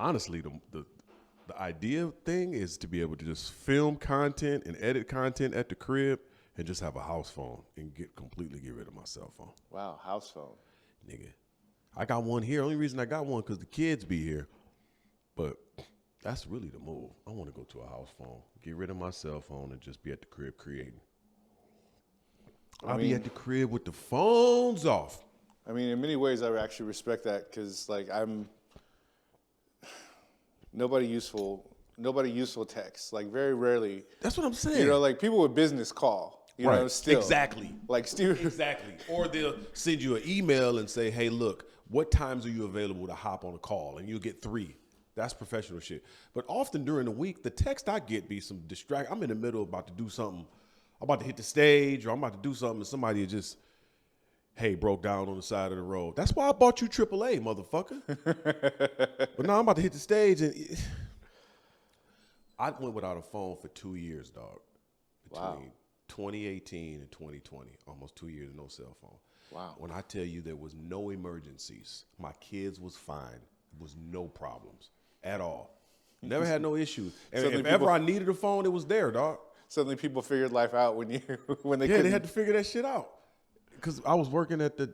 honestly, the idea thing is to be able to just film content and edit content at the crib and just have a house phone and completely get rid of my cell phone. Wow, house phone. Nigga, I got one here. Only reason I got one because the kids be here. But that's really the move. I want to go to a house phone, get rid of my cell phone, and just be at the crib creating. I'll be at the crib with the phones off. I mean, in many ways, I would actually respect that because, like, I'm nobody useful text. Like, very rarely. That's what I'm saying. You know, like people with business call. You know, still exactly. Like Steve. Exactly. Or they'll send you an email and say, "Hey, look, what times are you available to hop on a call?" And you'll get 3. That's professional shit. But often during the week, the text I get be some distract. I'm in the middle about to do something. I'm about to hit the stage, or I'm about to do something, and somebody just, hey, broke down on the side of the road. That's why I bought you AAA, motherfucker. But now I'm about to hit the stage, and I went without a phone for 2 years, dog. Between 2018 and 2020, almost 2 years, no cell phone. Wow. When I tell you there was no emergencies, my kids was fine. There was no problems at all. Never had no issues. And if ever I needed a phone, it was there, dog. Suddenly people figured life out when they they had to figure that shit out. Because I was working at the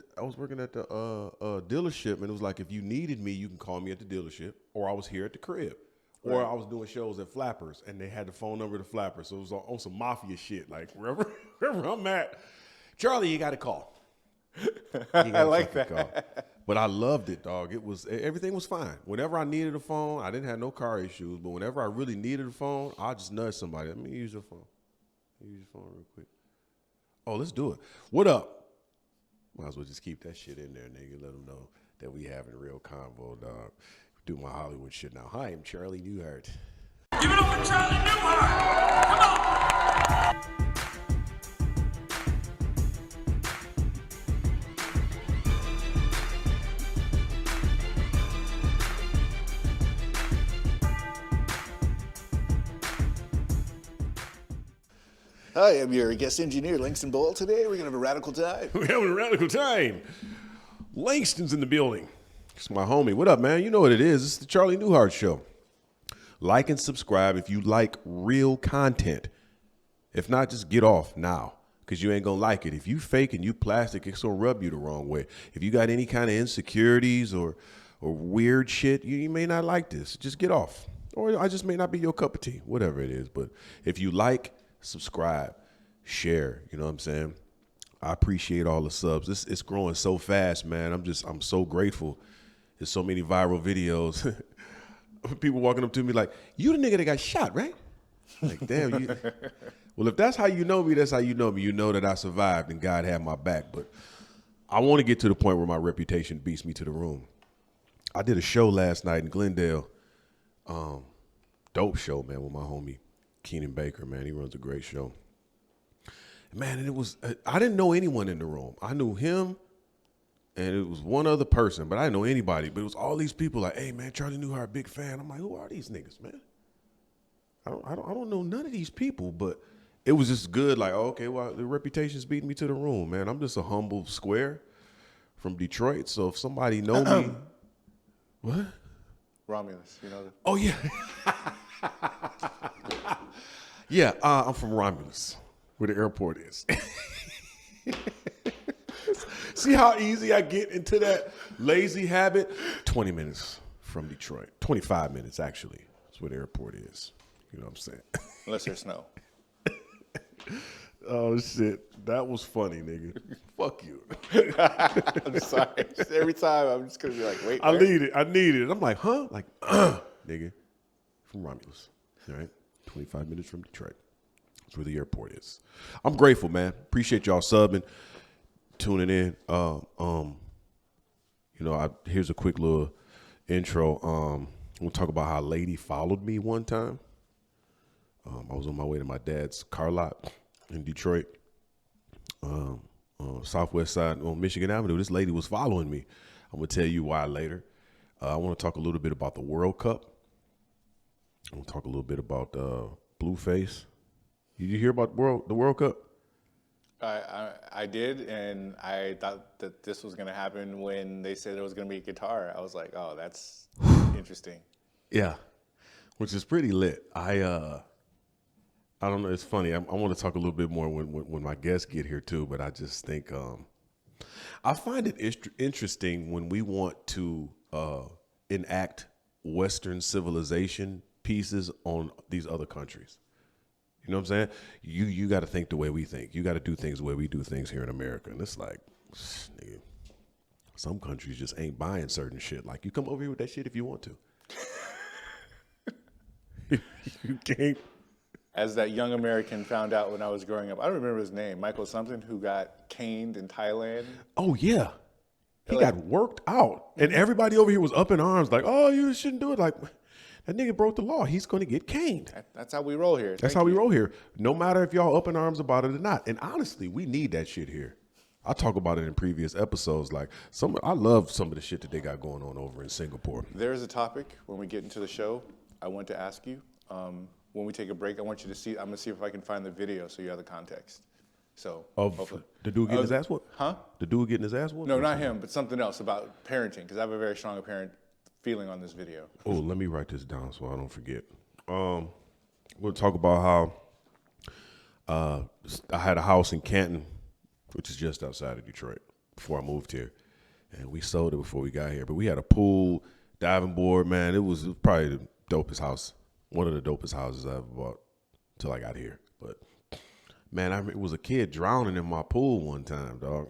dealership, and it was like, if you needed me, you can call me at the dealership, or I was here at the crib. Or I was doing shows at Flappers, and they had the phone number to Flappers. So it was on some mafia shit. Like, wherever I'm at, Charlie, you got to call. I like that. Call. But I loved it, dog. Everything was fine. Whenever I needed a phone, I didn't have no car issues. But whenever I really needed a phone, I just nudge somebody. Let me use your phone. Use your phone real quick. Oh, let's do it. What up? Might as well just keep that shit in there, nigga. Let them know that we having a real convo, dog. Do my Hollywood shit now. Hi, I'm Charlie Newhart. Give it up for Charlie Newhart. Come on. Hi, I'm your guest engineer, Langston Bowl. Today we're going to have a radical time. We're having a radical time. Langston's in the building. It's my homie. What up, man? You know what it is. It's the Charlie Newhart Show. Like and subscribe if you like real content. If not, just get off now, because you ain't going to like it. If you fake and you plastic, it's going to rub you the wrong way. If you got any kind of insecurities or weird shit, you may not like this. Just get off. Or I just may not be your cup of tea, whatever it is. But if you like, subscribe, share, you know what I'm saying? I appreciate all the subs. It's growing so fast, man. I'm so grateful. There's so many viral videos. People walking up to me like, you the nigga that got shot, right? Like, damn, you. Well, if that's how you know me, that's how you know me. You know that I survived and God had my back. But I want to get to the point where my reputation beats me to the room. I did a show last night in Glendale. Dope show, man, with my homie Keenan Baker, man. He runs a great show. Man, and it was, I didn't know anyone in the room. I knew him, and it was one other person, but I didn't know anybody. But it was all these people like, hey, man, Charlie Newhart, big fan. I'm like, who are these niggas, man? I don't know none of these people, but it was just good. Like, okay, well, the reputation's beating me to the room, man. I'm just a humble square from Detroit. So if somebody know me, what? Romulus, you know. Oh, yeah. Yeah, I'm from Romulus, where the airport is. See how easy I get into that lazy habit? 20 minutes from Detroit. 25 minutes, actually. That's where the airport is. You know what I'm saying? Unless there's snow. Oh, shit. That was funny, nigga. Fuck you. I'm sorry. Every time I'm just going to be like, wait. I need it. I'm like, huh? Like, nigga, from Romulus. All right? 25 minutes from Detroit. That's where the airport is. I'm grateful, man. Appreciate y'all subbing, tuning in. Here's a quick little intro. We'll talk about how a lady followed me one time. I was on my way to my dad's car lot in Detroit, southwest side on Michigan Avenue. This lady was following me. I'm going to tell you why later. I want to talk a little bit about the World Cup. I want to talk a little bit about Blueface. Did you hear about the World Cup? I did, and I thought that this was going to happen when they said there was going to be a guitar. I was like, oh, that's interesting. Yeah, which is pretty lit. I don't know. It's funny. I want to talk a little bit more when my guests get here too. But I just think I find it interesting when we want to enact Western civilization pieces on these other countries. You know what I'm saying? You got to think the way we think. You got to do things the way we do things here in America. And it's like, nigga, some countries just ain't buying certain shit. Like, you come over here with that shit if you want to. You can't. As that young American found out when I was growing up, I don't remember his name, Michael something, who got caned in Thailand. Oh, yeah. He got worked out. And everybody over here was up in arms like, oh, you shouldn't do it. Like, that nigga broke the law. He's going to get caned. That's how we roll here. That's how we roll here. No matter if y'all up in arms about it or not. And honestly, we need that shit here. I talk about it in previous episodes. Like, I love some of the shit that they got going on over in Singapore. There is a topic when we get into the show I want to ask you. When we take a break, I want you to see. I'm gonna see if I can find the video so you have the context. So of the dude getting his ass whooped? Huh? The dude getting his ass whooped? No, not him, but something else about parenting, because I have a very strong parent feeling on this video. Oh, let me write this down so I don't forget. We'll talk about how I had a house in Canton, which is just outside of Detroit, before I moved here, and we sold it before we got here. But we had a pool, diving board, man. It was probably the dopest house. One of the dopest houses I ever bought until I got here. But, man, it was a kid drowning in my pool one time, dog.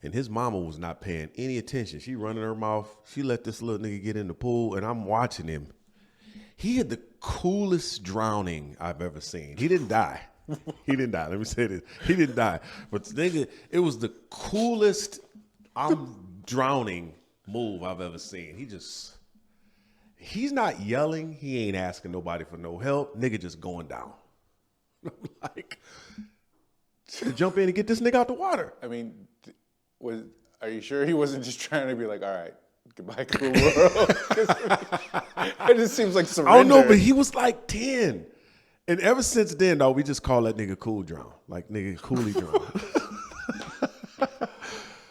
And his mama was not paying any attention. She running her mouth. She let this little nigga get in the pool, and I'm watching him. He had the coolest drowning I've ever seen. He didn't die. He didn't die. Let me say this. He didn't die. But, nigga, it was the coolest I'm drowning move I've ever seen. He's not yelling. He ain't asking nobody for no help. Nigga just going down. Like, jump in and get this nigga out the water. I mean, are you sure he wasn't just trying to be like, all right, goodbye, cool world? It just seems like surrender. I don't know, but he was like 10. And ever since then, though, we just call that nigga Cool Drown. Like, nigga, Coolie Drown.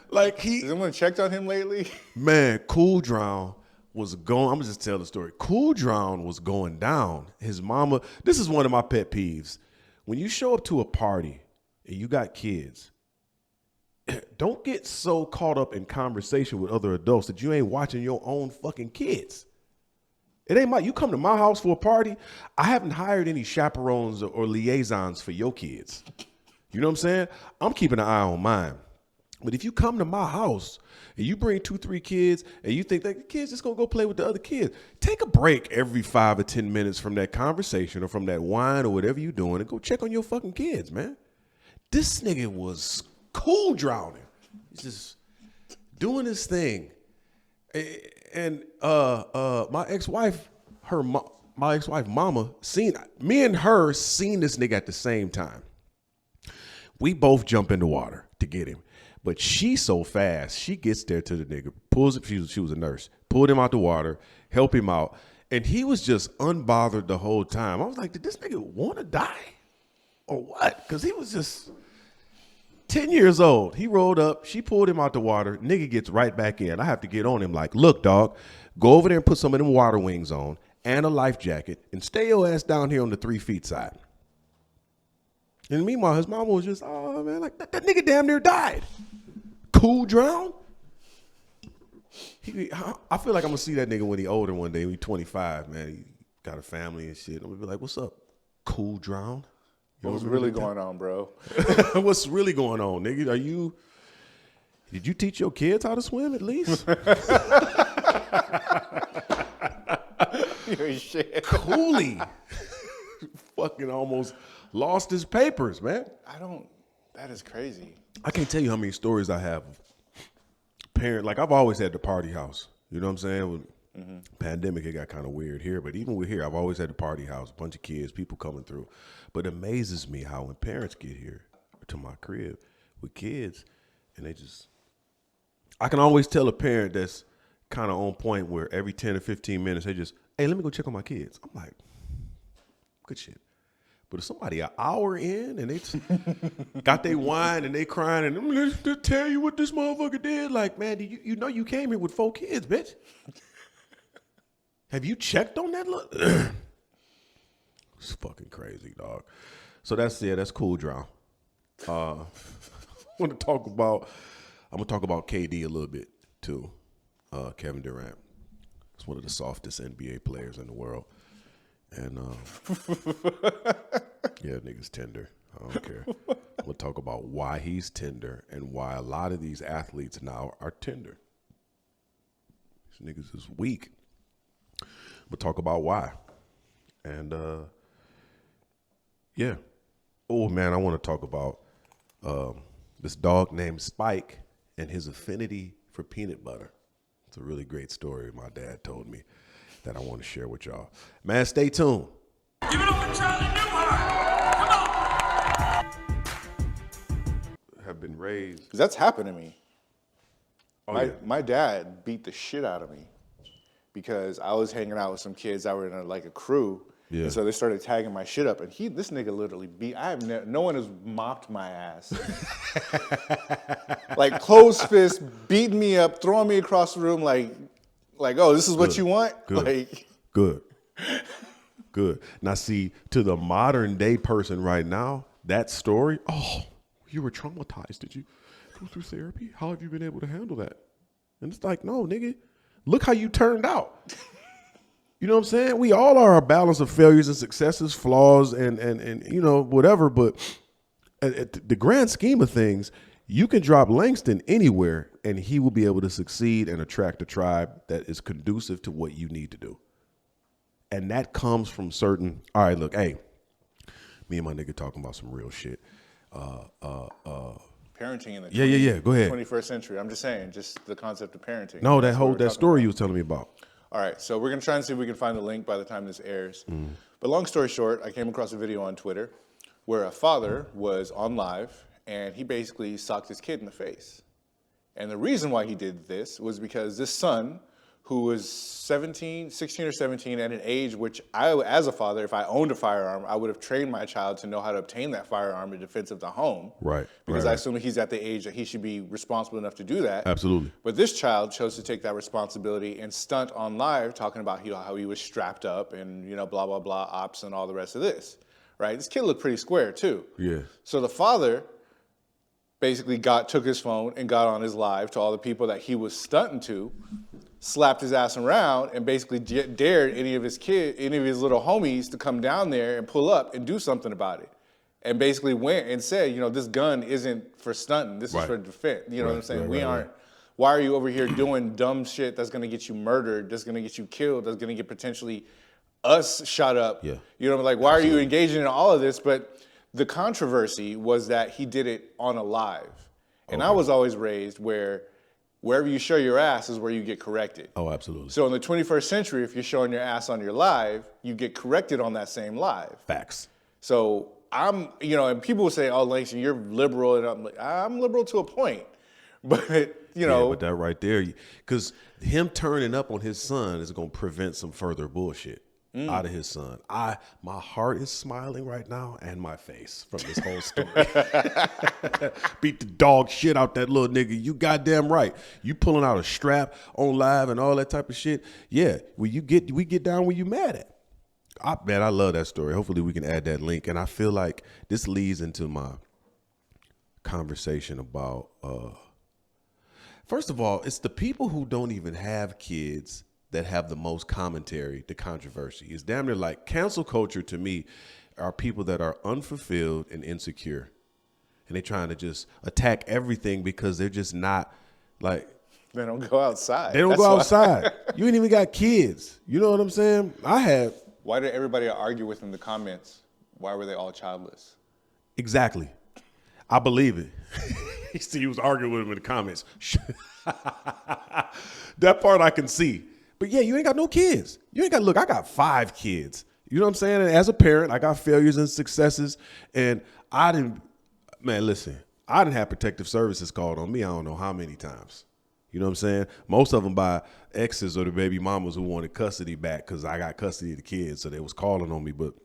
Like, Has anyone checked on him lately? Man, Cool Drown was going, I'm going to just tell the story. Cool Drown was going down. His mama, this is one of my pet peeves. When you show up to a party and you got kids, don't get so caught up in conversation with other adults that you ain't watching your own fucking kids. It ain't you come to my house for a party, I haven't hired any chaperones or liaisons for your kids. You know what I'm saying? I'm keeping an eye on mine. But if you come to my house and you bring 2-3 kids and you think that the kids just gonna go play with the other kids, take a break every 5 or 10 minutes from that conversation or from that wine or whatever you're doing and go check on your fucking kids, man. This nigga was cool drowning. He's just doing his thing. And my ex-wife, my ex-wife mama me and her seen this nigga at the same time. We both jump in the water to get him. But she's so fast, she gets there to the nigga, pulls him, she was a nurse, pulled him out the water, helped him out. And he was just unbothered the whole time. I was like, did this nigga want to die or what? Because he was just 10 years old. He rolled up, she pulled him out the water, nigga gets right back in. I have to get on him like, look, dog, go over there and put some of them water wings on and a life jacket and stay your ass down here on the 3 feet side. And meanwhile, his mama was just, oh, man, like that nigga damn near died. Cool drown? I feel like I'm going to see that nigga when he older one day, when he 25, man. He got a family and shit. I'm going to be like, what's up, cool drown? You know What's really going on, bro? What's really going on, nigga? Did you teach your kids how to swim at least? Shit. Coolie. Fucking almost lost his papers, man. That is crazy. I can't tell you how many stories I have of like I've always had the party house. You know what I'm saying? With pandemic, it got kind of weird here. But even with here, I've always had the party house, a bunch of kids, people coming through. But it amazes me how when parents get here to my crib with kids, and I can always tell a parent that's kind of on point where every 10 or 15 minutes, they just, hey, let me go check on my kids. I'm like, good shit. But if somebody an hour in and they got their wine and they crying and I'm to tell you what this motherfucker did, like, man, you know you came here with 4 kids, bitch. Have you checked on that? Look, it's fucking crazy, dog. So that's cool, Drown. I'm gonna talk about KD a little bit too. Kevin Durant. He's one of the softest NBA players in the world, and yeah, niggas tender. I don't care. I'm gonna talk about why he's tender and why a lot of these athletes now are tender. These niggas is weak. But talk about why. And yeah. Oh man, I want to talk about this dog named Spike and his affinity for peanut butter. It's a really great story my dad told me that I want to share with y'all. Man, stay tuned. Give it up for Charlie Newhart. Come on. Have been raised. 'Cause that's happened to me. Oh, My dad beat the shit out of me because I was hanging out with some kids that were in a crew. Yeah. And so they started tagging my shit up, and this nigga literally beat. No one has mopped my ass. Like closed fist, beating me up, throwing me across the room, like, oh, this is what you want? Good. Good. Now, see, to the modern day person right now, that story, oh, you were traumatized. Did you go through therapy? How have you been able to handle that? And it's like, no, nigga, look how you turned out. You know what I'm saying? We all are a balance of failures and successes, flaws, and you know, whatever. But at the grand scheme of things, you can drop Langston anywhere, and he will be able to succeed and attract a tribe that is conducive to what you need to do. And that comes from certain, all right, look, hey, me and my nigga talking about some real shit. Parenting in the Yeah, go ahead. 21st century. I'm just saying, just the concept of parenting. No, That's what we're that talking story about. you was telling me about. All right, so we're going to try and see if we can find the link by the time this airs. But long story short, I came across a video on Twitter where a father was on live, and he basically socked his kid in the face. And the reason why he did this was because this son, who was 16 or 17, at an age which I, as a father, if I owned a firearm, I would have trained my child to know how to obtain that firearm in defense of the home. Right. Because I assume he's at the age that he should be responsible enough to do that. Absolutely. But this child chose to take that responsibility and stunt on live, talking about how he was strapped up and, you know, blah, blah, blah, ops and all the rest of this, right? This kid looked pretty square, too. Yeah. So the father basically took his phone and got on his live to all the people that he was stunting to, slapped his ass around, and basically dared any of his little homies to come down there and pull up and do something about it. And basically went and said, you know, this gun isn't for stunting. This is for defense. You know what I'm saying? We aren't. Why are you over here doing dumb shit that's going to get you murdered, that's going to get you killed, that's going to get potentially us shot up? Yeah. You know, like, why are you engaging in all of this? But the controversy was that he did it on a live. And I was always raised wherever you show your ass is where you get corrected. Oh, absolutely. So in the 21st century, if you're showing your ass on your live, you get corrected on that same live. Facts. So I'm, you know, and people will say, oh, Langston, you're liberal. And I'm like, I'm liberal to a point. But, you know. Yeah, but that right there, because him turning up on his son is going to prevent some further bullshit out of his son. My heart is smiling right now and my face from this whole story. Beat the dog shit out that little nigga. You goddamn right. You pulling out a strap on live and all that type of shit. Yeah, we get down where you mad at. I love that story. Hopefully we can add that link. And I feel like this leads into my conversation about, first of all, it's the people who don't even have kids that have the most commentary, the controversy. It's damn near like cancel culture to me are people that are unfulfilled and insecure. And they're trying to just attack everything because they're just not like. They don't go outside. They don't go outside. You ain't even got kids. You know what I'm saying? I have. Why did everybody argue with in the comments? Why were they all childless? Exactly. I believe it. He was arguing with him in the comments. That part I can see. But yeah, you ain't got no kids. You ain't got, look, I got 5 kids. You know what I'm saying? And as a parent, I got failures and successes. And I didn't have protective services called on me I don't know how many times. You know what I'm saying? Most of them by exes or the baby mamas who wanted custody back because I got custody of the kids. So they was calling on me. But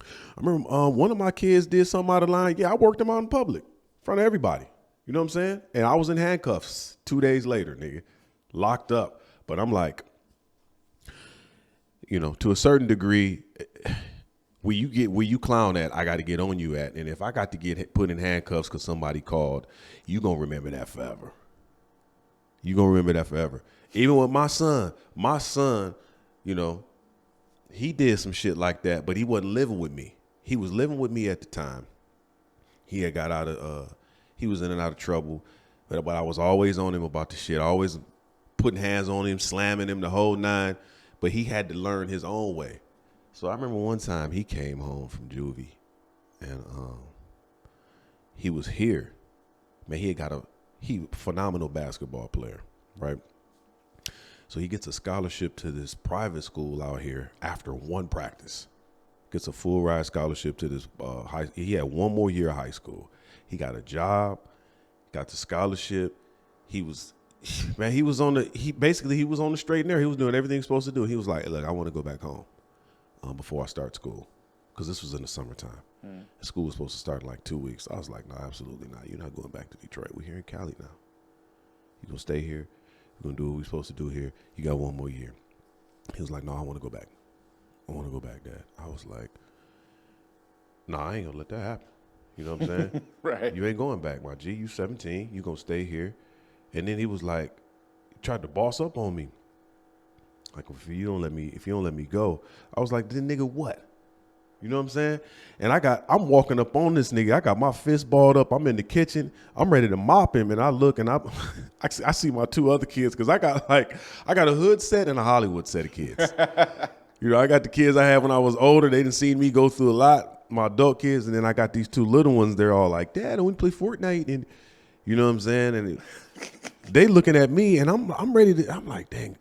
I remember one of my kids did something out of line. Yeah, I worked him out in public in front of everybody. You know what I'm saying? And I was in handcuffs 2 days later, nigga, locked up. But I'm like, to a certain degree, where you clown at, I got to get on you at. And if I got to get put in handcuffs because somebody called, you going to remember that forever. You going to remember that forever. Even with my son, he did some shit like that, but he wasn't living with me. He was living with me at the time. He had got out of, he was in and out of trouble, but I was always on him about the shit, always putting hands on him, slamming him the whole nine, but he had to learn his own way. So I remember one time he came home from juvie, and he was here. Man, he phenomenal basketball player, right? So he gets a scholarship to this private school out here after one practice. Gets a full ride scholarship to this he had one more year of high school. He got a job, got the scholarship. He was on the straight and narrow. He was doing everything he was supposed to do. He was like, look, I want to go back home before I start school, because this was in the summertime. School was supposed to start in like 2 weeks. I was like, no, absolutely not. You're not going back to Detroit. We're here in Cali now. You're going to stay here. We're going to do what we're supposed to do here. You got one more year. He was like, no, I want to go back. I want to go back, Dad. I was like, no, I ain't going to let that happen. You know what I'm saying? Right. You ain't going back, my G. You 17. You going to stay here. And then he was like, tried to boss up on me. Like, if you don't let me go. I was like, then nigga, what? You know what I'm saying? And I'm walking up on this nigga. I got my fist balled up. I'm in the kitchen. I'm ready to mop him. And I look and I see my two other kids, because I got a hood set and a Hollywood set of kids. I got the kids I had when I was older. They didn't see me go through a lot, my adult kids. And then I got these two little ones. They're all like, Dad, I want to play Fortnite. And you know what I'm saying? And they looking at me, and I'm ready to, I'm like, dang,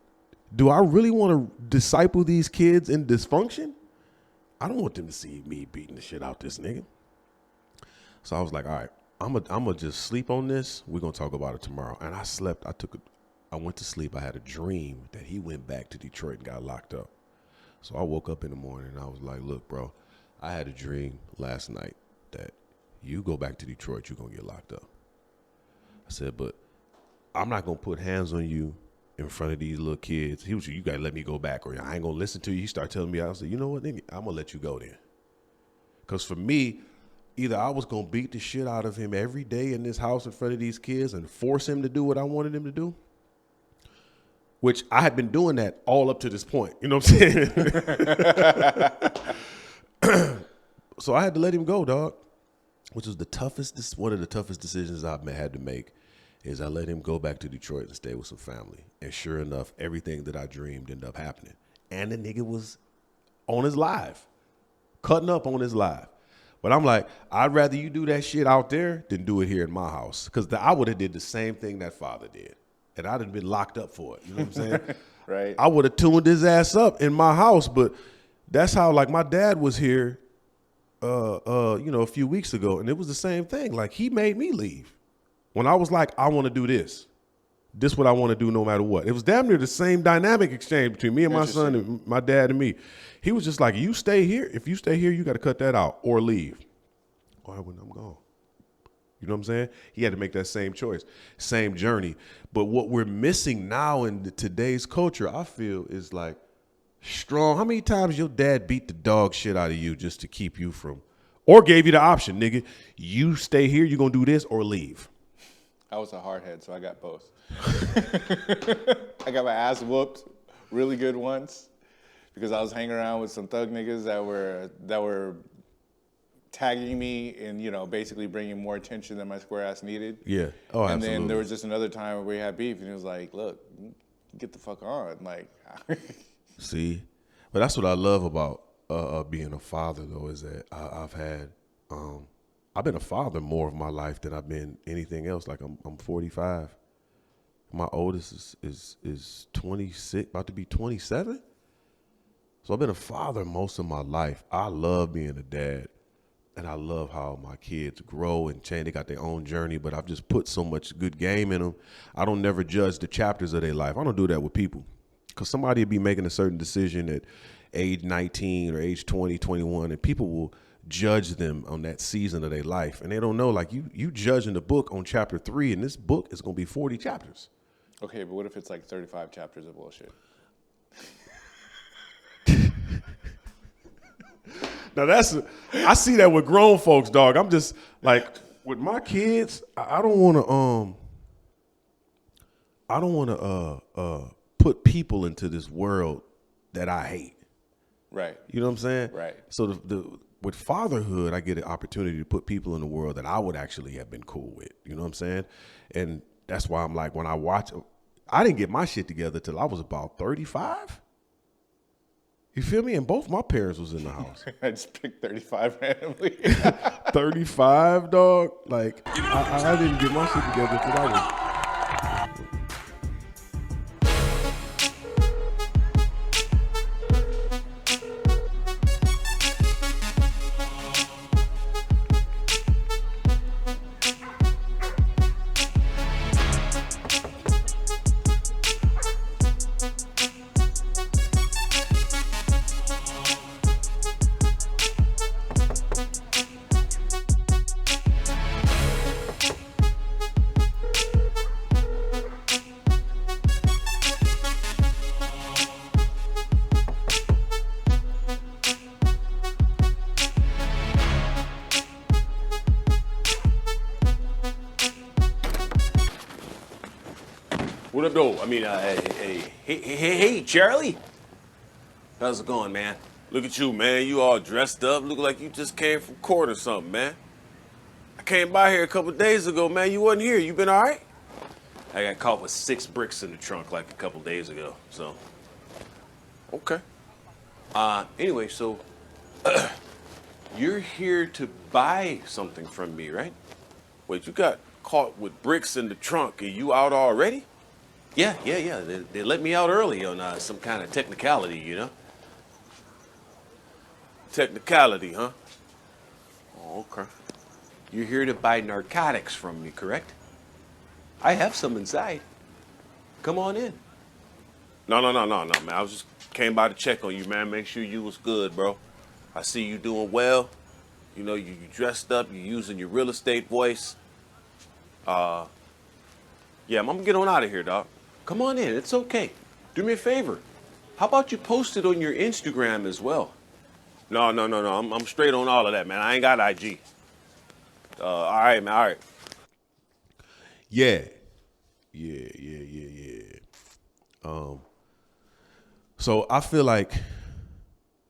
do I really want to disciple these kids in dysfunction? I don't want them to see me beating the shit out this nigga. So I was like, all right, I'm gonna just sleep on this. We're gonna talk about it tomorrow. And I slept. I went to sleep. I had a dream that he went back to Detroit and got locked up. So I woke up in the morning and I was like, look, bro, I had a dream last night that you go back to Detroit, you're gonna get locked up. I said, but I'm not gonna put hands on you in front of these little kids. He was, you gotta let me go back, or I ain't gonna listen to you. He started telling me, I was like, you know what, nigga, I'm gonna let you go then. Because for me, either I was gonna beat the shit out of him every day in this house in front of these kids and force him to do what I wanted him to do, which I had been doing that all up to this point. You know what I'm saying? So I had to let him go, dog, which was one of the toughest decisions I've had to make. Is I let him go back to Detroit and stay with some family. And sure enough, everything that I dreamed ended up happening. And the nigga was on his live, cutting up on his live. But I'm like, I'd rather you do that shit out there than do it here in my house. Because I would have did the same thing that father did. And I'd have been locked up for it. You know what I'm saying? Right. I would have tuned his ass up in my house. But that's how, like, my dad was here, a few weeks ago. And it was the same thing. Like, he made me leave. When I was like, I want to do this. This what I want to do no matter what. It was damn near the same dynamic exchange between me and my son and my dad and me. He was just like, you stay here. If you stay here, you got to cut that out or leave. All right, when I'm gone. You know what I'm saying? He had to make that same choice, same journey. But what we're missing now in today's culture, I feel, is like strong. How many times your dad beat the dog shit out of you just to keep you from, or gave you the option, nigga, you stay here, you're going to do this or leave. I was a hardhead, so I got both. I got my ass whooped really good once because I was hanging around with some thug niggas that were tagging me and, basically bringing more attention than my square ass needed. Yeah. Oh, and absolutely. then there was just another time where we had beef, and he was like, look, get the fuck on. Like, see? But that's what I love about being a father, though, is that I've been a father more of my life than I've been anything else. Like, I'm 45. My oldest is 26, about to be 27. So I've been a father most of my life. I love being a dad, and I love how my kids grow and change. They got their own journey, but I've just put so much good game in them. I don't never judge the chapters of their life. I don't do that with people, because somebody will be making a certain decision at age 19 or age 20, 21, and people will judge them on that season of their life. And they don't know, like, you judging the book on chapter 3, and this book is going to be 40 chapters. Okay, but what if it's like 35 chapters of bullshit? Now I see that with grown folks, dog. I'm just like with my kids. I don't want to put people into this world that I hate. Right. You know what I'm saying? Right. So with fatherhood, I get an opportunity to put people in the world that I would actually have been cool with. You know what I'm saying? And that's why I'm like, when I watch, I didn't get my shit together till I was about 35. You feel me? And both my parents was in the house. I just picked 35 randomly. 35, dog. Like, I didn't get my shit together till I was. What up, though? I mean, hey, Charlie. How's it going, man? Look at you, man. You all dressed up. Look like you just came from court or something, man. I came by here a couple days ago, man. You wasn't here. You been all right? I got caught with 6 bricks in the trunk like a couple days ago, so. Okay. Anyway, so you're here to buy something from me, right? Wait, you got caught with bricks in the trunk. Are you out already? Yeah. They let me out early on some kind of technicality, you know? Technicality, huh? Oh, okay. You're here to buy narcotics from me, correct? I have some inside. Come on in. No, man. I was just came by to check on you, man. Make sure you was good, bro. I see you doing well. You know, you dressed up. You using your real estate voice. Yeah, I'm gonna get on out of here, dog. Come on in. It's okay. Do me a favor. How about you post it on your Instagram as well? No. I'm straight on all of that, man. I ain't got IG. All right, man. All right. Yeah. So I feel like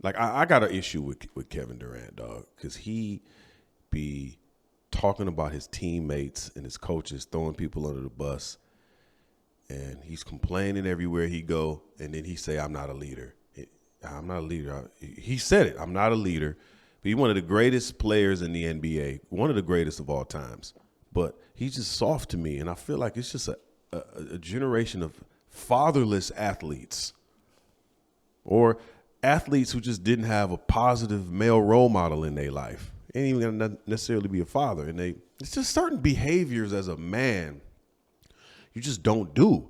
I got an issue with Kevin Durant, dog, because he be talking about his teammates and his coaches throwing people under the bus, and he's complaining everywhere he go, and then he say, I'm not a leader. I'm not a leader. He said it. I'm not a leader. But he's one of the greatest players in the NBA, one of the greatest of all times. But he's just soft to me, and I feel like it's just a generation of fatherless athletes, or athletes who just didn't have a positive male role model in their life. Ain't even gonna necessarily be a father, and it's just certain behaviors as a man you just don't do.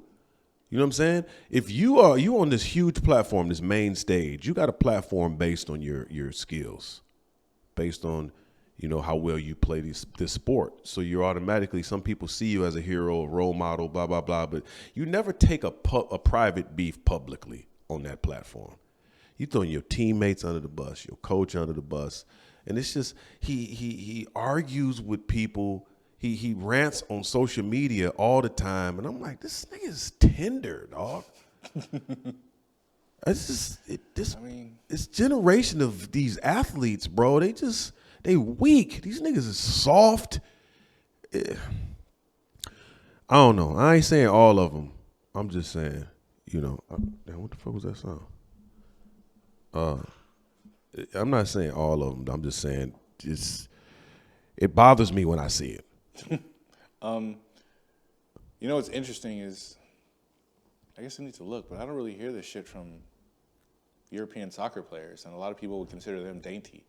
You know what I'm saying? If you on this huge platform, this main stage, you got a platform based on your skills, based on, you know, how well you play this sport. So you're automatically, some people see you as a hero, a role model, blah, blah, blah, but you never take a private beef publicly on that platform. You throwing your teammates under the bus, your coach under the bus, and it's just, he argues with people. He rants on social media all the time, and I'm like, this nigga is tender, dog. This generation of these athletes, bro, they weak. These niggas is soft. I don't know. I ain't saying all of them. I'm just saying, you know, damn, what the fuck was that song? I'm not saying all of them. I'm just saying it bothers me when I see it. You know what's interesting is, I guess I need to look, but I don't really hear this shit from European soccer players, and a lot of people would consider them dainty.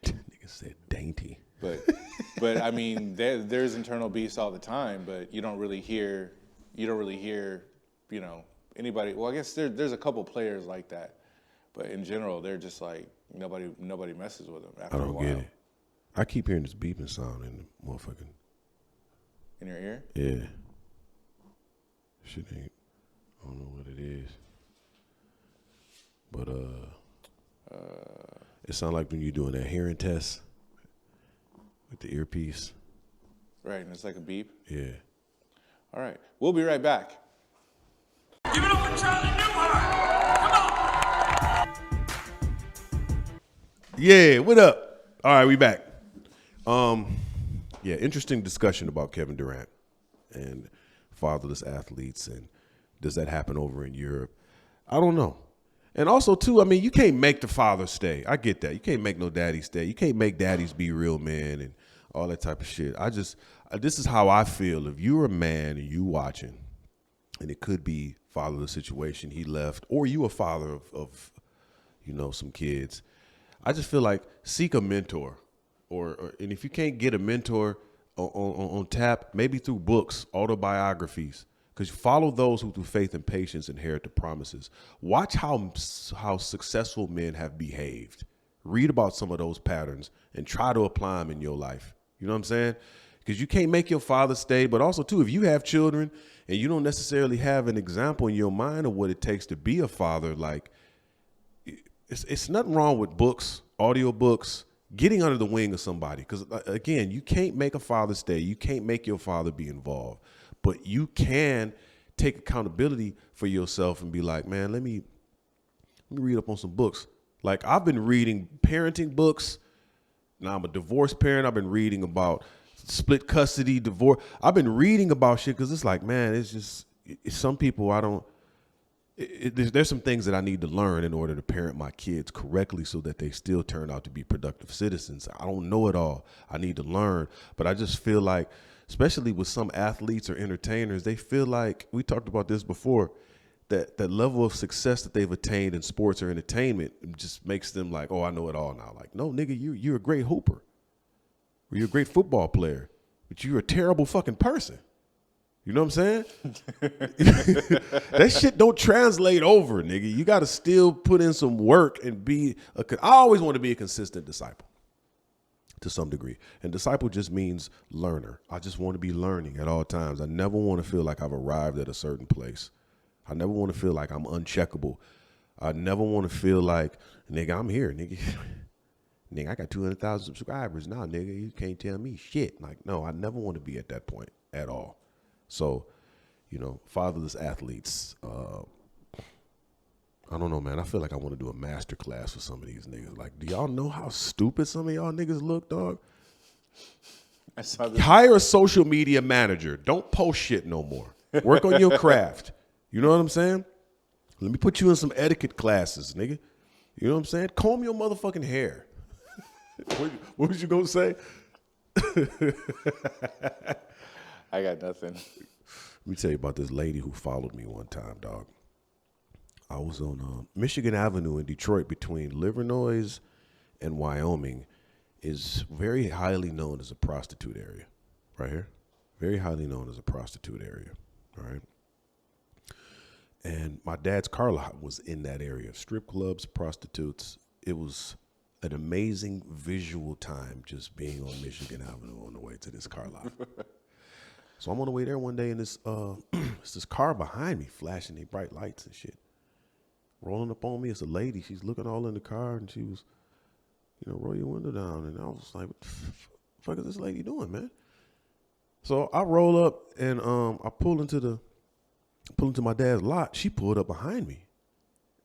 Nigga said dainty. But I mean, there's internal beefs all the time, but you don't really hear, you know, anybody. Well, I guess there's a couple players like that, but in general, they're just like nobody messes with them after a while. I don't get it. I keep hearing this beeping sound in the motherfucking. In your ear? Yeah. Shit ain't. I don't know what it is. But It sounds like when you're doing that hearing test with the earpiece. Right, and it's like a beep. Yeah. All right, we'll be right back. Give it up for Charlie Newhart. Come on. Yeah, what up? All right, we back. Yeah, interesting discussion about Kevin Durant and fatherless athletes, and does that happen over in Europe? I don't know. And also, too, I mean, you can't make the father stay. I get that. You can't make no daddy stay. You can't make daddies be real men and all that type of shit. This is how I feel. If you're a man and you watching, and it could be fatherless situation, he left, or you a father of some kids, I just feel like seek a mentor. And if you can't get a mentor on tap, maybe through books, autobiographies, because follow those who through faith and patience inherit the promises. Watch how successful men have behaved. Read about some of those patterns and try to apply them in your life. You know what I'm saying? Because you can't make your father stay, but also too, if you have children and you don't necessarily have an example in your mind of what it takes to be a father, like it's nothing wrong with books, audio books, getting under the wing of somebody. Because again, you can't make a father stay. You can't make your father be involved, but you can take accountability for yourself and be like, man, let me read up on some books. Like I've been reading parenting books. Now I'm a divorced parent. I've been reading about split custody, divorce. I've been reading about shit because it's like, man, it's some people there's some things that I need to learn in order to parent my kids correctly so that they still turn out to be productive citizens. I don't know it all. I need to learn. But I just feel like, especially with some athletes or entertainers, they feel like, we talked about this before, that level of success that they've attained in sports or entertainment just makes them like, oh, I know it all now. Like, no, nigga, you're a great hooper. Or you're a great football player, but you're a terrible fucking person. You know what I'm saying? That shit don't translate over, nigga. You got to still put in some work and I always want to be a consistent disciple to some degree. And disciple just means learner. I just want to be learning at all times. I never want to feel like I've arrived at a certain place. I never want to feel like I'm uncheckable. I never want to feel like, nigga, I'm here, nigga. Nigga, I got 200,000 subscribers now, nigga. You can't tell me shit. Like, no, I never want to be at that point at all. So, fatherless athletes, I don't know, man. I feel like I want to do a master class for some of these niggas. Like, do y'all know how stupid some of y'all niggas look, dog? I saw this. Hire a social media manager. Don't post shit no more. Work on your craft. You know what I'm saying? Let me put you in some etiquette classes, nigga. You know what I'm saying? Comb your motherfucking hair. What was you gonna say? I got nothing. Let me tell you about this lady who followed me one time, dog. I was on Michigan Avenue in Detroit between Livernois and Wyoming. Is very highly known as a prostitute area, right here. Very highly known as a prostitute area, all right? And my dad's car lot was in that area. Strip clubs, prostitutes. It was an amazing visual time just being on Michigan Avenue on the way to this car lot. So I'm on the way there one day, and this car behind me flashing these bright lights and shit. Rolling up on me, it's a lady. She's looking all in the car, and she was, roll your window down. And I was like, what the fuck is this lady doing, man? So I roll up, and I pull into my dad's lot. She pulled up behind me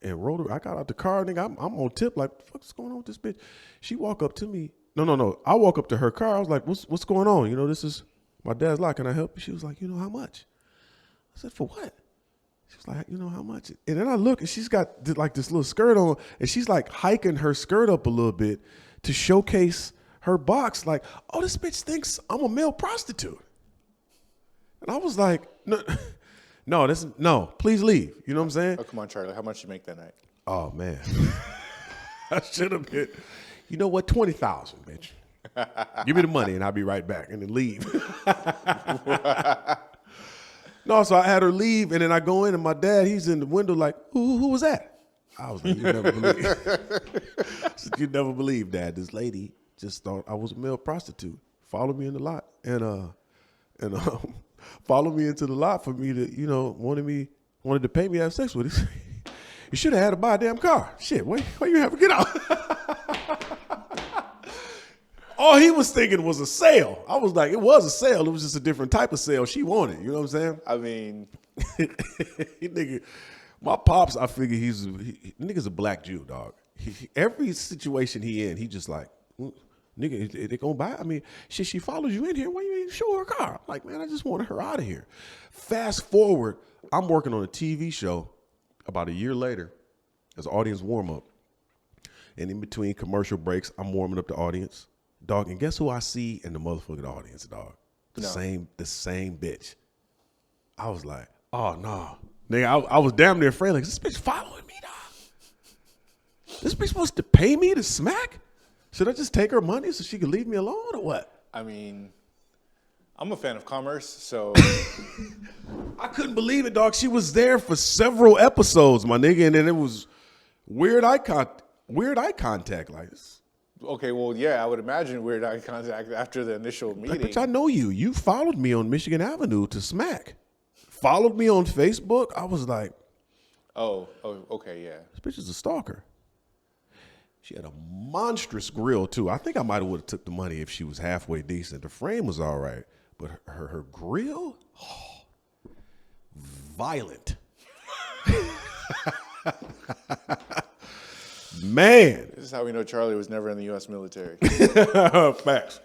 and rolled her. I got out the car, nigga. I'm on tip, like, what the fuck's going on with this bitch? She walk up to me. No. I walk up to her car. I was like, what's going on? This is my dad's lot. Can I help you? She was like, how much? I said, for what? She was like, how much? And then I look, and she's got like this little skirt on, and she's like hiking her skirt up a little bit to showcase her box. Like, oh, this bitch thinks I'm a male prostitute. And I was like, no, please leave. You know what I'm saying? Oh, come on, Charlie. How much you make that night? Oh, man. I should have been, you know what, 20,000, bitch. Give me the money and I'll be right back, and then leave. No, so I had her leave, and then I go in, and my dad, he's in the window like, who was that? I was like, you never believe. You never believe, Dad. This lady just thought I was a male prostitute. Followed me in the lot, and followed me into the lot for me to, wanted to pay me to have sex with. You should have had to buy a damn car. Shit, why you have to get out? All he was thinking was a sale. I was like, it was a sale. It was just a different type of sale she wanted. You know what I'm saying? I mean, Nigga, my pops, I figure nigga's a black Jew, dog. Every situation he in, he just like, nigga, they gonna buy? I mean, shit, she follows you in here. Why you ain't show her a car? Like, man, I just wanted her out of here. Fast forward, I'm working on a TV show about a year later as audience warm-up. And in between commercial breaks, I'm warming up the audience. Dog, and guess who I see in the motherfucking audience, dog? The same bitch. I was like, oh, no. Nigga, I was damn near afraid, like, is this bitch following me, dog? This bitch supposed to pay me to smack? Should I just take her money so she can leave me alone or what? I mean, I'm a fan of commerce, so. I couldn't believe it, dog. She was there for several episodes, my nigga, and then it was weird eye contact like this. Okay, well, yeah, I would imagine weird eye contact after the initial meeting. Like, bitch, I know you. You followed me on Michigan Avenue to smack. Followed me on Facebook. I was like, oh, okay, yeah. this bitch is a stalker. She had a monstrous grill too. I think I might have would have took the money if she was halfway decent. The frame was all right, but her grill, violent. Man. This is how we know Charlie was never in the U.S. military. Facts.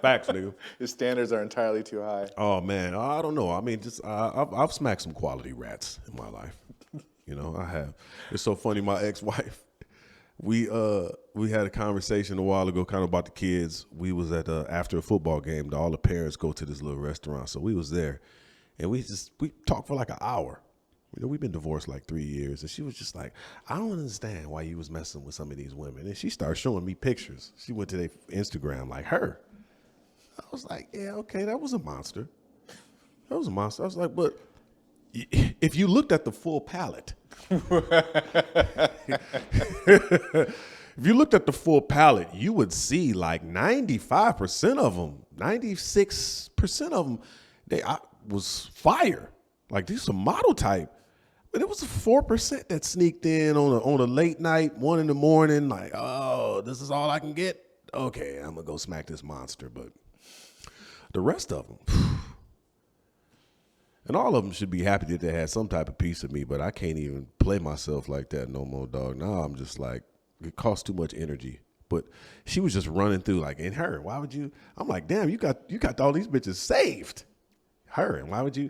Facts, nigga. His standards are entirely too high. Oh, man. I don't know. I mean, just I've smacked some quality rats in my life. You know, I have. It's so funny. My ex-wife, we had a conversation a while ago kind of about the kids. We was at after a football game. All the parents go to this little restaurant. So we was there, and we talked for like an hour. You know, we've been divorced like 3 years, and she was just like, I don't understand why you was messing with some of these women. And she started showing me pictures. She went to their Instagram like her. I was like, yeah, okay, that was a monster. That was a monster. I was like, but if you looked at the full palette, if you looked at the full palette, you would see like 95% of them, 96% of them, was fire. Like, these are model type. But it was a 4% that sneaked in on a late night, 1 a.m, like, oh, this is all I can get? Okay, I'm going to go smack this monster. But the rest of them, and all of them should be happy that they had some type of piece of me, but I can't even play myself like that no more, dog. Now I'm just like, it costs too much energy. But she was just running through like, and her, why would you? I'm like, damn, you got all these bitches saved. Her, and why would you,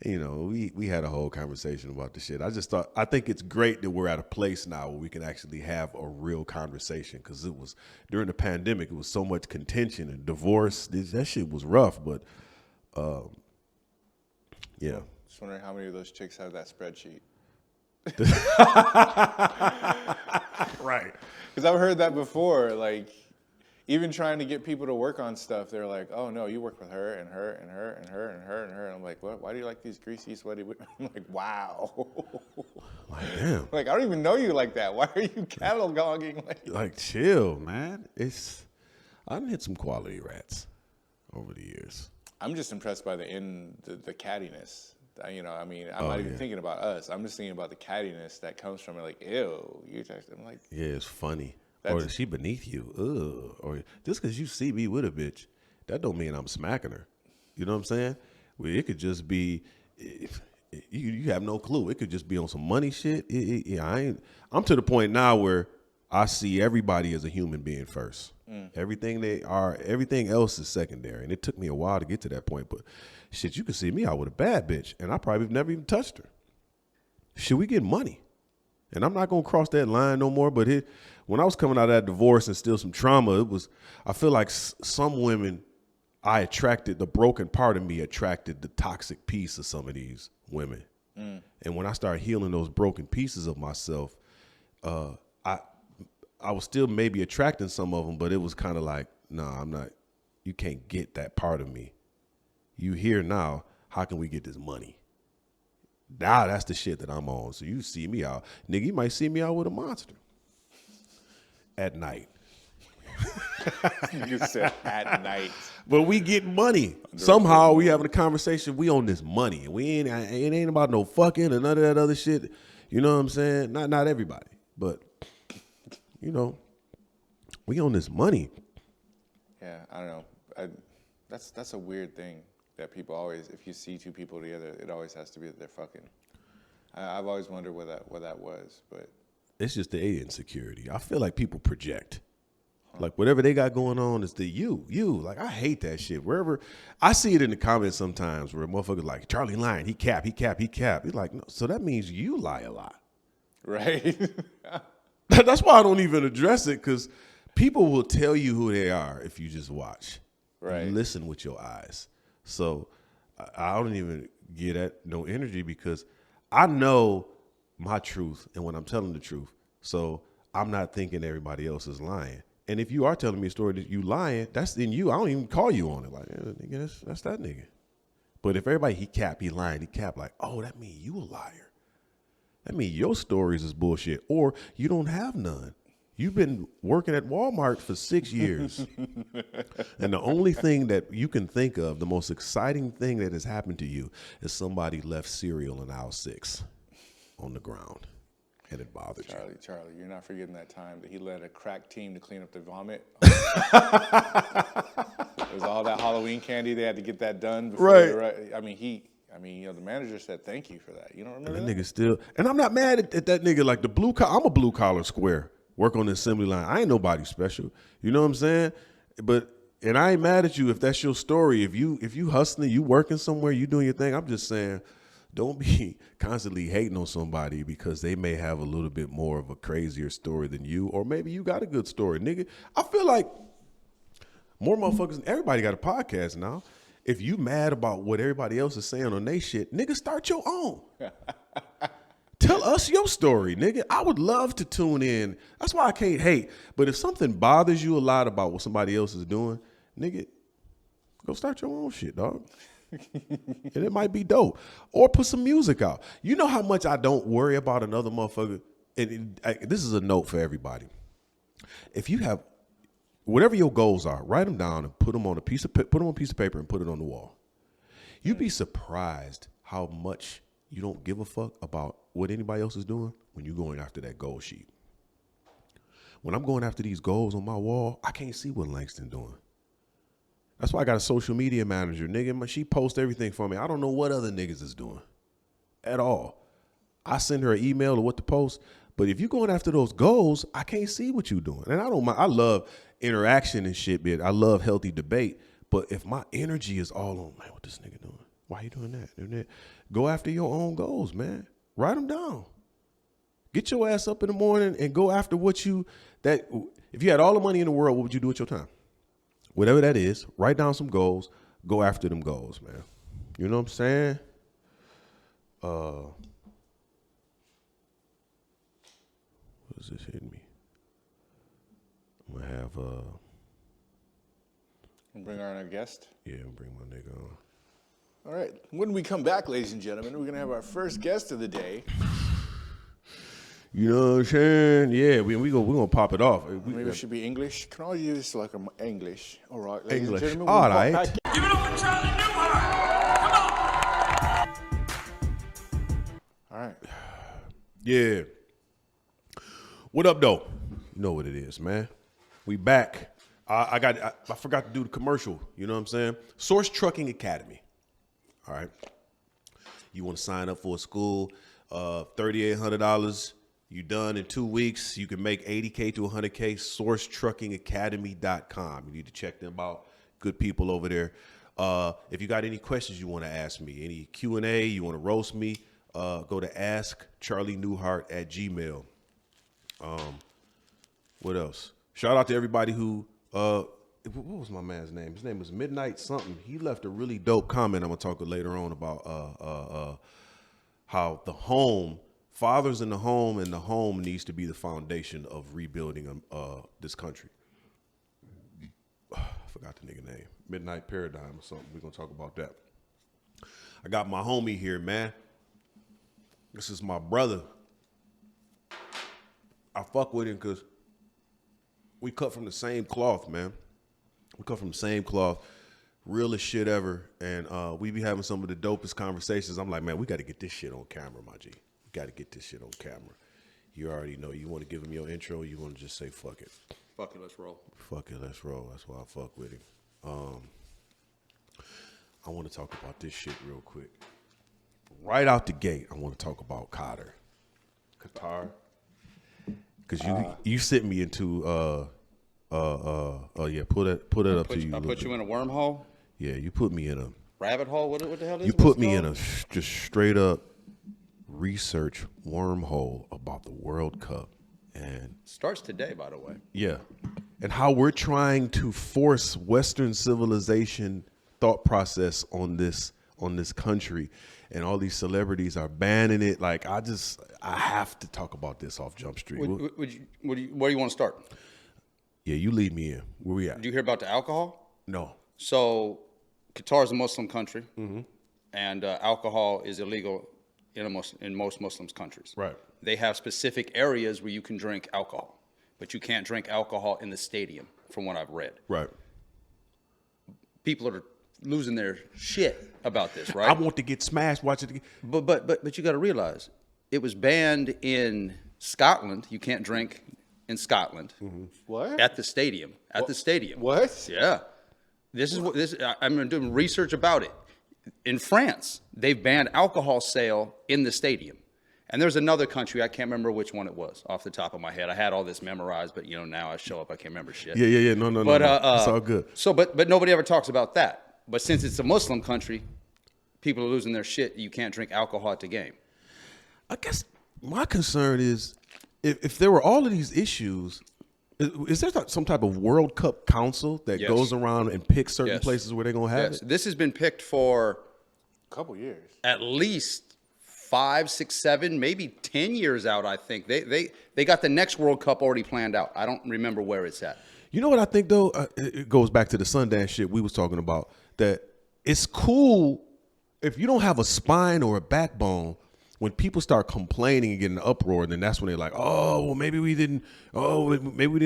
you know, we had a whole conversation about the shit. I think it's great that we're at a place now where we can actually have a real conversation, because it was during the pandemic, it was so much contention and divorce. That shit was rough, but yeah. Just wondering how many of those chicks have that spreadsheet. Right. Because I've heard that before, like, even trying to get people to work on stuff, they're like, oh, no, you work with her and her and her and her and her and her. And I'm like, what? Why do you like these greasy, sweaty women? I'm like, wow. Like, damn. Like, I don't even know you like that. Why are you cataloging? Like, chill, man. I done hit some quality rats over the years. I'm just impressed by the cattiness. You know, I mean, I'm not even thinking about us. I'm just thinking about the cattiness that comes from it. Like, ew. I'm like, yeah, it's funny. Or is she beneath you? Ugh. Or just because you see me with a bitch, that don't mean I'm smacking her. You know what I'm saying? Well, it could just be, you have no clue. It could just be on some money shit. I'm to the point now where I see everybody as a human being first. Everything else is secondary. And it took me a while to get to that point. But shit, you could see me out with a bad bitch, and I probably have never even touched her. Should we get money? And I'm not going to cross that line no more, but when I was coming out of that divorce and still some trauma, I feel like some women, the broken part of me attracted the toxic piece of some of these women. And when I started healing those broken pieces of myself, I was still maybe attracting some of them, but it was kind of like, nah, I'm not, you can't get that part of me. You here now, how can we get this money? Now that's the shit that I'm on. So you see me out. Nigga, you might see me out with a monster. At night. You said at night. But we get money. Somehow we having a conversation. We on this money. And it ain't about no fucking or none of that other shit. You know what I'm saying? Not everybody, but you know, we on this money. Yeah, I don't know. That's a weird thing that people always, if you see two people together, it always has to be that they're fucking. I've always wondered what that was, but It's just the insecurity. I feel like people project. Like whatever they got going on is the you. Like I hate that shit. Wherever I see it in the comments sometimes where motherfuckers like Charlie lying, he cap. He's like, no, so that means you lie a lot. right. That's why I don't even address it, because people will tell you who they are if you just watch. Right. You listen with your eyes. So I don't even get at no energy, because I know my truth and when I'm telling the truth. So I'm not thinking everybody else is lying. And if you are telling me a story that you lying, that's in you. I don't even call you on it. Like, nigga, that's that nigga. But if everybody, he lying, like, oh, that mean you a liar. That mean your stories is bullshit, or you don't have none. You've been working at Walmart for 6 years. And the only thing that you can think of, the most exciting thing that has happened to you, is somebody left cereal in aisle 6 on the ground. And it bothered you. Charlie, you're not forgetting that time that he led a crack team to clean up the vomit. It was all that Halloween candy. They had to get that done before Right. I mean, the manager said thank you for that. You don't remember And that? that nigga still, and I'm not mad at that nigga. Like the blue collar, I'm a blue collar square. Work on the assembly line. I ain't nobody special. You know what I'm saying? And I ain't mad at you if that's your story. If you hustling, you working somewhere, you doing your thing. I'm just saying, don't be constantly hating on somebody because they may have a little bit more of a crazier story than you, or maybe you got a good story, nigga. I feel like more motherfuckers, everybody got a podcast now. If you mad about what everybody else is saying on they shit, nigga, start your own. Tell us your story, nigga. I would love to tune in. That's why I can't hate. But if something bothers you a lot about what somebody else is doing, nigga, go start your own shit, dog. And it might be dope. Or put some music out. You know how much I don't worry about another motherfucker? And this is a note for everybody. If you have whatever your goals are, write them down and put them on a piece of paper and put it on the wall. You'd be surprised how much you don't give a fuck about what anybody else is doing when you're going after that goal sheet. When I'm going after these goals on my wall, I can't see what Langston doing. That's why I got a social media manager, nigga. She posts everything for me. I don't know what other niggas is doing at all. I send her an email or what to post. But if you're going after those goals, I can't see what you're doing. And I don't mind. I love interaction and shit, bitch. I love healthy debate. But if my energy is all on, man, what this nigga doing? Why you doing that? Go after your own goals, man. Write them down. Get your ass up in the morning and go after if you had all the money in the world, what would you do with your time? Whatever that is, write down some goals, go after them goals, man. You know what I'm saying? What is this hitting me? I'm gonna have Bring our guest. yeah, bring my nigga on. All right. When we come back, ladies and gentlemen, we're going to have our first guest of the day. You know what I'm saying? Yeah, we're gonna pop it off. Maybe it should be English. Can I use like English? All right, ladies English. and gentlemen. All we'll right. pop back Give it up for Charlie Newhart. Come on. All right. Yeah. What up, though? You know what it is, man. We back. I forgot to do the commercial. You know what I'm saying? Source Trucking Academy. All right. You want to sign up for a school, $3,800. You done in 2 weeks. You can make $80K to $100K. SourceTruckingAcademy.com. You need to check them out. Good people over there. If you got any questions you want to ask me, any Q&A, you want to roast me, go to askcharlienewhart@gmail. What else? Shout out to everybody who, what was my man's name? His name was Midnight something. He left a really dope comment. I'm going to talk later on about how the home, fathers in the home, and the home needs to be the foundation of rebuilding this country. I forgot the nigga name. Midnight Paradigm or something. We're going to talk about that. I got my homie here, man. This is my brother. I fuck with him because we cut from the same cloth, man. We cut from the same cloth. Realest shit ever. And we be having some of the dopest conversations. I'm like, man, we got to get this shit on camera, my G. got to get this shit on camera. You already know. You want to give him your intro, or you want to just say fuck it? Fuck it, let's roll. Fuck it, let's roll. That's why I fuck with him. I want to talk about this shit real quick. Right out the gate, I want to talk about Qatar. Because you sent me into yeah, pull that up to you. I put you in a wormhole? Yeah, you put me in a Rabbit hole? What the hell is it? you put me in a just straight up research wormhole about the World Cup. And Starts today, by the way. yeah, and how we're trying to force Western civilization thought process on this country, and all these celebrities are banning it. Like I have to talk about this off Jump Street. Where do you want to start? Yeah, you lead me in. Where we at? Did you hear about the alcohol? No. So, Qatar is a Muslim country, and alcohol is illegal in most Muslims countries. Right. They have specific areas where you can drink alcohol, but you can't drink alcohol in the stadium, from what I've read. Right. People are losing their shit about this, right? I want to get smashed watching it. But you got to realize, it was banned in Scotland. You can't drink in Scotland. What? At the stadium. At the stadium. What? Yeah. I'm doing research about it. In France, they've banned alcohol sale in the stadium. And there's another country, I can't remember which one it was off the top of my head. I had all this memorized, but now I show up, I can't remember shit. Yeah. No. But It's all good. So, but nobody ever talks about that. But since it's a Muslim country, people are losing their shit. You can't drink alcohol at the game. I guess my concern is if there were all of these issues, is there some type of World Cup council that Yes. goes around and picks certain Yes. places where they're going to have Yes. it? This has been picked for A couple years. at least 5, 6, 7, maybe 10 years out, I think. They got the next World Cup already planned out. I don't remember where it's at. You know what I think, though? It goes back to the Sundance shit we was talking about, that it's cool if you don't have a spine or a backbone. When people start complaining and getting an uproar, then that's when they're like, oh, well, maybe we didn't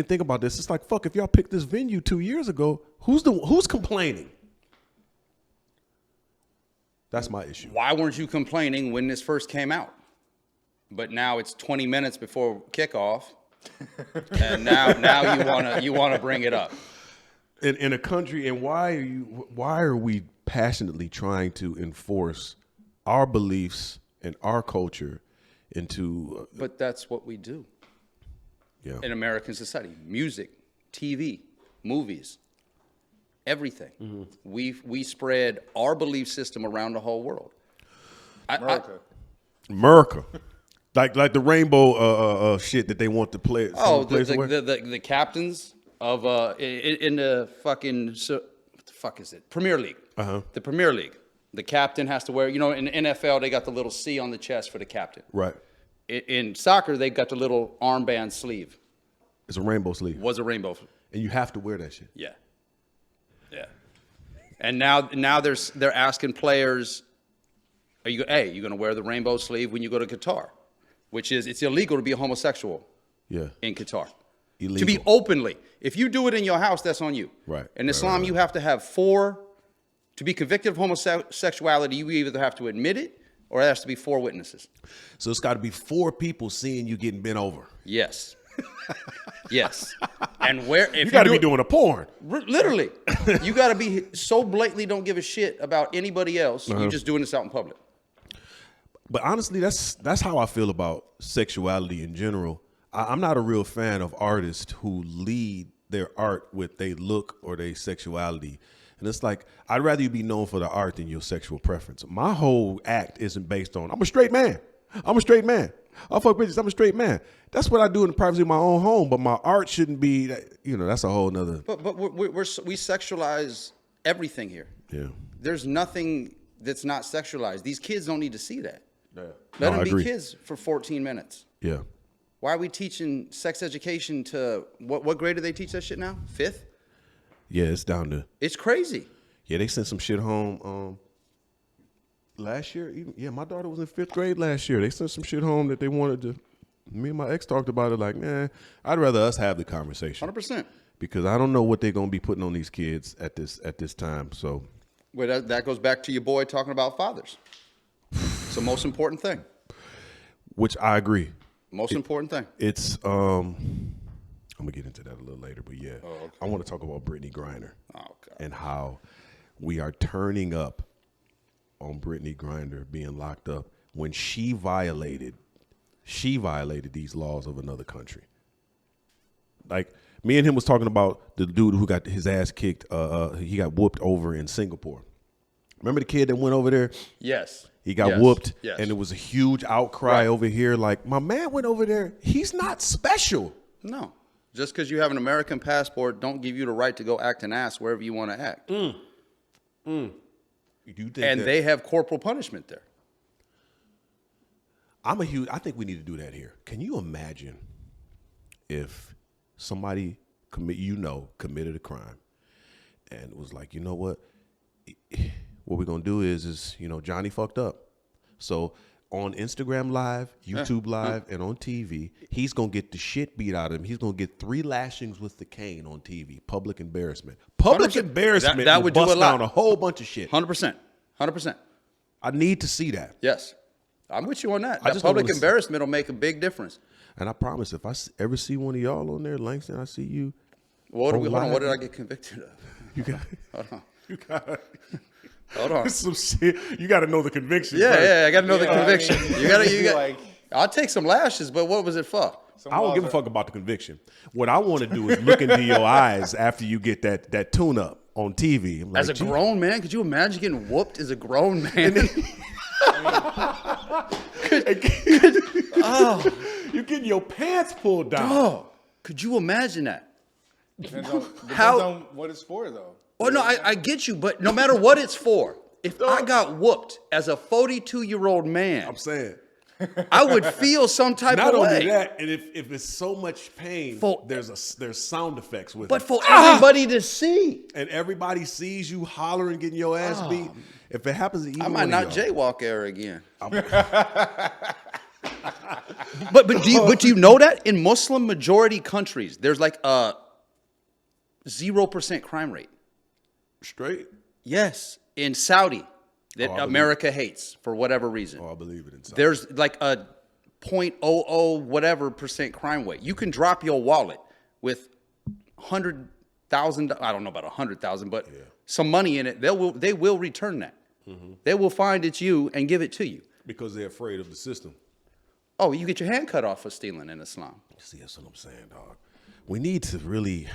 think about this. It's like, fuck, if y'all picked this venue 2 years ago, who's complaining? That's my issue. Why weren't you complaining when this first came out? But now it's 20 minutes before kickoff, and now you wanna bring it up. In a country, and why are we passionately trying to enforce our beliefs and our culture into But that's what we do yeah. in American society: music, TV, movies, everything. We spread our belief system around the whole world. America. Like the rainbow shit that they want to play. Oh, players to wear? the captains of in the fucking what the fuck is it? Premier League. The Premier League. The captain has to wear. In NFL they got the little C on the chest for the captain. Right. In soccer they got the little armband sleeve. It's a rainbow sleeve. Was a rainbow. And you have to wear that shit. Yeah. And now they're asking players, are you going to wear the rainbow sleeve when you go to Qatar? Which is, it's illegal to be a homosexual Yeah. in Qatar. Illegal. To be openly. If you do it in your house, that's on you. Right. In Islam, you have to have 4, to be convicted of homosexuality, you either have to admit it or it has to be 4 witnesses. So it's got to be 4 people seeing you getting bent over. Yes. Yes. And where if You got to be doing a porn. literally, you got to be so blatantly don't give a shit about anybody else. You're just doing this out in public. But honestly, that's how I feel about sexuality in general. I'm not a real fan of artists who lead their art with their look or their sexuality. And it's like, I'd rather you be known for the art than your sexual preference. My whole act isn't based on, I'm a straight man. I'm a straight man. I fuck bitches. I'm a straight man. That's what I do in the privacy of my own home. But my art shouldn't be, that's a whole nother. But we sexualize everything here. Yeah. There's nothing that's not sexualized. These kids don't need to see that. Yeah. Let No, I them be agree. kids for 14 minutes. Yeah. Why are we teaching sex education to what grade do they teach that shit now? 5th? Yeah, it's down to. It's crazy. Yeah, they sent some shit home last year. My daughter was in 5th grade last year. They sent some shit home that they wanted to. Me and my ex talked about it like, nah, I'd rather us have the conversation. 100%. Because I don't know what they're going to be putting on these kids at this time. So, Well, that goes back to your boy talking about fathers. It's the most important thing. Which I agree. Most important thing. It's I'm gonna get into that a little later, but yeah, I want to talk about Brittney Griner and how we are turning up on Brittney Griner being locked up when she violated these laws of another country. Like me and him was talking about the dude who got his ass kicked. He got whooped over in Singapore. Remember the kid that went over there? Yes. He got whooped, yes. and it was a huge outcry over here. Like, my man went over there. He's not special. No. Just because you have an American passport don't give you the right to go act an ass wherever you want to act. You think and that, they have corporal punishment there. I think we need to do that here. Can you imagine if somebody committed a crime and was like, you know what we're going to do is, Johnny fucked up. So on Instagram Live, YouTube Live, and on TV, he's going to get the shit beat out of him. He's going to get 3 lashings with the cane on TV. Public embarrassment. Public 100%. embarrassment That would do bust a lot. down a whole bunch of shit. 100%. 100%. I need to see that. Yes. I'm with you on that. I That just don't public wanna see- embarrassment will make a big difference. And I promise, if I ever see one of y'all on there, Langston, I see you. Hold on. live. What did I get convicted of? You got Hold on. You got Hold on. some shit. You got to know the conviction. Yeah, first. yeah, I got to know the Yeah, I conviction. mean, you got to, be like- I'll take some lashes, but what was it for? I don't give a fuck about the conviction. What I want to do is look into your eyes after you get that tune up on TV. I'm like, As a grown man, could you imagine getting whooped as a grown man? you're getting your pants pulled down. Oh, could you imagine that? Depends How- on what it's for, though. Oh, no, I get you, but no matter what it's for, if I got whooped as a 42-year-old man, I'm saying. I would feel some type Not of only way. that, and if it's so much pain, For- there's sound effects with But it. for everybody to see, And everybody sees you hollering, getting your ass beat. If it happens to either I one might of not y'all, jaywalk ever again. but do you know that in Muslim majority countries, there's like a 0% crime rate? straight. Yes, in Saudi, that I believe America hates for whatever reason. Oh, I believe it inside. There's like a 0.00 whatever percent crime rate. You can drop your wallet with $100,000. I don't know about 100,000, but some money in it. They will return that. They will find it's you and give it to you. Because they're afraid of the system. Oh, you get your hand cut off for stealing in Islam. See, that's what I'm saying, dog. We need to really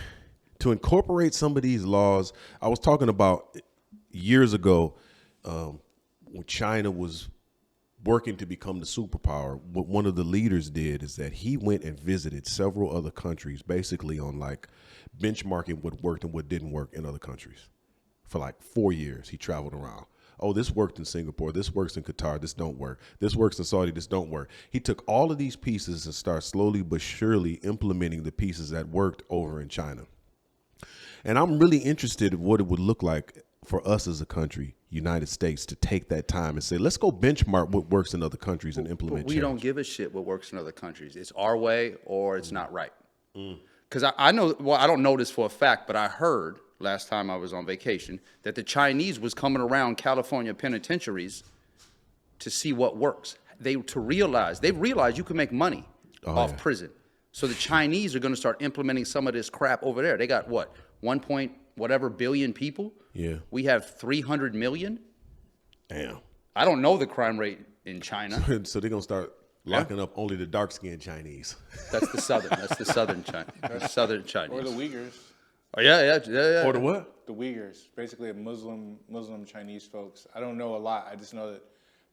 to incorporate some of these laws. I was talking about years ago when China was working to become the superpower. What one of the leaders did is that he went and visited several other countries, basically on like benchmarking what worked and what didn't work in other countries. For like 4 years, he traveled around. Oh, this worked in Singapore. This works in Qatar. This don't work. This works in Saudi. This don't work. He took all of these pieces and started slowly but surely implementing the pieces that worked over in China. And I'm really interested in what it would look like for us as a country, United States, to take that time and say, let's go benchmark what works in other countries and implement We change. don't give a shit what works in other countries. It's our way or it's not right. Because I know, well, I don't know this for a fact, but I heard last time I was on vacation that the Chinese was coming around California penitentiaries to see what works. They've realized you can make money off prison. So the Chinese are going to start implementing some of this crap over there. They got what, 1 point whatever billion people? Yeah. We have 300 million. Damn. I don't know the crime rate in China. So they're going to start locking up only the dark-skinned Chinese. That's the southern. That's the southern China. Southern Chinese. Or the Uyghurs. Oh yeah. Or the what? The Uyghurs, basically Muslim Chinese folks. I don't know a lot. I just know that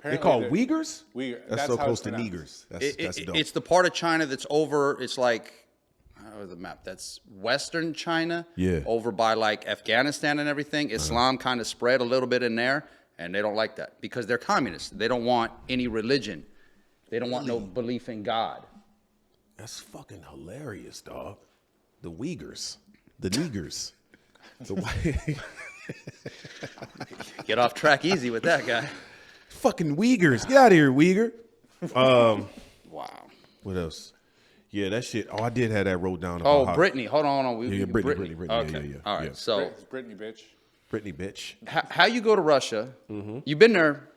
They apparently call they're- Uyghurs? Uyghur. That's so how close it's to pronounced. niggers. That's dope. It's the part of China that's over. It's like the map. That's Western China. Yeah. Over by like Afghanistan and everything. Islam kind of spread a little bit in there, and they don't like that because they're communists. They don't want any religion. They don't want no belief in God. That's fucking hilarious, dog. The Uyghurs. The niggers. The white. Get off track easy with that guy. Fucking Uyghurs. Get out of here, Uyghur. Wow. What else? Yeah, that shit. Oh, I did have that wrote down. Oh, About how- Brittney. Hold on. Yeah, Brittney. Okay. Yeah. All right. Yeah. So It's Brittney, bitch. Brittney, bitch. how you go to Russia? You've been there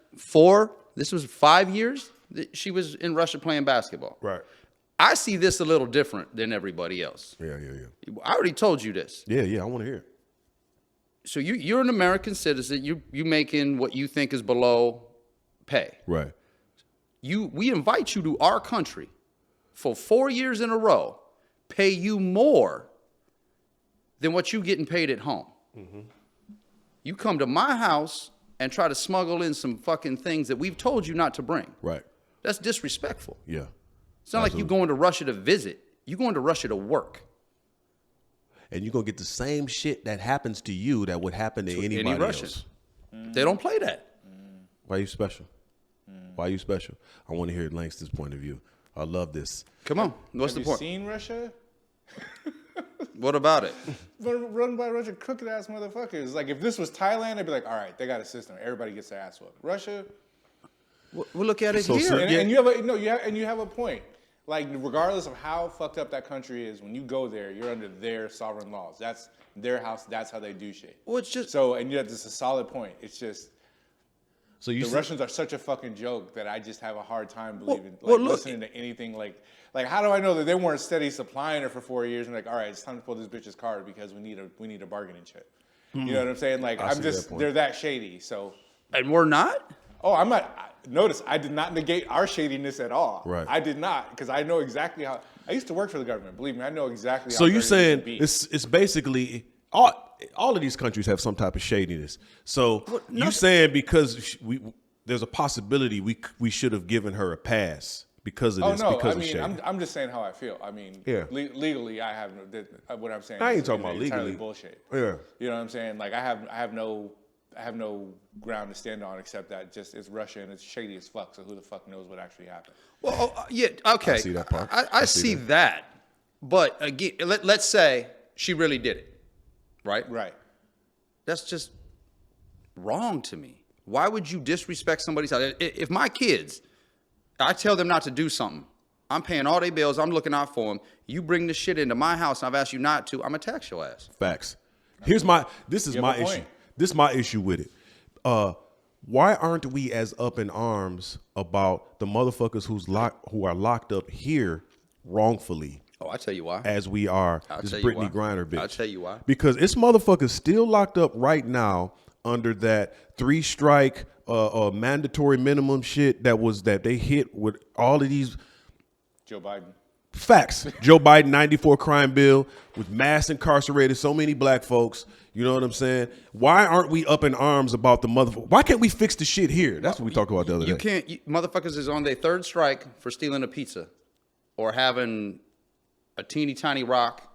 this was 5 years? She was in Russia playing basketball. Right. I see this a little different than everybody else. Yeah. I already told you this. Yeah. I want to hear it. So you're an American citizen. You making what you think is below pay. Right. We invite you to our country for 4 years in a row, pay you more than what you getting paid at home. Mm-hmm. You come to my house and try to smuggle in some fucking things that we've told you not to bring. Right. That's disrespectful. Yeah. It's not like you going to Russia to visit. You're going to Russia to work. And you're going to get the same shit that happens to you that would happen to anybody any Russian. else. They don't play that. Why are you special? Why are you special? I want to hear Langston's point of view. I love this. Come on. What's Have the point? you seen Russia? What about it? Run by Russia, crooked ass motherfuckers. Like if this was Thailand, I'd be like, all right, they got a system. Everybody gets their ass whooped. Russia, We'll look at it So, here. sir, and you have a point. Like regardless of how fucked up that country is, when you go there, you're under their sovereign laws. That's their house. That's how they do shit. Well, it's just So, and yet this is a solid point. It's just So you the see- Russians are such a fucking joke that I just have a hard time believing, well, look- listening to anything like how do I know that they weren't steady supplying her for 4 years and like, all right, it's time to pull this bitch's card because we need a bargaining chip. You know what I'm saying? Like I I'm see just that point. they're that shady. So, and we're not. oh, I'm not. Notice I did not negate our shadiness at all. Right. I did not because I know exactly how. I used to work for the government. Believe me, I know exactly. So how you dirty saying it can be. it's basically all of these countries have some type of shadiness. So you saying because there's a possibility we should have given her a pass because of Oh this no! because I of mean, shady. I'm just saying how I feel. I mean, Yeah. Legally, I have no. What I'm saying. I ain't is talking about entirely legally. bullshit. Yeah. You know what I'm saying? Like I have no ground to stand on except that just it's Russia and it's shady as fuck. So who the fuck knows what actually happened? Well, yeah, okay. I see that part. I see that. But again, let's say she really did it, right? Right. That's just wrong to me. Why would you disrespect somebody's house? If my kids, I tell them not to do something, I'm paying all their bills, I'm looking out for them. You bring this shit into my house and I've asked you not to, I'm gonna tax your ass. Facts. This is You have my a issue. point. This is my issue with it. Why aren't we as up in arms about the motherfuckers who are locked up here wrongfully Oh, I'll tell you why. as we are I'll this tell you Brittney why. Griner bitch? I'll tell you why. Because it's motherfuckers still locked up right now under that 3-strike mandatory minimum shit that they hit with all of these Joe Biden. facts. Joe Biden 94 crime bill with mass incarcerated so many black folks. You know what I'm saying? Why aren't we up in arms about the motherfucker? Why can't we fix the shit here? That's what we talked about the other day. You can't, motherfuckers is on their third strike for stealing a pizza or having a teeny tiny rock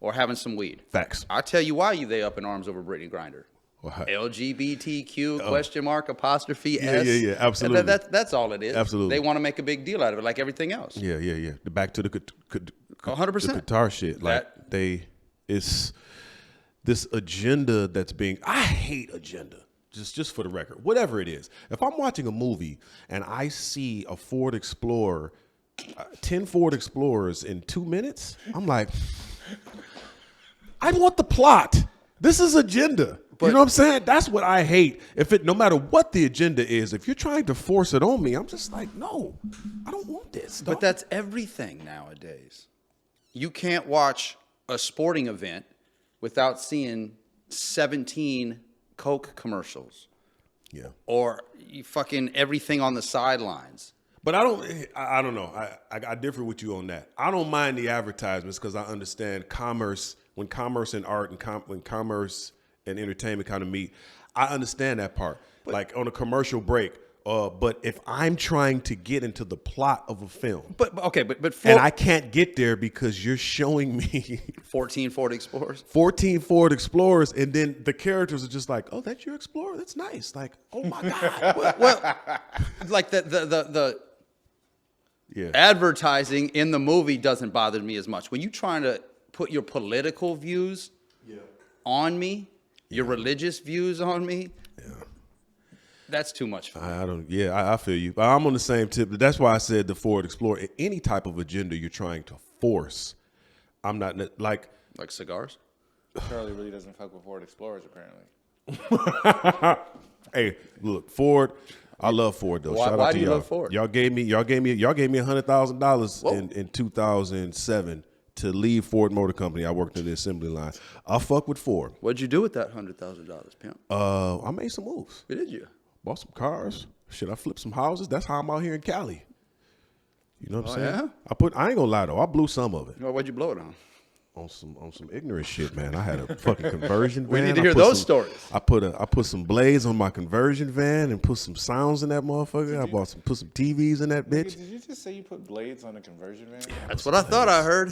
or having some weed. Facts. I'll tell you why they up in arms over Brittney Griner. Why? LGBTQ question mark apostrophe Yeah, S. yeah, absolutely. That's all it is. Absolutely. They want to make a big deal out of it, like everything else. Yeah. Back to the 100%. the Qatar shit. Like it's this agenda that's being. I hate agenda. Just for the record, whatever it is. If I'm watching a movie and I see a Ford Explorer, 10 Ford Explorers in 2 minutes, I'm like, I want the plot. This is agenda. You know what I'm saying? That's what I hate. No matter what the agenda is, if you're trying to force it on me, I'm just like, no, I don't want this. But that's everything nowadays. You can't watch a sporting event without seeing 17 Coke commercials. Yeah. Or you fucking everything on the sidelines. But I don't know. I differ with you on that. I don't mind the advertisements because I understand commerce, when commerce and art and when commerce and entertainment kind of meet, I understand that part. Like on a commercial break. But if I'm trying to get into the plot of a film, But and I can't get there because you're showing me 14 Ford Explorers. 14 Ford Explorers, and then the characters are just like, "Oh, that's your Explorer? That's nice." Like, "Oh my god!" Well, like the Yeah. advertising in the movie doesn't bother me as much. When you're trying to put your political views on me, your religious views on me, that's too much for me. I feel you. I'm on the same tip. That's why I said the Ford Explorer. Any type of agenda you're trying to force, I'm not like. Like cigars? Charlie really doesn't fuck with Ford Explorers apparently. Hey, look, Ford. I love Ford though. Why- Shout why out do to you y'all. love Ford? Y'all gave me $100,000 Whoa. in 2007 to leave Ford Motor Company. I worked in the assembly line. I fuck with Ford. What'd you do with that $100,000, pimp? I made some moves. What did you? Bought some cars. Shit, I flipped some houses. That's how I'm out here in Cali. You know what I'm saying? yeah? I ain't gonna lie though. I blew some of it. Well, what'd you blow it on? On some ignorant shit, man. I had a fucking conversion van. We need to I hear put those some- stories. I put some blades on my conversion van and put some sounds in that motherfucker. I put some TVs in that bitch. Did you just say you put blades on a conversion van? That's what I thought I heard.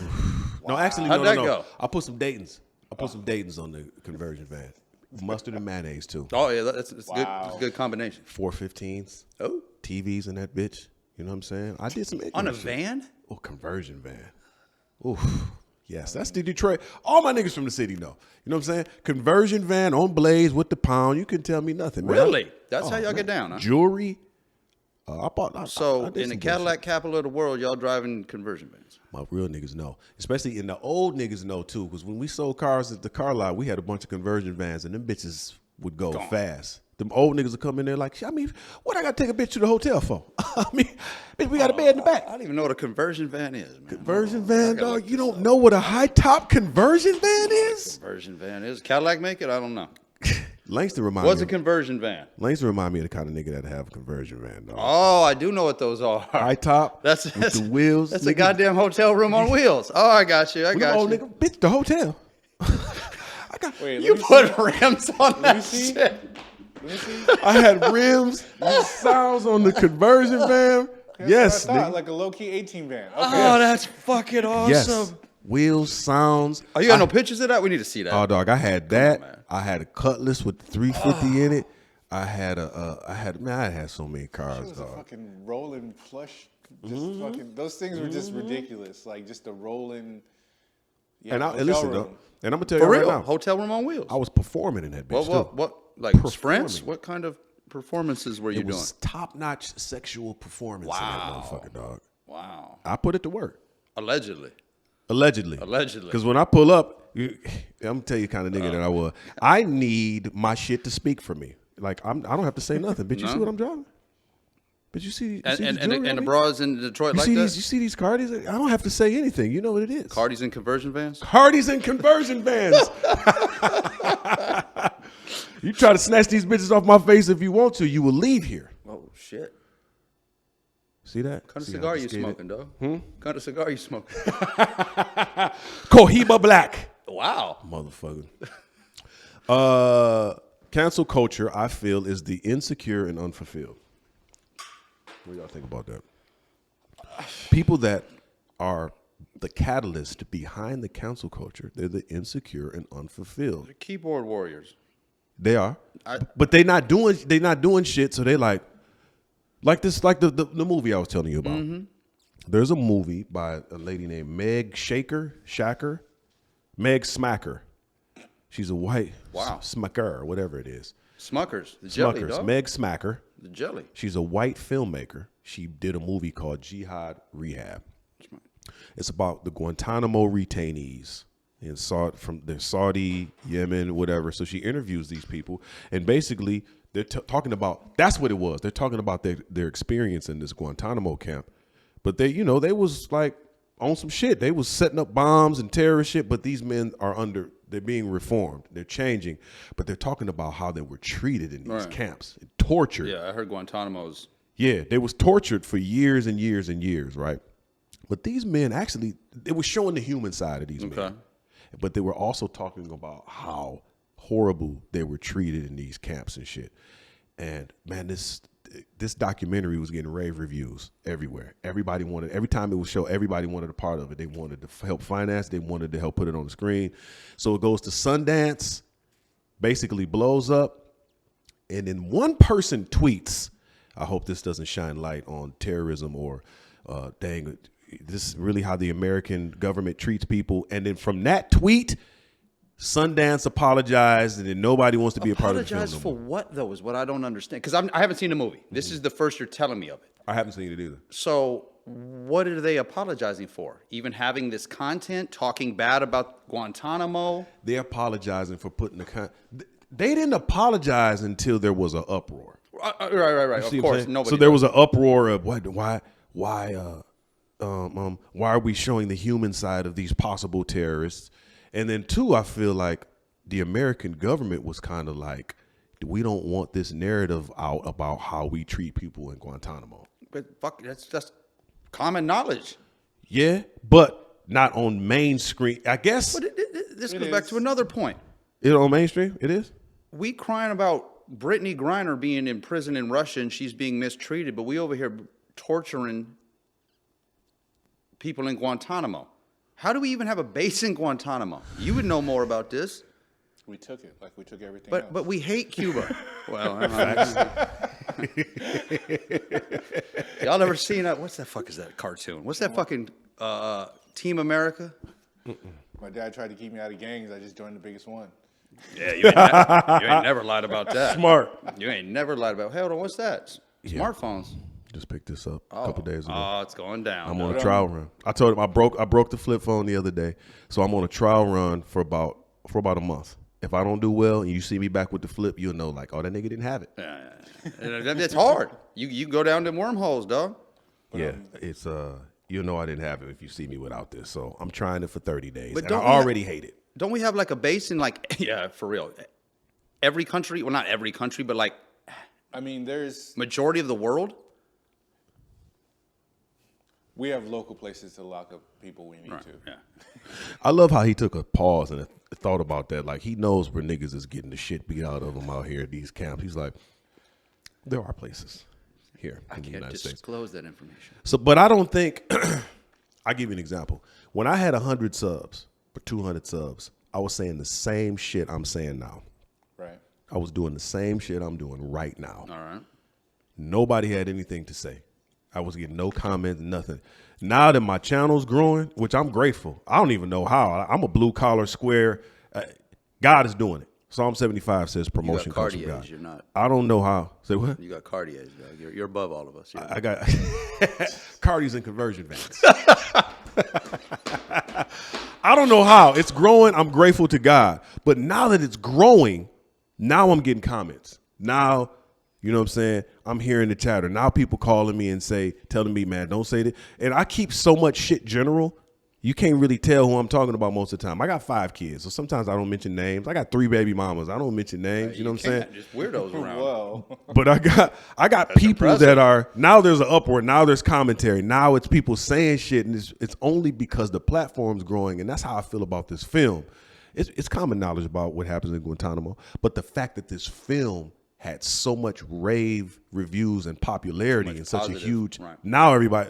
No, actually, How'd no. that go? I put some Daytons. On the conversion van. Mustard and mayonnaise too. Oh yeah, that's good. Wow. It's a good combination. 415s. Oh, TVs in that bitch. You know what I'm saying? I did some ignorant on a shit. van? Oh, conversion van. Oof. Yes, that's the Detroit. All my niggas from the city know. You know what I'm saying? Conversion van on blades with the pound. You can tell me nothing, man. Really? That's how y'all get down, huh? Jewelry. I bought. So I did in the some Cadillac bullshit. capital of the world, y'all driving conversion vans. My real niggas know, especially in the old niggas know too. Because when we sold cars at the car lot, we had a bunch of conversion vans, and them bitches would go fast. Them old niggas would come in there like, I mean, what I got to take a bitch to the hotel for? I mean, bitch, we got a bed in the back. I don't even know what a conversion van is, man. Conversion I van, gotta dog. look You this don't up. know what a high top conversion van is? Conversion van is. Cadillac make it? I don't know. Langston remind What's me. a conversion van? Langston remind me of the kind of nigga that have a conversion van, dog. Oh, I do know what those are. High top That's with the wheels. That's a nigga. goddamn hotel room on wheels. Oh, I got you. I We got old you. nigga, bitch, the hotel. Wait, You put rims on that see. shit. Let me see. I had rims, sounds on the conversion van. Yes, That's what I thought, nigga. like a low-key 18 van. Okay. Oh, that's fucking awesome. Yes. Wheels, sounds. Oh, you got no pictures of that? We need to see that. Oh, dog, I had that. man. I had a Cutlass with 350 in it. I had so many It cars, was a dog. fucking rolling plush. Just Mm-hmm. fucking, those things were just ridiculous. Like just a rolling. Yeah, And hotel listen, room. though, and I'm gonna tell For you right real. now, Hotel room on wheels. I was performing in that bitch What, too. like sprints? Performing. What kind of performances were you It doing? was top-notch sexual performance in that motherfucker, dog. Wow. I put it to work. Allegedly. Allegedly. Allegedly. Because when I pull up, I'm gonna tell you kind of nigga that I was. I need my shit to speak for me. Like I don't have to say nothing. But you see what I'm driving? But you see, And this and jewelry the on me? bras in Detroit You like see that? these? You see these Cardis? I don't have to say anything. You know what it is. Cardis in conversion vans? Cardis and conversion vans. You try to snatch these bitches off my face if you want to, you will leave here. Oh, shit. See that? What kind of See how cigar you skated? smoking, dog? What kind of cigar you smoking? Cohiba Black. Wow. Motherfucker. Cancel culture, I feel, is the insecure and unfulfilled. What do y'all think about that? People that are the catalyst behind the cancel culture, they're the insecure and unfulfilled. Keyboard warriors. They are, but they not doing shit. So they like the movie I was telling you about. There's a movie by a lady named Meg Smacker. She's a white Smacker, or whatever it is. Smuckers. The jelly, Smuckers. dog. Meg Smacker. The jelly. She's a white filmmaker. She did a movie called Jihad Rehab. It's about the Guantanamo detainees in Saudi, Yemen, whatever. So she interviews these people, and basically they're talking about, that's what it was. They're talking about their experience in this Guantanamo camp. But they was like on some shit. They was setting up bombs and terrorist shit, but these men they're being reformed. They're changing, but they're talking about how they were treated in these camps, tortured. Yeah, I heard Guantanamo's. Yeah, they was tortured for years and years and years, right? But these men actually, it was showing the human side of these men. But they were also talking about how horrible they were treated in these camps and shit. And man, this documentary was getting rave reviews everywhere. Every time it was show, everybody wanted a part of it. They wanted to help finance. They wanted to help put it on the screen. So it goes to Sundance, basically blows up. And then one person tweets, I hope this doesn't shine light on terrorism or dang, this is really how the American government treats people. And then from that tweet, Sundance apologized, and then nobody wants to be a part of the film. Apologize No for more. what, though, is what I don't understand. Because I haven't seen the movie. This is the first you're telling me of it. I haven't seen it either. So what are they apologizing for? Even having this content, talking bad about Guantanamo? They're apologizing for putting they didn't apologize until there was an uproar. Right. You see Of what I'm course, saying? nobody. So there does. was an uproar of why are we showing the human side of these possible terrorists? And then two, I feel like the American government was kind of like, we don't want this narrative out about how we treat people in Guantanamo. But fuck, that's just common knowledge. Yeah, but not on main screen. I guess But this goes back to another point. it on mainstream. It is. We crying about Brittney Griner being in prison in Russia and she's being mistreated, but we over here torturing people in Guantanamo. How do we even have a base in Guantanamo? You would know more about this. We took it like we took everything else. But we hate Cuba. Well, I don't know. Y'all ever seen that? What's that fuck is that cartoon? What's that fucking Team America? My dad tried to keep me out of gangs. I just joined the biggest one. Yeah, you ain't never lied about that. Smart. You ain't never lied about. Hold on, what's that? Smartphones. Just picked this up a couple days ago. Oh, it's going down. I'm on a trial run. I told him I broke the flip phone the other day, so I'm on a trial run for about a month. If I don't do well and you see me back with the flip, you'll know like, oh, that nigga didn't have it. Yeah. It's hard. You go down them wormholes, dog. Yeah, it's you'll know I didn't have it if you see me without this. So I'm trying it for 30 days, But and I don't we already hate it. Don't we have like a base in like yeah, for real? Every country, well, not every country, but like I mean, majority of the world. we have local places to lock up people we need to. Yeah. I love how he took a pause and thought about that. Like he knows where niggas is getting the shit beat out of them out here at these camps. He's like, there are places here in the United States. Disclose that information. So, but I don't think. I'll give you an example. When I had 100 subs or 200 subs, I was saying the same shit I'm saying now. Right. I was doing the same shit I'm doing right now. All right. Nobody had anything to say. I was getting no comments, nothing. Now that my channel's growing, which I'm grateful, I don't even know how. I'm a blue collar square. God is doing it. Psalm 75 says promotion comes from God. You're not. I don't know how. Say what? You got Cartiers. You're above all of us. I got Cardi's and conversion vans. I don't know how. It's growing. I'm grateful to God. But now that it's growing, now I'm getting comments. Now, you know what I'm saying? I'm hearing the chatter. Now people calling me and telling me, man, don't say that. And I keep so much shit general. You can't really tell who I'm talking about most of the time. I got 5 kids, so sometimes I don't mention names. I got 3 baby mamas. I don't mention names. You know what I'm saying? Just weirdos around. Whoa. But I got people that are now there's an upward, now there's commentary, now it's people saying shit, and it's only because the platform's growing, and that's how I feel about this film. It's common knowledge about what happens in Guantanamo, but the fact that this film had so much rave reviews and popularity and such positive, a huge right. Now everybody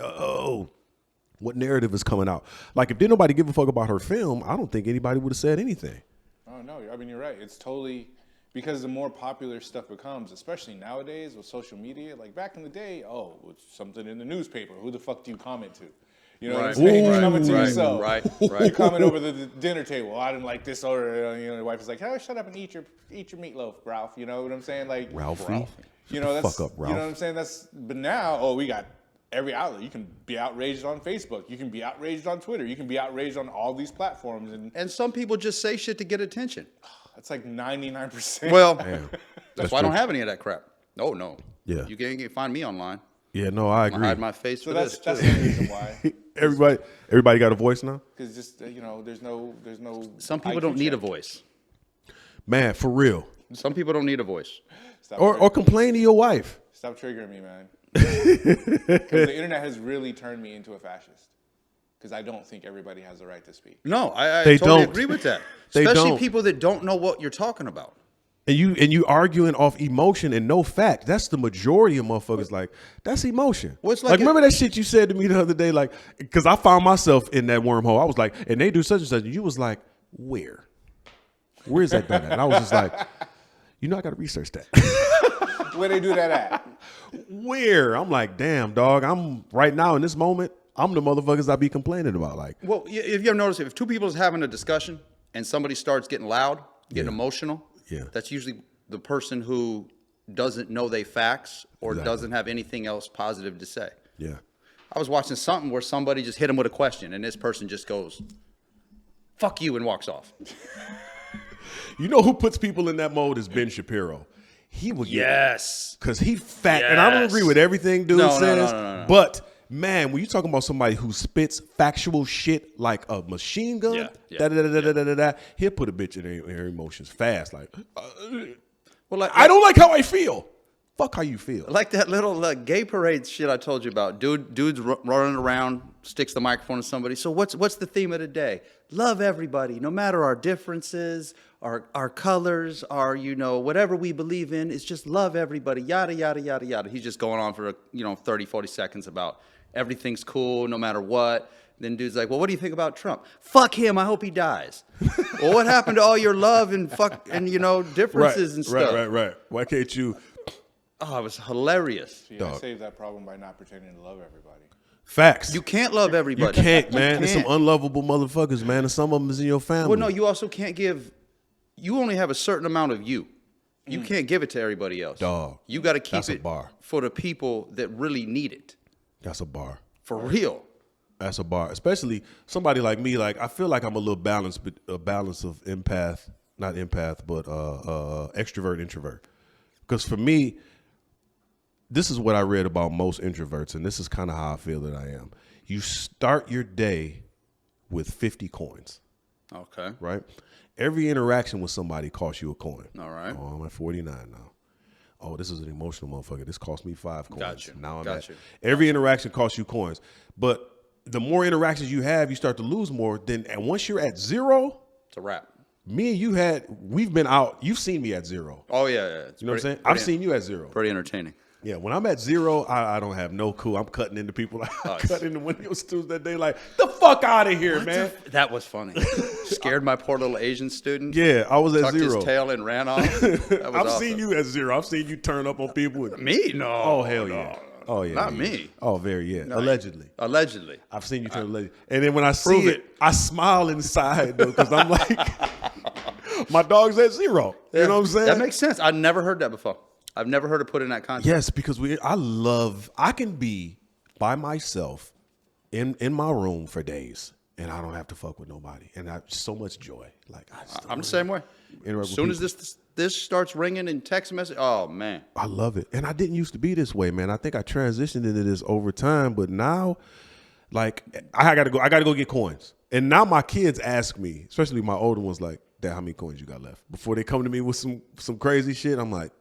what narrative is coming out? Like if didn't nobody give a fuck about her film, I don't think anybody would have said anything. Oh no, I mean you're right. It's totally because the more popular stuff becomes, especially nowadays with social media. Like back in the day, it's something in the newspaper. Who the fuck do you comment to? You know what I'm saying? You comment to yourself. Right. You comment over the dinner table. I didn't like this, or the wife is like, "Oh, shut up and eat your meatloaf, Ralph." You know what I'm saying? Like Ralphie. You know that's fuck up, Ralph. You know what I'm saying? But now, we got every outlet. You can be outraged on Facebook. You can be outraged on Twitter. You can be outraged on all these platforms. And some people just say shit to get attention. That's like 99%. Well, Damn. that's why I don't have any of that crap. No. Yeah. You can't find me online. Yeah, no, I agree. I hide my face so for that's this. the reason why. Everybody got a voice now? Because just there's no. Some people IQ don't need a check. voice. Man, for real. Some people don't need a voice. Or complain to your wife. Stop triggering me, man. Because the internet has really turned me into a fascist. Because I don't think everybody has the right to speak. No, I They totally don't. agree with that. They Especially don't. people that don't know what you're talking about. And you arguing off emotion and no fact. That's the majority of motherfuckers. Like, that's emotion. Well, it's like like remember that shit you said to me the other day? Like, because I found myself in that wormhole. I was like, and they do such and such. And you was like, where? Where's that done at? And I was just like, I got to research that. Where they do that at? Where? I'm like, damn, dog. I'm right now in this moment. I'm the motherfuckers I be complaining about. Like, Well, if you ever noticed, if two people is having a discussion and somebody starts getting loud, getting emotional, that's usually the person who doesn't know they facts or doesn't have anything else positive to say. yeah. I was watching something where somebody just hit him with a question and this person just goes, fuck you, and walks off. You know who puts people in that mode is Ben Shapiro. he would get Yes. because he fat, and I don't Yes. agree with everything dude No, says. no. But man, when you talking about somebody who spits factual shit like a machine gun, Yeah. he'll put a bitch in her emotions fast. Like, Well, like, I don't like how I feel. Fuck how you feel. like that little gay parade shit I told you about. Dude's running around, sticks the microphone to somebody. So what's the theme of the day? Love everybody, no matter our differences, our colors, our whatever we believe in. It's just love everybody. Yada yada yada yada. He's just going on for 30, 40 seconds about everything's cool no matter what. Then dude's like, well, what do you think about Trump? Fuck him. I hope he dies. Well, what happened to all your love and differences and stuff? Right. Why can't you? Oh, it was hilarious. See, I saved that problem by not pretending to love everybody. Facts. You can't love everybody. You can't, man. There's some can't. unlovable motherfuckers, man, and some of them is in your family. Well, no, you also can't give. You only have a certain amount of you. You can't give it to everybody else. Dog. You got to keep That's a it bar. for the people that really need it. That's a bar. For real. That's a bar. Especially somebody like me. Like I feel like I'm a little balanced, but a balance of empath, not empath, but extrovert, introvert. Because for me, this is what I read about most introverts, and this is kind of how I feel that I am. You start your day with 50 coins, Okay. right? Every interaction with somebody costs you a coin. All right. Oh, I'm at 49 now. Oh, this is an emotional motherfucker. This cost me 5 coins. Got you. Now I'm Got at. you. Every interaction costs you coins. But the more interactions you have, you start to lose more. And once you're at 0, It's a wrap. me and you we've been out. You've seen me at 0. Oh, yeah. It's You know what I'm saying? I've seen you at 0. Pretty entertaining. Yeah, when I'm at 0, I don't have no clue. I'm cutting into people. I cut into window students that day like, the fuck out of here, man. That was funny. Scared my poor little Asian student. Yeah, I was at Tucked 0. his tail and ran off. That was I've awesome. seen you at 0. I've seen you turn up on people. Me? No. Oh, hell yeah. Oh, yeah. Not yeah. me. Oh, very, yeah. Allegedly. Allegedly. I've seen you turn allegedly. And then when I see Prove it, I smile inside, though, because I'm like, my dog's at 0. You know what I'm saying? That makes sense. I've never heard that before. I've never heard it put in that context. Yes, because I can be by myself in my room for days, and I don't have to fuck with nobody. And I have so much joy. Like I'm the same way. As soon as this starts ringing in text message, oh, man. I love it. And I didn't used to be this way, man. I think I transitioned into this over time, but now, like, I gotta go get coins. And now my kids ask me, especially my older ones, like, Dad, how many coins you got left? Before they come to me with some crazy shit, I'm like,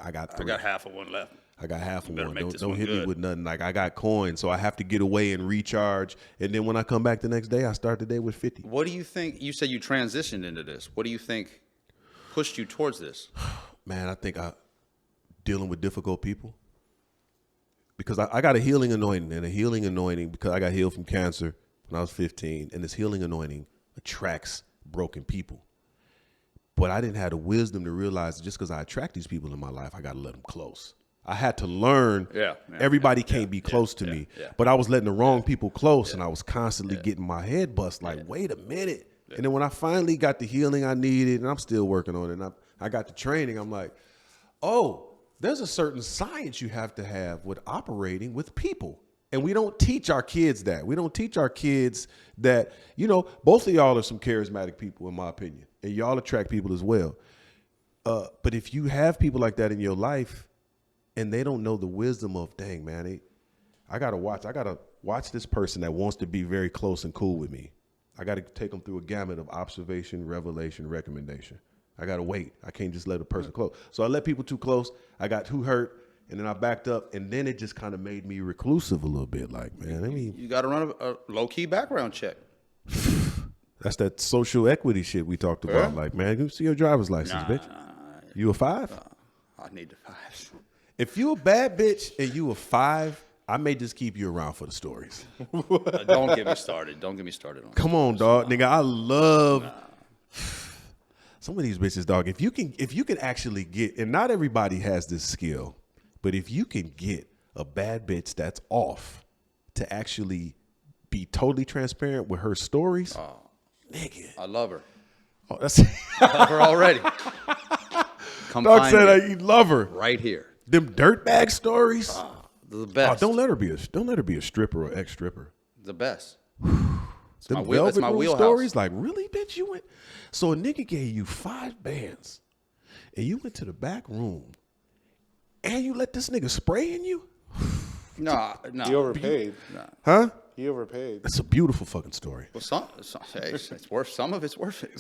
I got 3. I got half of one left. I got half of better one. make this Don't one hit me good. with nothing. Like, I got coins, so I have to get away and recharge. And then when I come back the next day, I start the day with 50. What do you think? You said you transitioned into this. What do you think pushed you towards this? Man, I think dealing with difficult people. Because I got a healing anointing, because I got healed from cancer when I was 15. And this healing anointing attracts broken people. But I didn't have the wisdom to realize that just because I attract these people in my life, I got to let them close. I had to learn everybody can't be close to me. Yeah. But I was letting the wrong people close, and I was constantly getting my head bust like, wait a minute. Yeah. And then when I finally got the healing I needed, and I'm still working on it, and I got the training, I'm like, oh, there's a certain science you have to have with operating with people. And we don't teach our kids that. We don't teach our kids that, both of y'all are some charismatic people, in my opinion. And y'all attract people as well. But if you have people like that in your life and they don't know the wisdom of, dang, man, I got to watch this person that wants to be very close and cool with me. I got to take them through a gamut of observation, revelation, recommendation. I got to wait. I can't just let a person close. So I let people too close. I got too hurt. And then I backed up, and then it just kind of made me reclusive a little bit. Like, man, you got to run a low-key background check. That's that social equity shit we talked about. Like, man, you see your driver's license, bitch. You a 5? I need the 5s. If you a bad bitch and you a 5, I may just keep you around for the stories. Don't get me started. Don't get me started on Come on, dog. Nigga, I love some of these bitches, dog. If you can actually get, and not everybody has this skill, but if you can get a bad bitch that's off to actually be totally transparent with her stories, nigga. I love her. Oh, that's I love her already. Come dog find said me you love her. right here. Them dirtbag stories. The best. Don't let her be a stripper or ex-stripper. The best. Them my Velvet Room wheelhouse. stories, like, really, bitch, you went. So a nigga gave you 5 bands, and you went to the back room and you let this nigga spray in you? No. He overpaid. Huh? He overpaid. That's a beautiful fucking story. Well, hey, it's worth. Some of it's worth it.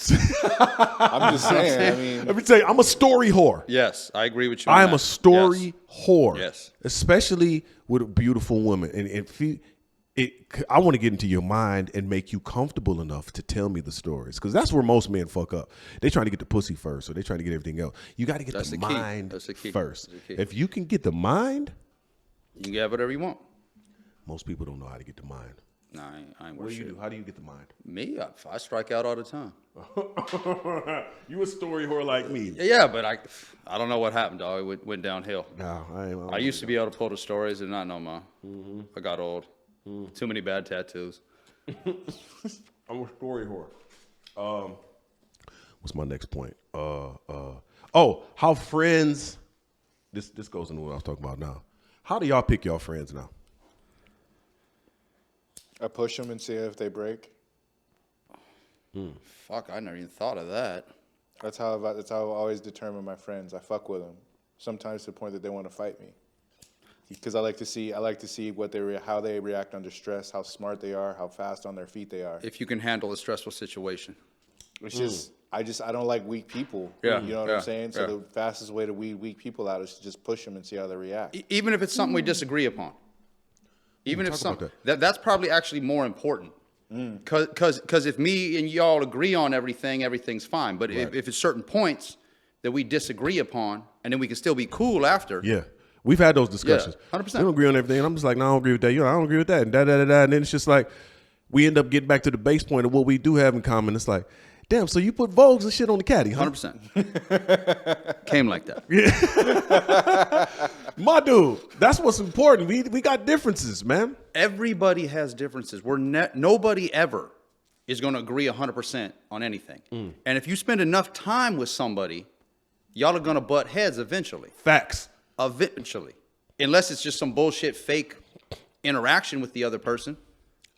I'm just saying. I mean, Let me tell you, I'm a story whore. Yes, I agree with you. On I am that. a story whore. Yes. Especially with a beautiful woman. And I want to get into your mind and make you comfortable enough to tell me the stories. Because that's where most men fuck up. They're trying to get the pussy first, or they're trying to get everything else. You got to get the mind first. That's the key. If you can get the mind, You can get whatever you want. most people don't know how to get the mind. Nah, I ain't What worth do you shit. do? How do you get the mind? Me, I strike out all the time. You a story whore like me. Yeah, but I don't know what happened, dog. It went downhill. No, I used to be able to pull the stories, and not no more. I got old. Too many bad tattoos. I'm a story whore. What's my next point? How friends. This goes into what I was talking about now. How do y'all pick y'all friends now? I push them and see if they break. Fuck, I never even thought of that. That's how I always determine my friends. I fuck with them. Sometimes to the point that they want to fight me. Because I like to see how they react under stress, how smart they are, how fast on their feet they are. If you can handle a stressful situation. It's just I don't like weak people. Yeah, You know what yeah, I'm saying? So yeah. the fastest way to weed weak people out is to just push them and see how they react. Even if it's something we disagree upon. Even if talk about something that's probably actually more important. Because if me and y'all agree on everything, everything's fine. But if it's certain points that we disagree upon, and then we can still be cool after. Yeah. We've had those discussions. 100%. We don't agree on everything. And I'm just like, no, I don't agree with that. I don't agree with that. And And then it's just like, we end up getting back to the base point of what we do have in common. It's like, damn, so you put Vogues and shit on the caddy, huh? 100%. Came like that. My dude, that's what's important. We got differences, man. Everybody has differences. Nobody ever is going to agree 100% on anything. And if you spend enough time with somebody, y'all are going to butt heads eventually. Facts. Eventually. Unless it's just some bullshit fake interaction with the other person.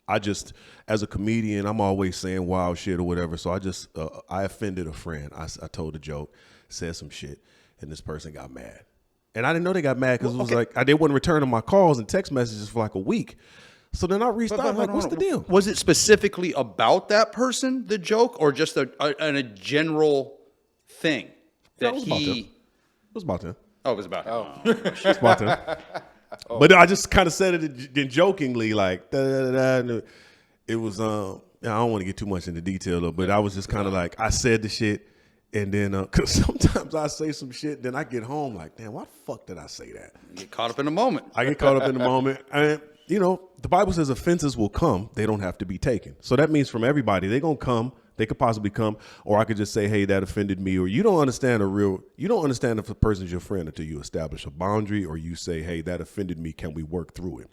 As a comedian, I'm always saying wild shit or whatever. So I offended a friend. I told a joke, said some shit, and this person got mad. And I didn't know they got mad because it was like, they wasn't returning my calls and text messages for like a week. So then I reached out, I'm like, what's the deal? Was it specifically about that person, the joke, or just a general thing that It was about them. Oh, it was about him. It was about them. But I just kind of said it jokingly, like, and it was, I don't want to get too much into detail, though, but I was just kind of like, I said the shit, and then, because sometimes I say some shit, then I get home like, damn, why the fuck did I say that? You get caught up in the moment. I get caught up in the moment. And, the Bible says offenses will come. They don't have to be taken. So that means from everybody, they're going to come. They could possibly come, or I could just say, hey, that offended me. Or you don't understand if a person's your friend until you establish a boundary, or you say, hey, that offended me. Can we work through it?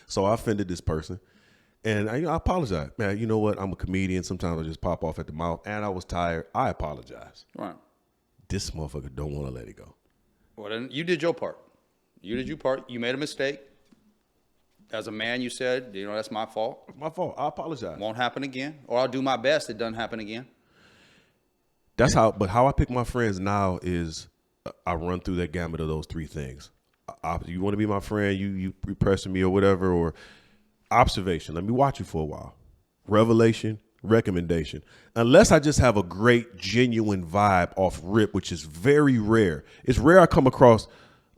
So I offended this person. And I apologize. Man, you know what? I'm a comedian. Sometimes I just pop off at the mouth. And I was tired. I apologize. Right. This motherfucker don't want to let it go. Well, then you did your part. You did your part. You made a mistake. As a man, you said, that's my fault. It's my fault. I apologize. Won't happen again. Or I'll do my best. It doesn't happen again. But how I pick my friends now is I run through that gamut of those three things. You want to be my friend, you pressing me or whatever, or observation. Let me watch you for a while. Revelation, recommendation. Unless I just have a great, genuine vibe off rip, which is very rare. It's rare I come across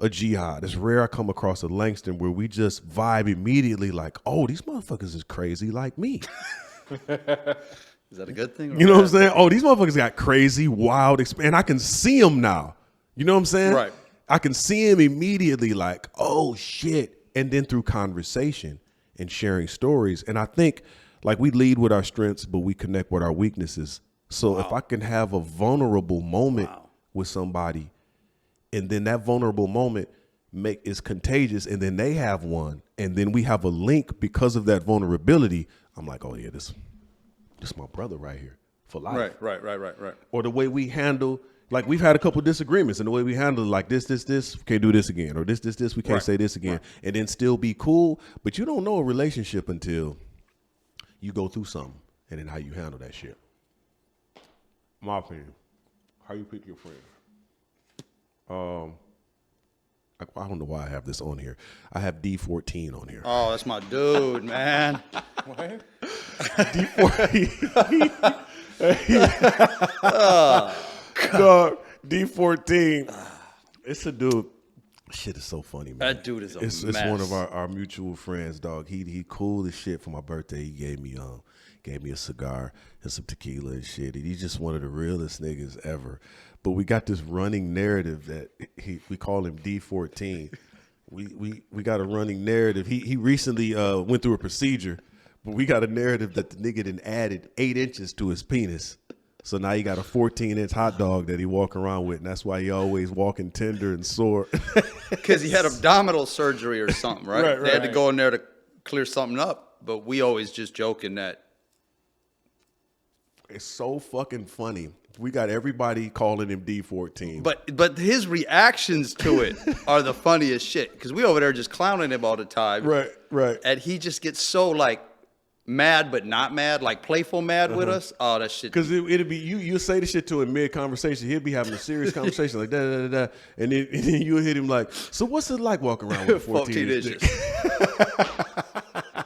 a Jihad. It's rare I come across a Langston where we just vibe immediately like, oh, these motherfuckers is crazy like me. Is that a good thing? You know what I'm saying? Oh, these motherfuckers got crazy, wild, and I can see them now. You know what I'm saying? Right. I can see him immediately like, oh, shit. And then through conversation and sharing stories. And I think like we lead with our strengths, but we connect with our weaknesses. So if I can have a vulnerable moment with somebody, and then that vulnerable moment is contagious, and then they have one, and then we have a link because of that vulnerability, I'm like, oh, yeah, this my brother right here for life. Right. Or the way we handle, like we've had a couple of disagreements, and the way we handle like this, we can't do this again, or this, we can't say this again, and then still be cool. But you don't know a relationship until you go through something, and then how you handle that shit. My opinion. How you pick your friends. I don't know why I have this on here. I have D14 on here. Oh, that's my dude, man. What? D14. Dog, D14. It's a dude. Shit is so funny, man. That dude is a It's mess. one of our mutual friends, dog. He cool as shit for my birthday. He gave me a cigar and some tequila and shit. And he's just one of the realest niggas ever. But we got this running narrative that we call him D14. We got a running narrative. He recently went through a procedure, but we got a narrative that the nigga done added 8 inches to his penis. So now he got a 14-inch hot dog that he walk around with, and that's why he always walking tender and sore. Because he had abdominal surgery or something, right? They had to right. go in there to clear something up. But we always just joking that. It's so fucking funny. We got everybody calling him D14. But his reactions to it are the funniest shit. Because we over there just clowning him all the time. Right. And he just gets so like mad but not mad, like playful mad with us. Oh, that shit. Because it'll be you say the shit to him mid conversation. He'll be having a serious conversation like da, and then you'll hit him like, so what's it like walking around with a 14 inches.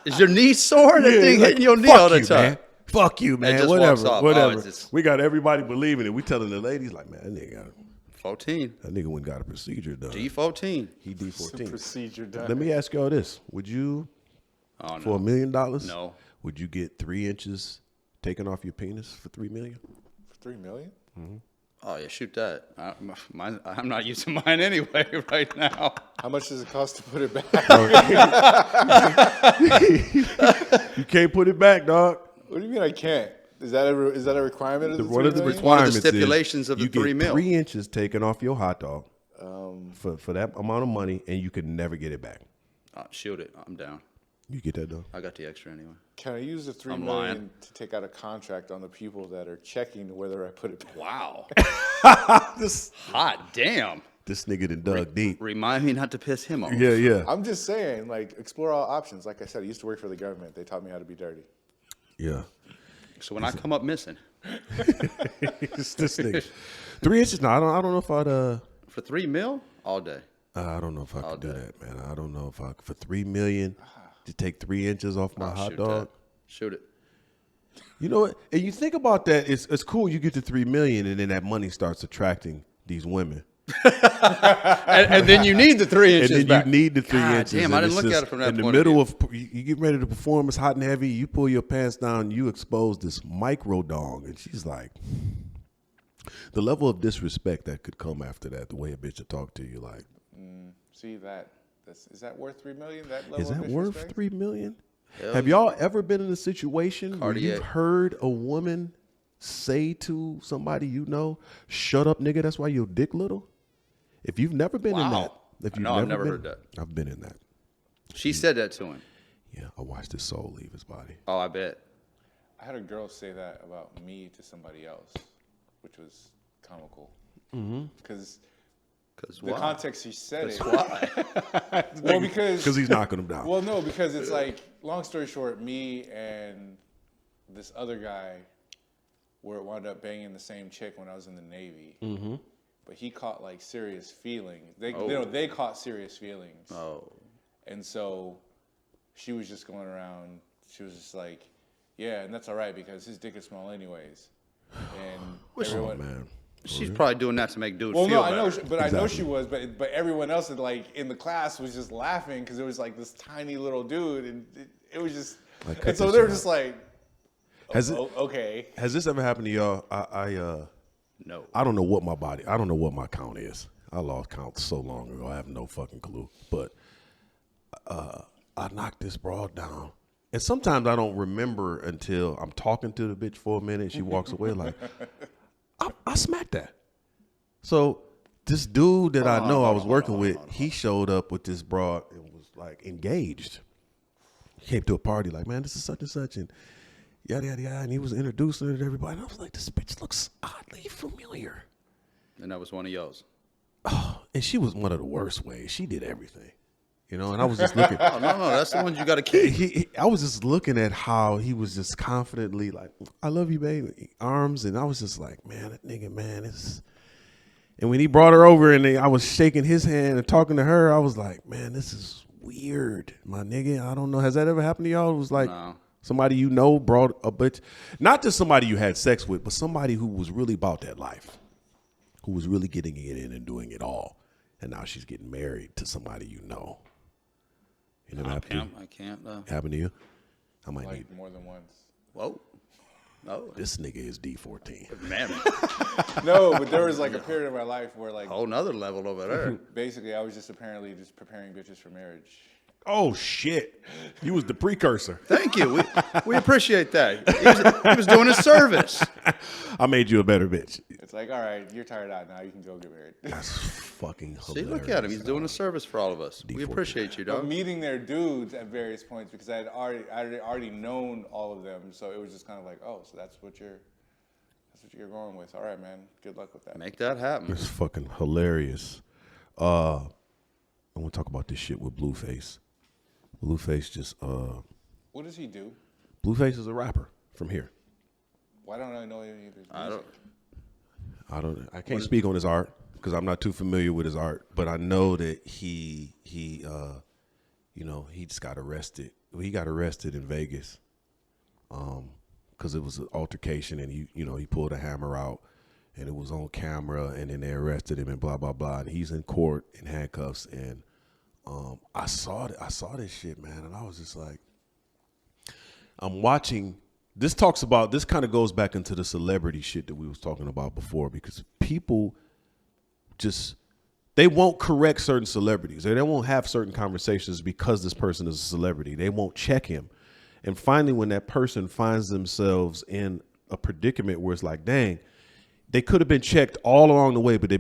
Is your knee sore? That thing hitting your knee all the time. Man. Fuck you, man. just Whatever. walks off. Whatever. Oh, it's just- We got everybody believing it. We telling the ladies like, man, that 14. nigga went and got a procedure done. G14. He D14. Procedure done. Let me ask y'all this: would you, Oh, for no. $1 million, No. would you get 3 inches taken off your penis for $3 million? $3 million? Oh, yeah, shoot that. I'm not using mine anyway right now. How much does it cost to put it back? You can't put it back, dog. What do you mean I can't? Is that a requirement of the One $3 of the million? requirements stipulations is of the you $3 get mil. 3 inches taken off your hot dog for that amount of money, and you can never get it back. Shoot it. I'm down. You get that, dog? I got the extra anyway. Can I use the $3 I'm million lying. to take out a contract on the people that are checking whether I put it back? Wow. This Hot damn. nigga done dug deep. Remind me not to piss him off. Yeah. I'm just saying, like, explore all options. Like I said, I used to work for the government. They taught me how to be dirty. Yeah. So when I come up missing It's this nigga. 3 inches? No, I don't know if I'd for $3 million, all day. I don't know if I could do that, man. I don't know if I for $3 million to take 3 inches off my hot Shoot dog. that. Shoot it. You know what? And you think about that, it's cool. You get to 3 million, and then that money starts attracting these women. And then you need the 3 inches And then back. you need the 3 God inches. damn, I and didn't it's look at just it from that in the point of middle view. of you get ready to perform, it's hot and heavy. You pull your pants down, you expose this micro dong, and she's like, the level of disrespect that could come after that, the way a bitch will talk to you, like, See that? Is that worth $3 million? That level is that of worth disrespect? 3 million? Hell Have y'all ever been in a situation where Cardiac. you've heard a woman say to somebody you know, "Shut up, nigga, that's why your dick little"? If you've never been in that, Wow. if you've No, I've never been- heard that. I've been in that. She said that to him. Yeah, I watched his soul leave his body. Oh, I bet. I had a girl say that about me to somebody else, which was comical. Because Because the why? context she said it. Why? Well, because Because he's knocking him down. Well, no, because it's like, long story short, me and this other guy wound up banging the same chick when I was in the Navy. Mm-hmm. But he caught like serious feelings. They caught serious feelings. Oh. And so she was just going around. She was just like, yeah, and that's all right because his dick is small anyways. And everyone, man. She's probably doing that to make dudes well, feel no, I know, better. but I know she was, but everyone else in the class was just laughing because it was like this tiny little dude, and it was just, Like, cut and so this they were shit just like, Has it? okay. Has this ever happened to y'all? No. I don't know what my body. I don't know what my count is. I lost count so long ago. I have no fucking clue. But I knocked this broad down, and sometimes I don't remember until I'm talking to the bitch for a minute. She walks away like, I smacked that. So this dude that I know I was working with, he showed up with this broad and was like engaged. He came to a party like, man, this is such and such, and yada yada yada, and he was introducing her to everybody. And I was like, this bitch looks oddly familiar. And that was one of yours. And she was one of the worst ways. She did everything, you know. And I was just looking. Oh, no, that's the ones you got to keep. I was just looking at how he was just confidently like, "I love you, baby," arms, and I was just like, "Man, that nigga, man, And when he brought her over and I was shaking his hand and talking to her, I was like, man, this is weird, my nigga. I don't know. Has that ever happened to y'all? It was like somebody you know brought a bitch, not just somebody you had sex with, but somebody who was really about that life, who was really getting it in and doing it all. And now she's getting married to somebody you know. You know, I can't. Happen to you? I might Like need more than once. Whoa. Oh, this nigga is D14. man. No, but there was like a period of my life where like Whole nother level over there. basically I was just apparently just preparing bitches for marriage. Oh shit! You was the precursor. Thank you. We appreciate that. He was doing his service. I made you a better bitch. It's like, all right, you're tired out now. You can go get married. That's fucking See, hilarious. look at him. He's doing a service for all of us. We D14. appreciate you, But dog. meeting their dudes at various points because I had already known all of them, so it was just kind of like, oh, so that's what you're going with. All right, man. Good luck with that. Make that happen. It's fucking hilarious. I want to talk about this shit with Blueface. Blueface just What does he do? Blueface is a rapper from here. Why don't I know any of his I music? I can't speak on his art because I'm not too familiar with his art, but I know that he just got arrested. He got arrested in Vegas because it was an altercation and he pulled a hammer out and it was on camera and then they arrested him and blah blah blah, and he's in court in handcuffs. And I saw this shit, man, and I was just like, I'm watching. This kind of goes back into the celebrity shit that we was talking about before, because people they won't correct certain celebrities, or they won't have certain conversations because this person is a celebrity. They won't check him. And finally, when that person finds themselves in a predicament where it's like, dang, they could have been checked all along the way, but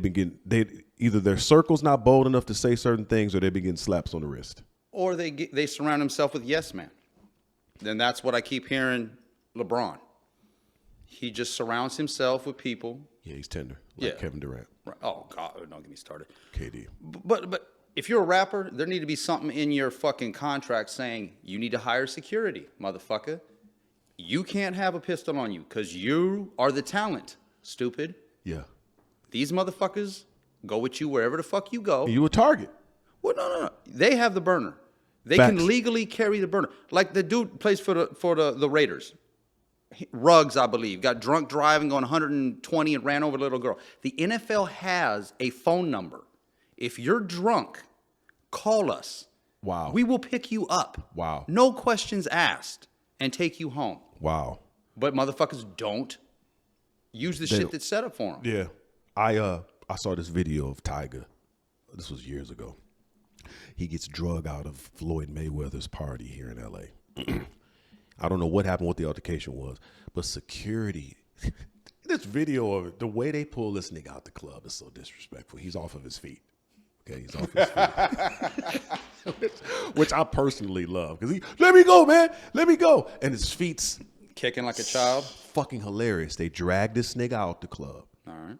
either their circle's not bold enough to say certain things, or they've been getting slaps on the wrist. Or they surround themselves with yes men. Then that's what I keep hearing LeBron. He just surrounds himself with people. Yeah, he's tender, like Kevin Durant. Right. Oh, God, don't get me started. KD. But if you're a rapper, there need to be something in your fucking contract saying you need to hire security, motherfucker. You can't have a pistol on you because you are the talent, stupid. Yeah. These motherfuckers go with you wherever the fuck you go. You a target. Well, no. They have the burner. They Facts. can legally carry the burner. Like the dude plays for the Raiders. Ruggs, I believe, got drunk driving on 120 and ran over a little girl. The NFL has a phone number. If you're drunk, call us. Wow. We will pick you up. Wow. No questions asked and take you home. Wow. But motherfuckers don't use the shit don't. that's set up for them. Yeah. I saw this video of Tiger. This was years ago. He gets drug out of Floyd Mayweather's party here in LA. I don't know what happened, what the altercation was, but security, this video of it, the way they pull this nigga out the club is so disrespectful. He's off of his feet. Okay, he's off his feet. which I personally love, because let me go, man, let me go. And his feet's Kicking like a child. fucking hilarious. They drag this nigga out the club. All right.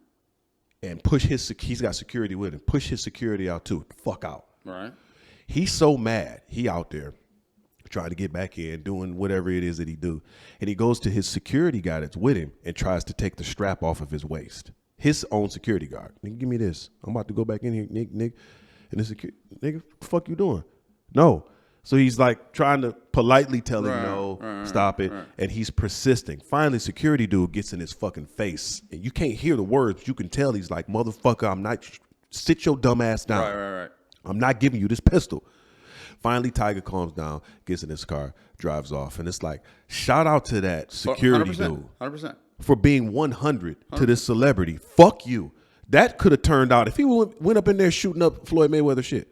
And he's got security with him, push his security out too. Fuck out. Right. He's so mad. He out there trying to get back in, doing whatever it is that he do. And he goes to his security guy that's with him and tries to take the strap off of his waist. His own security guard. Nigga, give me this. I'm about to go back in here, nigga. And the security, nigga, what the fuck you doing? No. So he's like trying to politely tell him no, stop it. And he's persisting. Finally, security dude gets in his fucking face. And you can't hear the words, but you can tell he's like, motherfucker, I'm not, sit your dumb ass down. Right. I'm not giving you this pistol. Finally, Tiger calms down, gets in his car, drives off. And it's like, shout out to that security 100%, dude 100%. for being 100 to this celebrity. Fuck you. That could have turned out, if he went up in there shooting up Floyd Mayweather shit.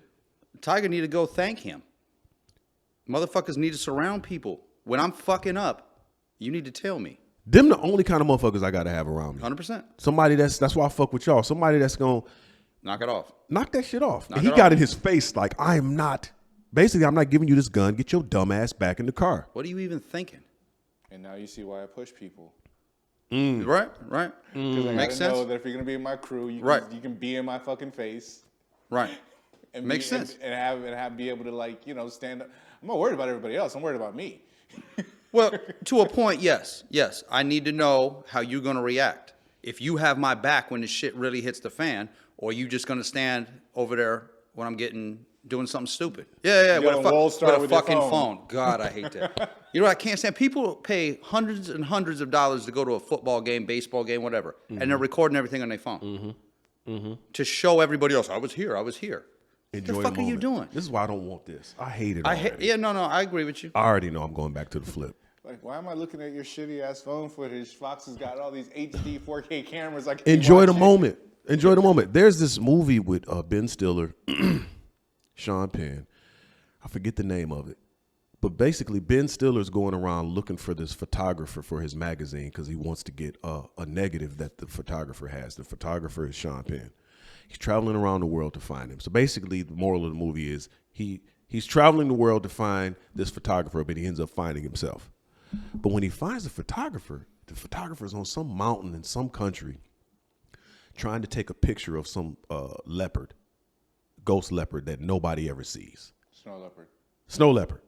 Tiger need to go thank him. Motherfuckers need to surround people. When I'm fucking up, you need to tell me. Them the only kind of motherfuckers I got to have around me. 100%. Somebody that's why I fuck with y'all. Somebody that's going to Knock it off. knock that shit off. Knock And he it got off. in his face like, I'm not giving you this gun. Get your dumb ass back in the car. What are you even thinking? And now you see why I push people. Right. Because I Makes gotta know sense. that if you're gonna be in my crew, you can be in my fucking face. Right. And Makes sense. And be able to stand up. I'm not worried about everybody else. I'm worried about me. Well, to a point, yes. I need to know how you're going to react. if you have my back when the shit really hits the fan, or you just gonna stand over there when I'm doing something stupid. Yeah, You got a wall star with a with your fucking phone. God, I hate that. You know what I can't stand? People pay hundreds and hundreds of dollars to go to a football game, baseball game, whatever, and they're recording everything on their phone to show everybody else, I was here. Enjoy the fuck the are you moment. doing? This is why I don't want this. I hate it. I agree with you. I already know I'm going back to the flip. Like, why am I looking at your shitty ass phone footage? Fox has got all these HD 4K cameras. I can Enjoy the moment. Enjoy the moment. There's this movie with Ben Stiller, Sean Penn. I forget the name of it. But basically, Ben Stiller's going around looking for this photographer for his magazine because he wants to get a negative that the photographer has. The photographer is Sean Penn. He's traveling around the world to find him. So basically, the moral of the movie is he's traveling the world to find this photographer, but he ends up finding himself. But when he finds the photographer's on some mountain in some country trying to take a picture of some leopard, ghost leopard that nobody ever sees. Snow leopard.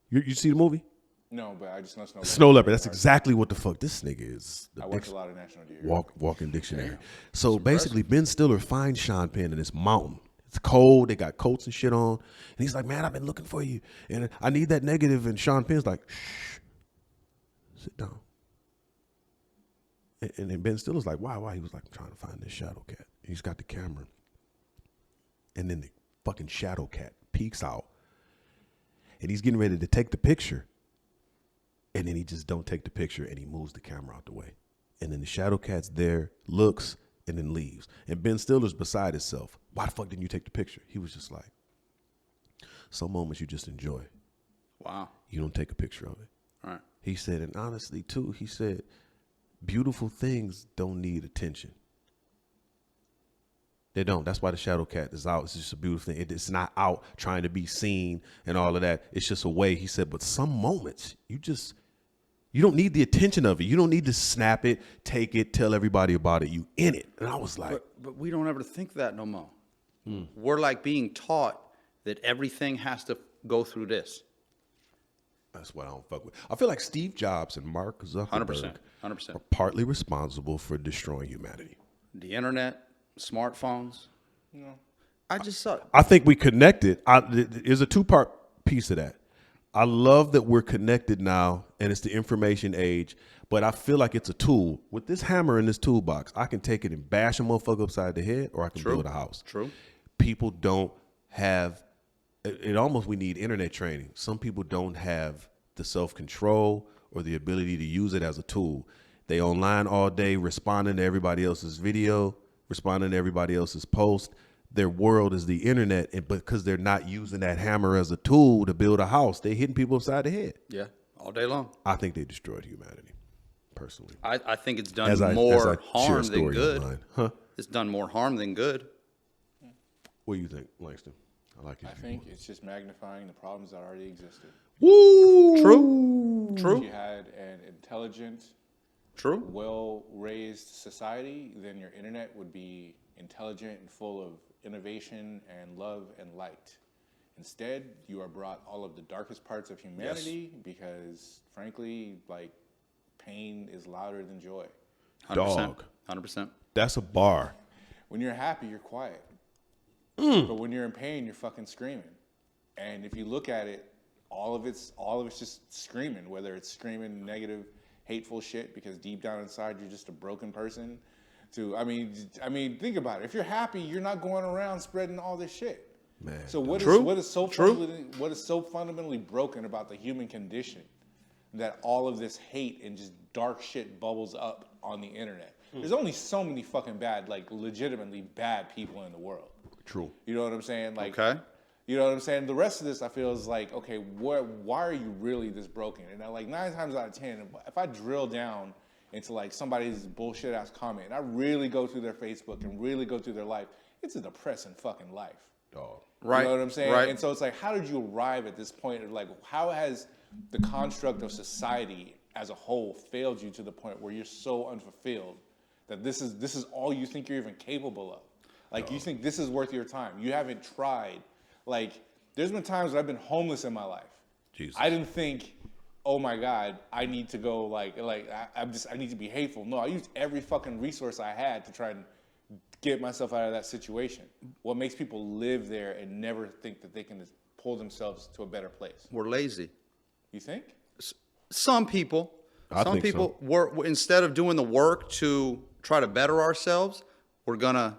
You see the movie? No, but I just know Snow leopard. That's exactly what the fuck this nigga is. I watch a lot of National Geographic. Walking dictionary. So basically, Ben Stiller finds Sean Penn in this mountain. It's cold. They got coats and shit on. And he's like, man, I've been looking for you. And I need that negative. And Sean Penn's like, shh, sit down. And then Ben Stiller's like, why? He was like, I'm trying to find this shadow cat. He's got the camera. And then the fucking shadow cat peeks out. And he's getting ready to take the picture. And then he just don't take the picture and he moves the camera out the way. And then the shadow cat's there, looks, and then leaves. And Ben Stiller's beside himself. Why the fuck didn't you take the picture? He was just like, some moments you just enjoy. Wow. You don't take a picture of it. All right. He said, and honestly too, he said, beautiful things don't need attention. They don't. That's why the shadow cat is out. It's just a beautiful thing. It's not out trying to be seen and all of that. It's just a way. He said, but some moments you don't need the attention of it. You don't need to snap it, take it, tell everybody about it. You in it. And I was like, but we don't ever think that no more. We're like being taught that everything has to go through this. That's what I don't fuck with. I feel like Steve Jobs and Mark Zuckerberg 100%. are partly responsible for destroying humanity. The internet, smartphones. No. I just saw. I think we connected. There's a two-part piece of that. I love that we're connected now, and it's the information age, but I feel like it's a tool. With this hammer in this toolbox, I can take it and bash a motherfucker upside the head, or I can build a house. True. People don't have, we need internet training. Some people don't have the self-control or the ability to use it as a tool. They online all day responding to everybody else's video, responding to everybody else's post. Their world is the internet, and because they're not using that hammer as a tool to build a house, they're hitting people upside the head. Yeah, all day long. I think they destroyed humanity, personally. I think it's done more harm than good. Online. Huh? It's done more harm than good. What do you think, Langston? I think it's just magnifying the problems that already existed. Woo! True. If you had an intelligent, well-raised society, then your internet would be intelligent and full of innovation and love and light. Instead, you are brought all of the darkest parts of humanity because, frankly, like, pain is louder than joy. 100%. Dog. 100%. That's a bar. When you're happy, you're quiet. But when you're in pain, you're fucking screaming. And if you look at it, all of it's just screaming, whether it's screaming negative, hateful shit because deep down inside you're just a broken person. I mean, think about it. If you're happy, you're not going around spreading all this shit. Man. So what is so fundamentally broken about the human condition that all of this hate and just dark shit bubbles up on the internet? There's only so many fucking bad, like legitimately bad people in the world. True. You know what I'm saying? Like, Okay. You know what I'm saying? The rest of this, I feel, is like, okay, why are you really this broken? And like 9 times out of 10, if I drill down into like somebody's bullshit ass comment, and I really go through their Facebook and really go through their life, it's a depressing fucking life. Dog. Right. You know what I'm saying? Right. And so it's like, how did you arrive at this point of like, how has the construct of society as a whole failed you to the point where you're so unfulfilled that this is all you think you're even capable of? Like, you think this is worth your time. You haven't tried. Like, there's been times that I've been homeless in my life. Jesus. I didn't think oh my God, I need to go I need to be hateful. No, I used every fucking resource I had to try and get myself out of that situation. What makes people live there and never think that they can just pull themselves to a better place? We're lazy. You think? Some people. I Some think people, we're, instead of doing the work to try to better ourselves, we're going to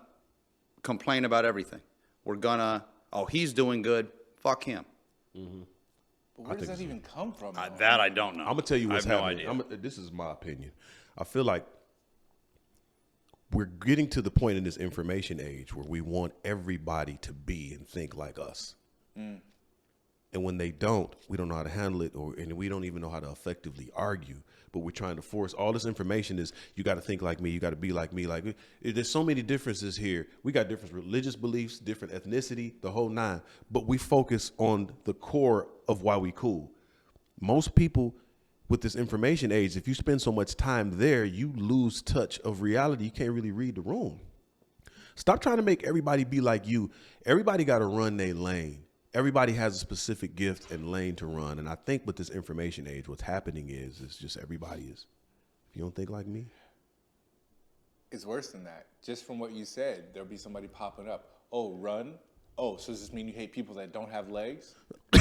complain about everything. We're going to, oh, he's doing good. Fuck him. But where does that even come from? That I don't know. I'm gonna tell you what's I have happening. no idea. This is my opinion. I feel like we're getting to the point in this information age where we want everybody to be and think like us. And when they don't, we don't know how to handle it, and we don't even know how to effectively argue. But we're trying to force all this information is you got to think like me, you got to be like me. Like there's so many differences here. We got different religious beliefs, different ethnicity, the whole nine. But we focus on the core of why we cool. Most people with this information age, if you spend so much time there, you lose touch of reality. You can't really read the room. Stop trying to make everybody be like you. Everybody got to run their lane. Everybody has a specific gift and lane to run. And I think with this information age, what's happening is just everybody is, if you don't think like me. It's worse than that. Just from what you said, there'll be somebody popping up. Oh, run? Oh, so does this mean you hate people that don't have legs? Or,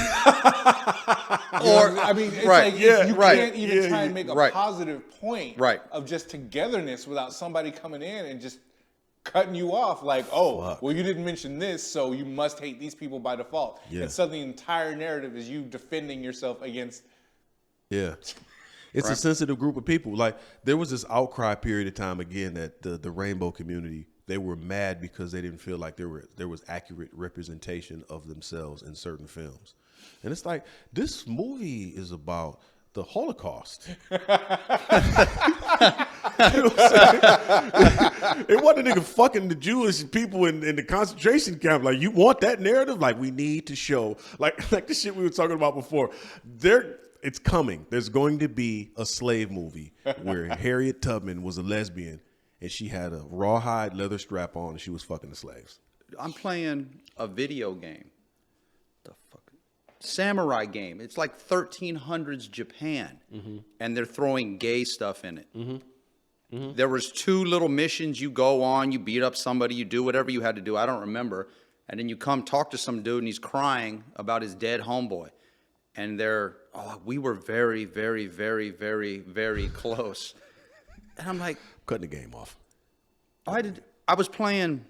I mean, it's right, like yeah, you right, can't even try and make a right. positive point Right. of just togetherness without somebody coming in and just cutting you off like, oh, well, you didn't mention this, so you must hate these people by default. Yeah. And suddenly the entire narrative is you defending yourself against. Yeah. It's a sensitive group of people. Like there was this outcry period of time again that the rainbow community, they were mad because they didn't feel like there was accurate representation of themselves in certain films. And it's like, this movie is about the Holocaust. You know what I'm saying? It wasn't a nigga fucking the Jewish people in the concentration camp. Like, you want that narrative? Like, we need to show, like the shit we were talking about before. It's coming. There's going to be a slave movie where Harriet Tubman was a lesbian and she had a rawhide leather strap on and she was fucking the slaves. I'm playing a video game. The fuck? Samurai game. It's like 1300s Japan, and they're throwing gay stuff in it. There was 2 little missions you go on. You beat up somebody. You do whatever you had to do. I don't remember. And then you come talk to some dude, and he's crying about his dead homeboy. And we were very, very, very, very, very close. And I'm like, Cutting the game off. I was playing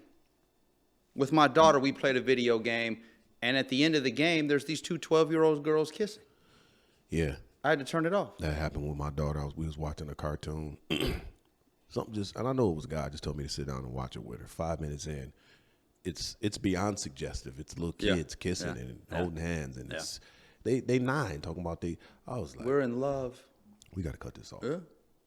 with my daughter. We played a video game, and at the end of the game, there's these 2 12-year-old girls kissing. Yeah. I had to turn it off. That happened with my daughter. We was watching a cartoon. And I know it was God just told me to sit down and watch it with her. 5 minutes in, it's beyond suggestive. It's little kids kissing and holding hands, and it's they 9 talking about I was like, We're in love. we got to cut this off. Yeah.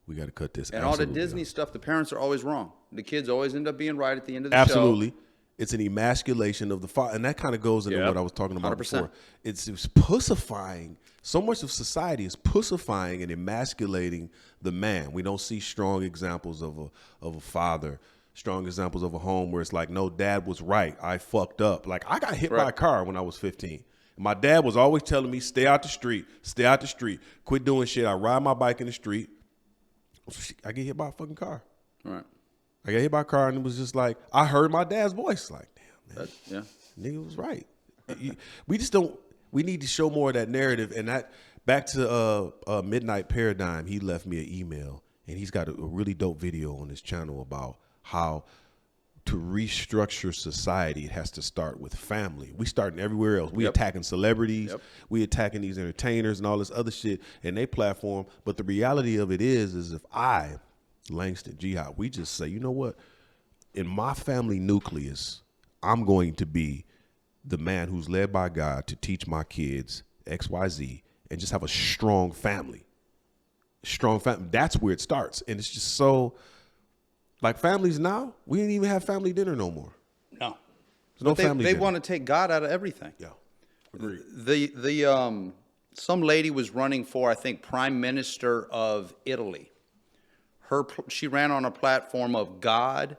We got to cut this. And all the absolutely Disney off. stuff, the parents are always wrong. The kids always end up being right at the end of the Absolutely. show. It's an emasculation of the father, and that kind of goes into what I was talking about 100%. before. It's pussifying. So much of society is pussifying and emasculating the man. We don't see strong examples of a father, strong examples of a home where it's like, no, dad was right. I fucked up. Like, I got hit by a car when I was 15. My dad was always telling me, stay out the street, quit doing shit. I ride my bike in the street. I get hit by a fucking car. Right. I got hit by a car, and it was just like, I heard my dad's voice. Like, damn, man. Nigga was right. We need to show more of that narrative. And that, back to Midnight Paradigm, he left me an email, and he's got a really dope video on his channel about how to restructure society, it has to start with family. We starting everywhere else. We attacking celebrities. We attacking these entertainers and all this other shit and they platform. But the reality of it is if I, Langston Jihad, we just say, you know what? In my family nucleus, I'm going to be the man who's led by God to teach my kids XYZ and just have a strong family. Strong family. That's where it starts. And it's just so... Like families now, we didn't even have family dinner no more. No. There's no family They dinner. want to take God out of everything. Yeah, agreed. Some lady was running for, I think, Prime Minister of Italy. She ran on a platform of God,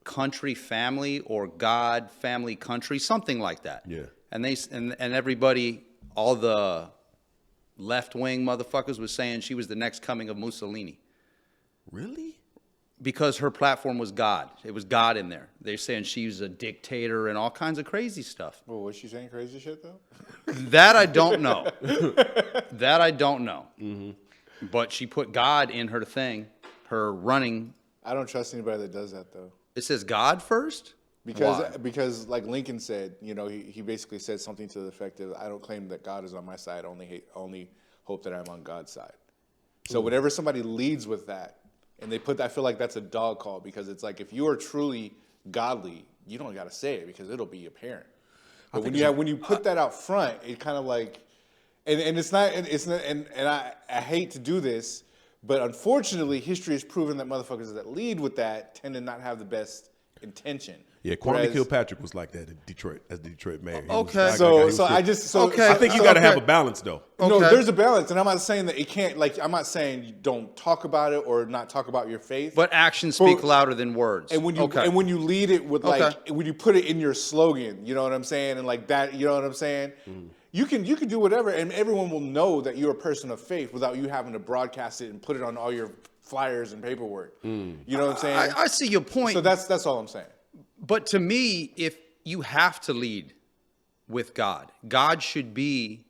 country, family, or God, family, country, something like that. Yeah. And everybody, all the left-wing motherfuckers was saying she was the next coming of Mussolini. Really? Because her platform was God. It was God in there. They're saying she was a dictator and all kinds of crazy stuff. Well, was she saying crazy shit though? That I don't know. That I don't know. Mm-hmm. But she put God in her thing, her running. I don't trust anybody that does that though. It says God first? Because like Lincoln said, he basically said something to the effect of, I don't claim that God is on my side, only hope that I'm on God's side. So whenever somebody leads with that, and I feel like that's a dog call, because it's like, if you are truly godly, you don't got to say it because it'll be apparent. But when you put that out front, it kind of like, and I hate to do this, but unfortunately, history has proven that motherfuckers that lead with that tend to not have the best intention. Yeah, Kwame Kilpatrick was like that in Detroit, as the Detroit mayor. Okay. I think you got to have a balance, though. No, there's a balance, and I'm not saying that it can't. Like, I'm not saying you don't talk about it or not talk about your faith. But actions speak louder than words. And when you lead it with when you put it in your slogan, you know what I'm saying, and like that, you know what I'm saying. You can do whatever, and everyone will know that you're a person of faith without you having to broadcast it and put it on all your flyers and paperwork. You know what I'm saying? I see your point. So that's all I'm saying. But to me, if you have to lead with God, God should be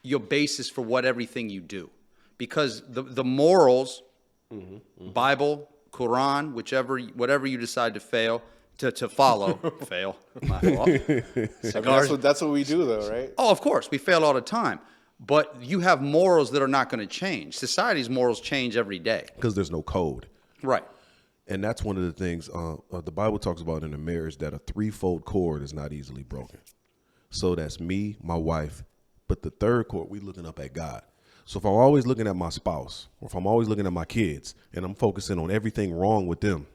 your basis for everything you do. Because the morals, Bible, Quran, whatever you decide to follow, fail. My fault. That's what we do, though, right? Oh, of course, we fail all the time. But you have morals that are not going to change. Society's morals change every day. Because there's no code. Right. And that's one of the things the Bible talks about in a marriage, that a threefold cord is not easily broken. So that's me, my wife, but the third cord, we looking up at God. So if I'm always looking at my spouse, or if I'm always looking at my kids, and I'm focusing on everything wrong with them,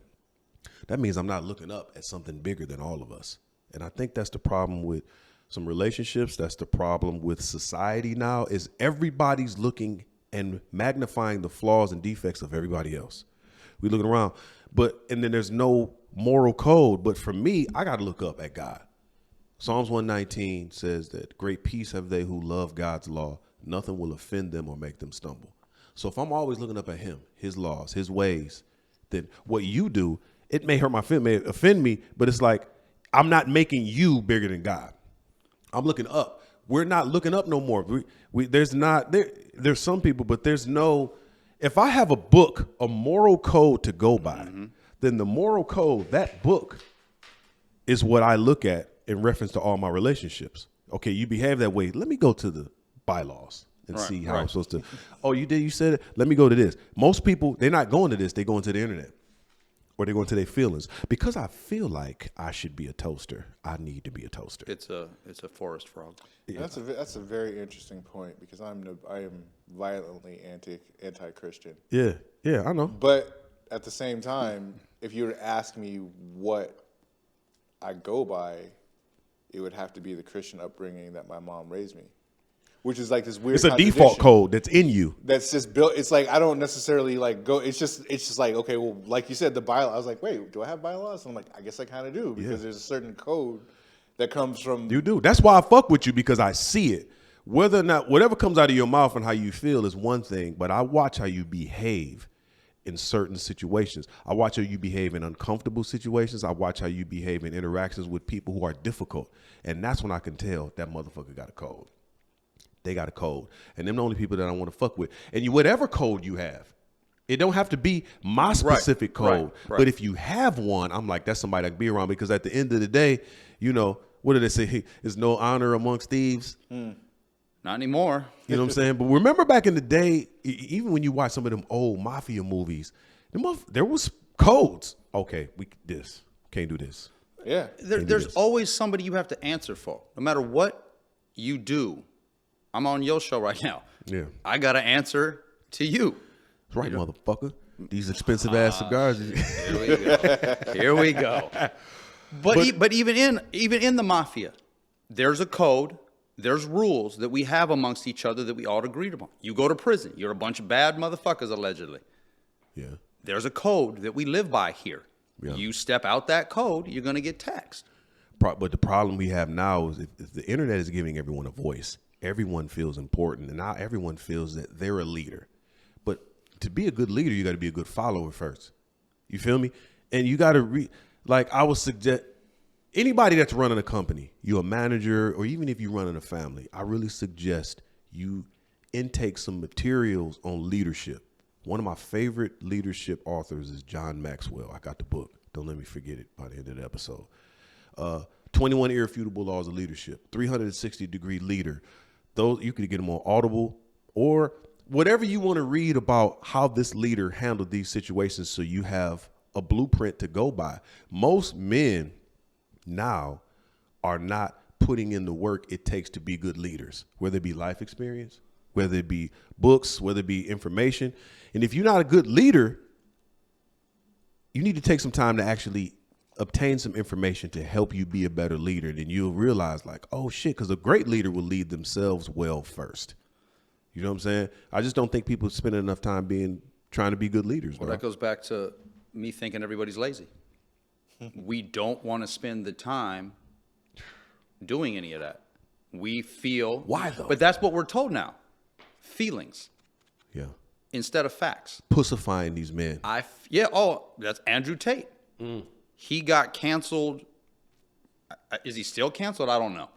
that means I'm not looking up at something bigger than all of us. And I think that's the problem with some relationships. That's the problem with society now, is everybody's looking and magnifying the flaws and defects of everybody else. We looking around, and then there's no moral code. But for me, I got to look up at God. Psalms 119 says that great peace have they who love God's law. Nothing will offend them or make them stumble. So if I'm always looking up at him, his laws, his ways, then what you do, it may hurt my feelings, may offend me, but it's like, I'm not making you bigger than God. I'm looking up. We're not looking up no more. There's some people, but there's no. If I have a book, a moral code to go by, then the moral code, that book, is what I look at in reference to all my relationships. Okay, you behave that way. Let me go to the bylaws and see how I'm supposed to. Oh, you said it? Let me go to this. Most people, they're not going to this. They're going to the internet. Or they're going to their feelings. Because I feel like I should be a toaster, I need to be a toaster. It's a forest frog. Yeah. That's a very interesting point, because I am violently anti-Christian. Yeah, I know. But at the same time, if you were to ask me what I go by, it would have to be the Christian upbringing that my mom raised me. Which is like this weird. It's a default code that's in you. That's just built. It's like I don't necessarily like go. It's just like, okay, well, like you said, the bylaw. I was like, wait, do I have bylaws? And I'm like, I guess I kind of do, because there's a certain code that comes from. You do. That's why I fuck with you, because I see it. Whether or not whatever comes out of your mouth and how you feel is one thing, but I watch how you behave in certain situations. I watch how you behave in uncomfortable situations. I watch how you behave in interactions with people who are difficult, and that's when I can tell that motherfucker got a code. They got a code. And them the only people that I want to fuck with. And whatever code you have, it don't have to be my specific code. Right. But if you have one, I'm like, that's somebody I can be around, because at the end of the day, what do they say? There's no honor amongst thieves. Not anymore. You know what I'm saying? But remember back in the day, even when you watch some of them old mafia movies, there was codes. Okay, can't do this. Yeah. There's always somebody you have to answer for. No matter what you do. I'm on your show right now. Yeah. I got to answer to you. That's right, motherfucker. These expensive ass cigars. Here we go. Here we go. But even in the mafia, there's a code, there's rules that we have amongst each other that we all agreed upon. You go to prison. You're a bunch of bad motherfuckers, allegedly. Yeah. There's a code that we live by here. Yeah. You step out that code, you're going to get taxed. But the problem we have now is if the internet is giving everyone a voice. everyone feels important, and now everyone feels that they're a leader. But to be a good leader, you got to be a good follower first. You feel me? And you got to I would suggest anybody that's running a company, you're a manager, or even if you're running a family, I really suggest you intake some materials on leadership. One of my favorite leadership authors is John Maxwell. I got the book. Don't let me forget it by the end of the episode. 21 Irrefutable Laws of Leadership, 360-Degree Leader. Those you could get them on Audible or whatever you want to read about how this leader handled these situations so you have a blueprint to go by. Most men now are not putting in the work it takes to be good leaders, whether it be life experience, whether it be books, whether it be information. And if you're not a good leader, you need to take some time to actually obtain some information to help you be a better leader. Then you'll realize like, oh shit, because a great leader will lead themselves well first. You know what I'm saying? I just don't think people spend enough time trying to be good leaders. Well, bro. that goes back to me thinking everybody's lazy. We don't want to spend the time doing any of that. We feel. Why though? But that's what we're told now. Feelings Yeah. instead of facts. Pussifying these men. That's Andrew Tate. He got canceled. Is he still canceled? I don't know.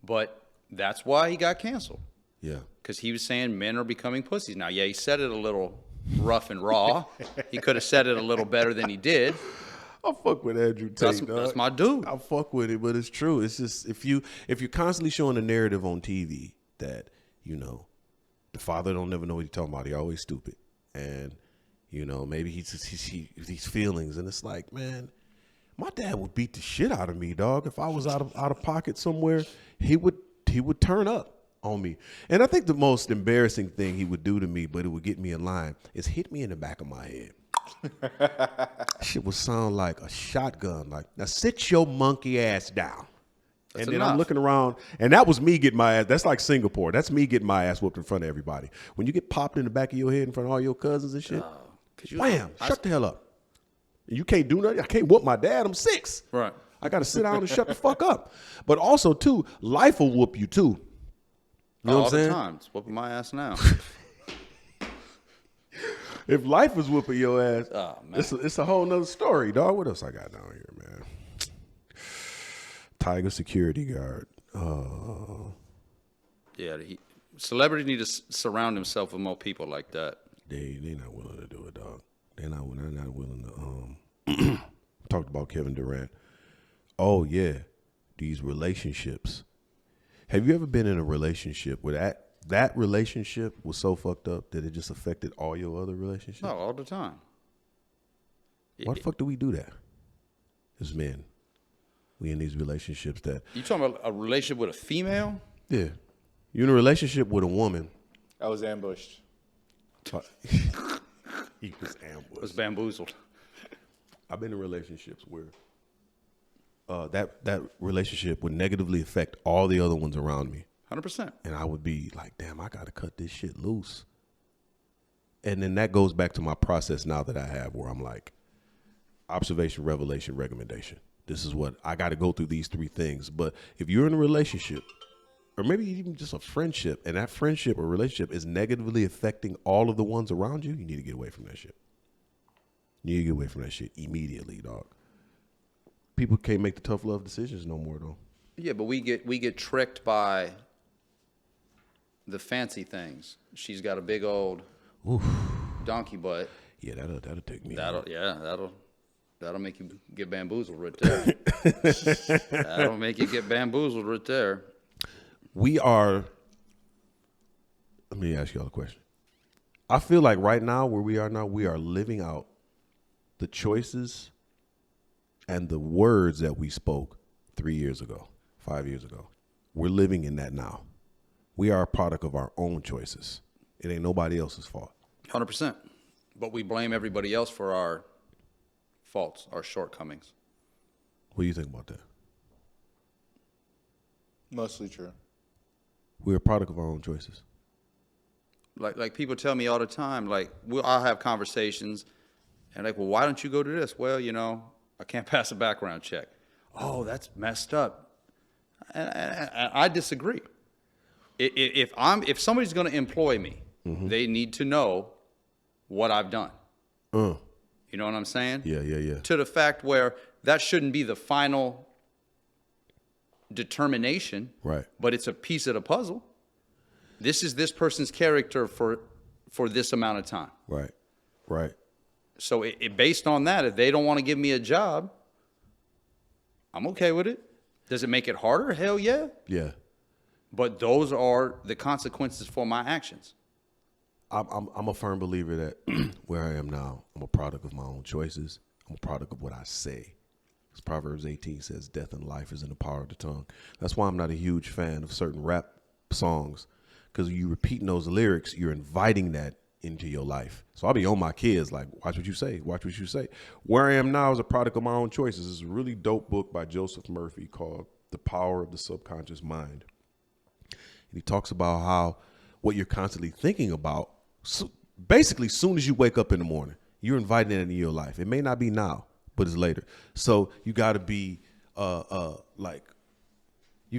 But that's why he got canceled. Yeah. Because he was saying men are becoming pussies. Now, yeah, he said it a little rough and raw. He could have said it a little better than he did. I fuck with Andrew Tate. That's my dude. I fuck with it, but it's true. It's just if you're constantly showing a narrative on TV that, the father don't never know what he's talking about. He always stupid. And, maybe he's these feelings. And it's like, man, my dad would beat the shit out of me, dog. If I was out of pocket somewhere, he would turn up on me. And I think the most embarrassing thing he would do to me, but it would get me in line, is hit me in the back of my head. Shit would sound like a shotgun. Like, now sit your monkey ass down. That's and then enough. I'm looking around, and that was me getting my ass. That's like Singapore. That's me getting my ass whooped in front of everybody. When you get popped in the back of your head in front of all your cousins and shit, wham, shut the hell up. You can't do nothing. I can't whoop my dad. I'm 6. Right. I got to sit down and shut the fuck up. But also, too, life will whoop you, too. You know what I'm saying? All the time. It's whooping my ass now. If life was whooping your ass, Oh, man. it's a whole nother story, dog. What else I got down here, man? Tiger security guard. Yeah, celebrities need to surround himself with more people like that. They not willing to do it, dog. They're not willing to. Talked about Kevin Durant. Oh yeah, these relationships. Have you ever been in a relationship where that relationship was so fucked up that it just affected all your other relationships? No, all the time. Why the fuck do we do that as men? We in these relationships that. You talking about a relationship with a female? Yeah. You're in a relationship with a woman. I was ambushed. He was ambushed. Was bamboozled. I've been in relationships where that relationship would negatively affect all the other ones around me. 100%. And I would be like, damn, I got to cut this shit loose. And then that goes back to my process now that I have where I'm like, observation, revelation, recommendation. This is what I got to go through these 3 things. But if you're in a relationship, or maybe even just a friendship, and that friendship or relationship is negatively affecting all of the ones around you, you need to get away from that shit. You need to get away from that shit immediately, dog. People can't make the tough love decisions no more, though. Yeah, but we get tricked by the fancy things. She's got a big old donkey butt. Yeah, that'll take me. That'll make you get bamboozled right there. That'll make you get bamboozled right there. Let me ask y'all a question. I feel like right now, where we are now, we are living out the choices and the words that we spoke 3 years ago, 5 years ago. We're living in that now. We are a product of our own choices. It ain't nobody else's fault. 100%. But we blame everybody else for our faults, our shortcomings. What do you think about that? Mostly true. We're a product of our own choices. Like people tell me all the time, like I'll have conversations and like, well, why don't you go to this? Well, I can't pass a background check. Oh, that's messed up. And I disagree. If somebody's going to employ me, they need to know what I've done. You know what I'm saying? Yeah. To the fact where that shouldn't be the final determination, Right. but it's a piece of the puzzle. This is this person's character for this amount of time. Right. So based on that, if they don't want to give me a job, I'm okay with it. Does it make it harder? Hell yeah. Yeah. But those are the consequences for my actions. I'm a firm believer that where I am now, I'm a product of my own choices. I'm a product of what I say. As Proverbs 18 says, death and life is in the power of the tongue. That's why I'm not a huge fan of certain rap songs, because you repeating those lyrics, you're inviting that into your life. So I'll be on my kids like, watch what you say, watch what you say. Where I am now is a product of my own choices. It's a really dope book by Joseph Murphy called The Power of the Subconscious Mind. And he talks about how what you're constantly thinking about, so basically, soon as you wake up in the morning, you're inviting it into your life. It may not be now, but it's later. So you got to be you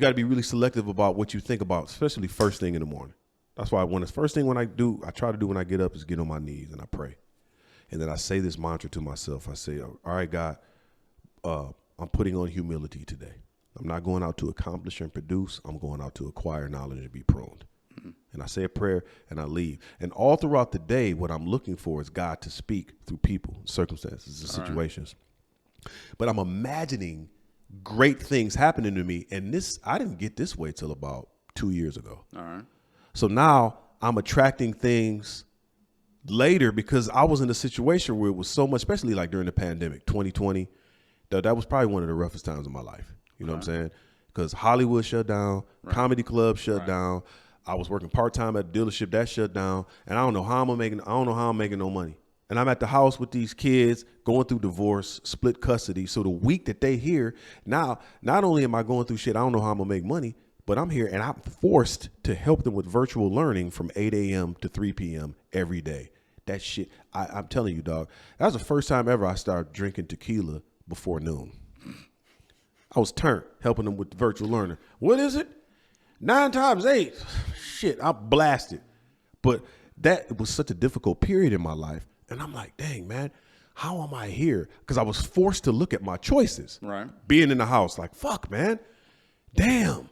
got to be really selective about what you think about, especially first thing in the morning. That's why when it's first thing I try to do when I get up is get on my knees and I pray. And then I say this mantra to myself. I say, all right, God, I'm putting on humility today. I'm not going out to accomplish and produce. I'm going out to acquire knowledge and be pruned. And I say a prayer and I leave. And all throughout the day, what I'm looking for is God to speak through people, circumstances, and situations. Right. But I'm imagining great things happening to me. And I didn't get this way till about 2 years ago. All right. So now I'm attracting things later because I was in a situation where it was so much, especially like during the pandemic, 2020, that was probably one of the roughest times of my life. You know what I'm saying? Because Hollywood shut down, comedy clubs shut down. I was working part-time at a dealership that shut down, and I don't know how I'm making no money. And I'm at the house with these kids going through divorce, split custody. So the week that they here, now, not only am I going through shit, I don't know how I'm gonna make money, but I'm here and I'm forced to help them with virtual learning from 8 a.m. to 3 p.m. every day. That shit, I'm telling you, dog, that was the first time ever I started drinking tequila before noon. I was turned helping them with the virtual learning. What is it? 9 times 8. Shit, I blasted. But that was such a difficult period in my life. And I'm like, dang, man, how am I here? Because I was forced to look at my choices. Right. Being in the house, like, fuck, man. Damn.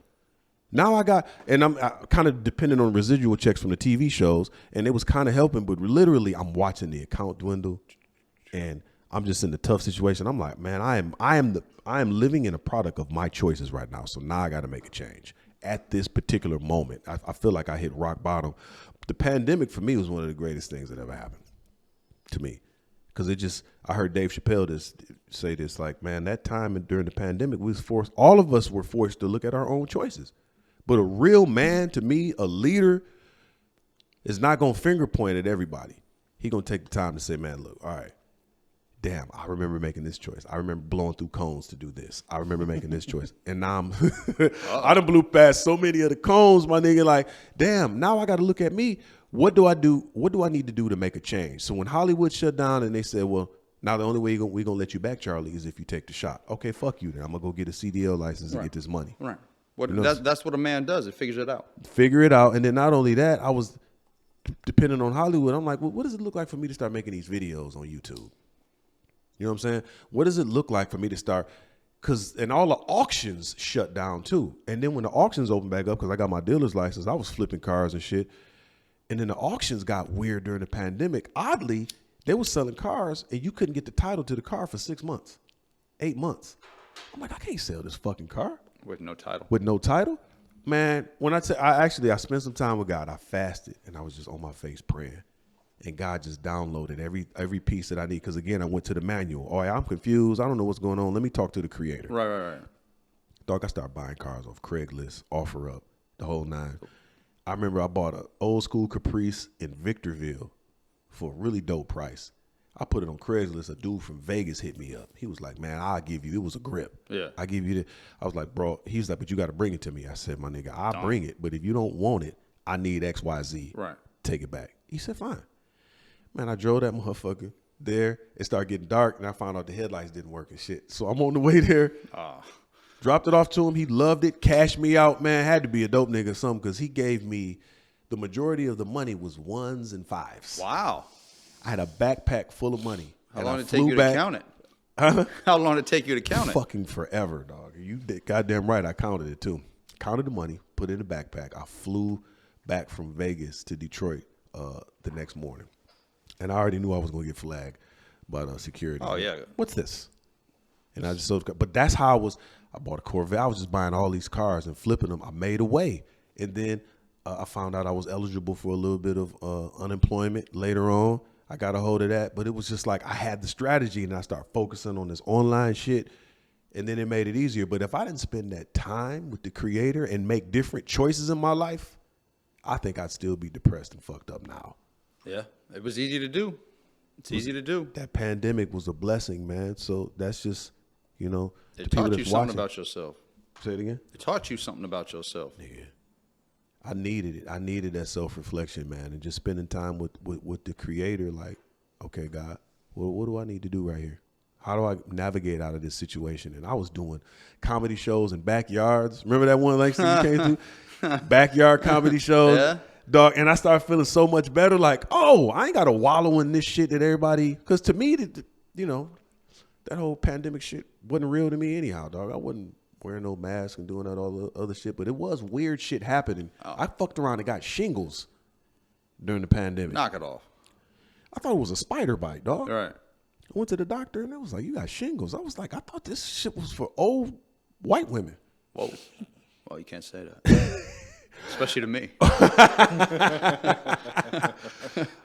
Now I'm kind of dependent on residual checks from the TV shows. And it was kind of helping. But literally, I'm watching the account dwindle. And I'm just in a tough situation. I'm like, man, I am living in a product of my choices right now. So now I got to make a change. At this particular moment, I feel like I hit rock bottom. The pandemic for me was one of the greatest things that ever happened to me. Because I heard Dave Chappelle say this, like, man, that time during the pandemic, all of us were forced to look at our own choices. But a real man, to me, a leader, is not going to finger point at everybody. He going to take the time to say, man, look, all right. Damn, I remember making this choice. I remember blowing through cones to do this. I remember making this choice. And now I done blew past so many of the cones, my nigga, like, damn, now I got to look at me. What do I do? What do I need to do to make a change? So when Hollywood shut down and they said, well, now the only way we're going to let you back, Charlie, is if you take the shot. Okay, fuck you then. I'm going to go get a CDL license and get this money. Right. That's what a man does. It figures it out. Figure it out. And then not only that, I was depending on Hollywood. I'm like, well, what does it look like for me to start making these videos on YouTube? You know what I'm saying? What does it look like for me to start? And all the auctions shut down too. And then when the auctions opened back up, because I got my dealer's license, I was flipping cars and shit. And then the auctions got weird during the pandemic. Oddly, they were selling cars and you couldn't get the title to the car for 6 months, 8 months. I'm like, I can't sell this fucking car. With no title. With no title? Man, when I spent some time with God. I fasted and I was just on my face praying. And God just downloaded every piece that I need. Because, again, I went to the manual. Oh, I'm confused. I don't know what's going on. Let me talk to the creator. Right. Dog, I started buying cars off Craigslist, OfferUp, the whole nine. I remember I bought an old school Caprice in Victorville for a really dope price. I put it on Craigslist. A dude from Vegas hit me up. He was like, man, I'll give you. It was a grip. Yeah. I give you the. I was like, bro. He was like, but you got to bring it to me. I said, my nigga, I'll bring it. But if you don't want it, I need XYZ. Right. Take it back. He said, fine. Man, I drove that motherfucker there. It started getting dark, and I found out the headlights didn't work and shit. So I'm on the way there. Dropped it off to him. He loved it. Cashed me out, man. Had to be a dope nigga or something because he gave me the majority of the money was 1s and 5s. Wow. I had a backpack full of money. How long did it take you to count it? How long did it take you to count it? Fucking forever, dog. You did goddamn right. I counted it too. Counted the money, put it in the backpack. I flew back from Vegas to Detroit the next morning. And I already knew I was going to get flagged by security. Oh, yeah. What's this? And I just sold, but that's how I was. I bought a Corvette. I was just buying all these cars and flipping them. I made a way. And then I found out I was eligible for a little bit of unemployment later on. I got a hold of that, but it was just like I had the strategy and I started focusing on this online shit, and then it made it easier. But if I didn't spend that time with the creator and make different choices in my life, I think I'd still be depressed and fucked up now. Yeah, it was easy to do. It's easy to do. That pandemic was a blessing, man. So that's just, you know, It taught you something about yourself. Say it again? It taught you something about yourself. Yeah. I needed it. I needed that self-reflection, man, and just spending time with the creator. Like, okay, God, well, what do I need to do right here? How do I navigate out of this situation? And I was doing comedy shows in backyards. Remember that one, Langston, you came to? Backyard comedy shows. Yeah. Dog, and I started feeling so much better. Like, oh, I ain't got to wallow in this shit that everybody, because to me, you know, that whole pandemic shit wasn't real to me anyhow, dog. I wasn't wearing no mask and doing that all the other shit, but it was weird shit happening. Oh. I fucked around and got shingles during the pandemic. Knock it off. I thought it was a spider bite, dog. All right. I went to the doctor and it was like, you got shingles. I was like, I thought this shit was for old white women. Whoa. Well, you can't say that. Especially to me.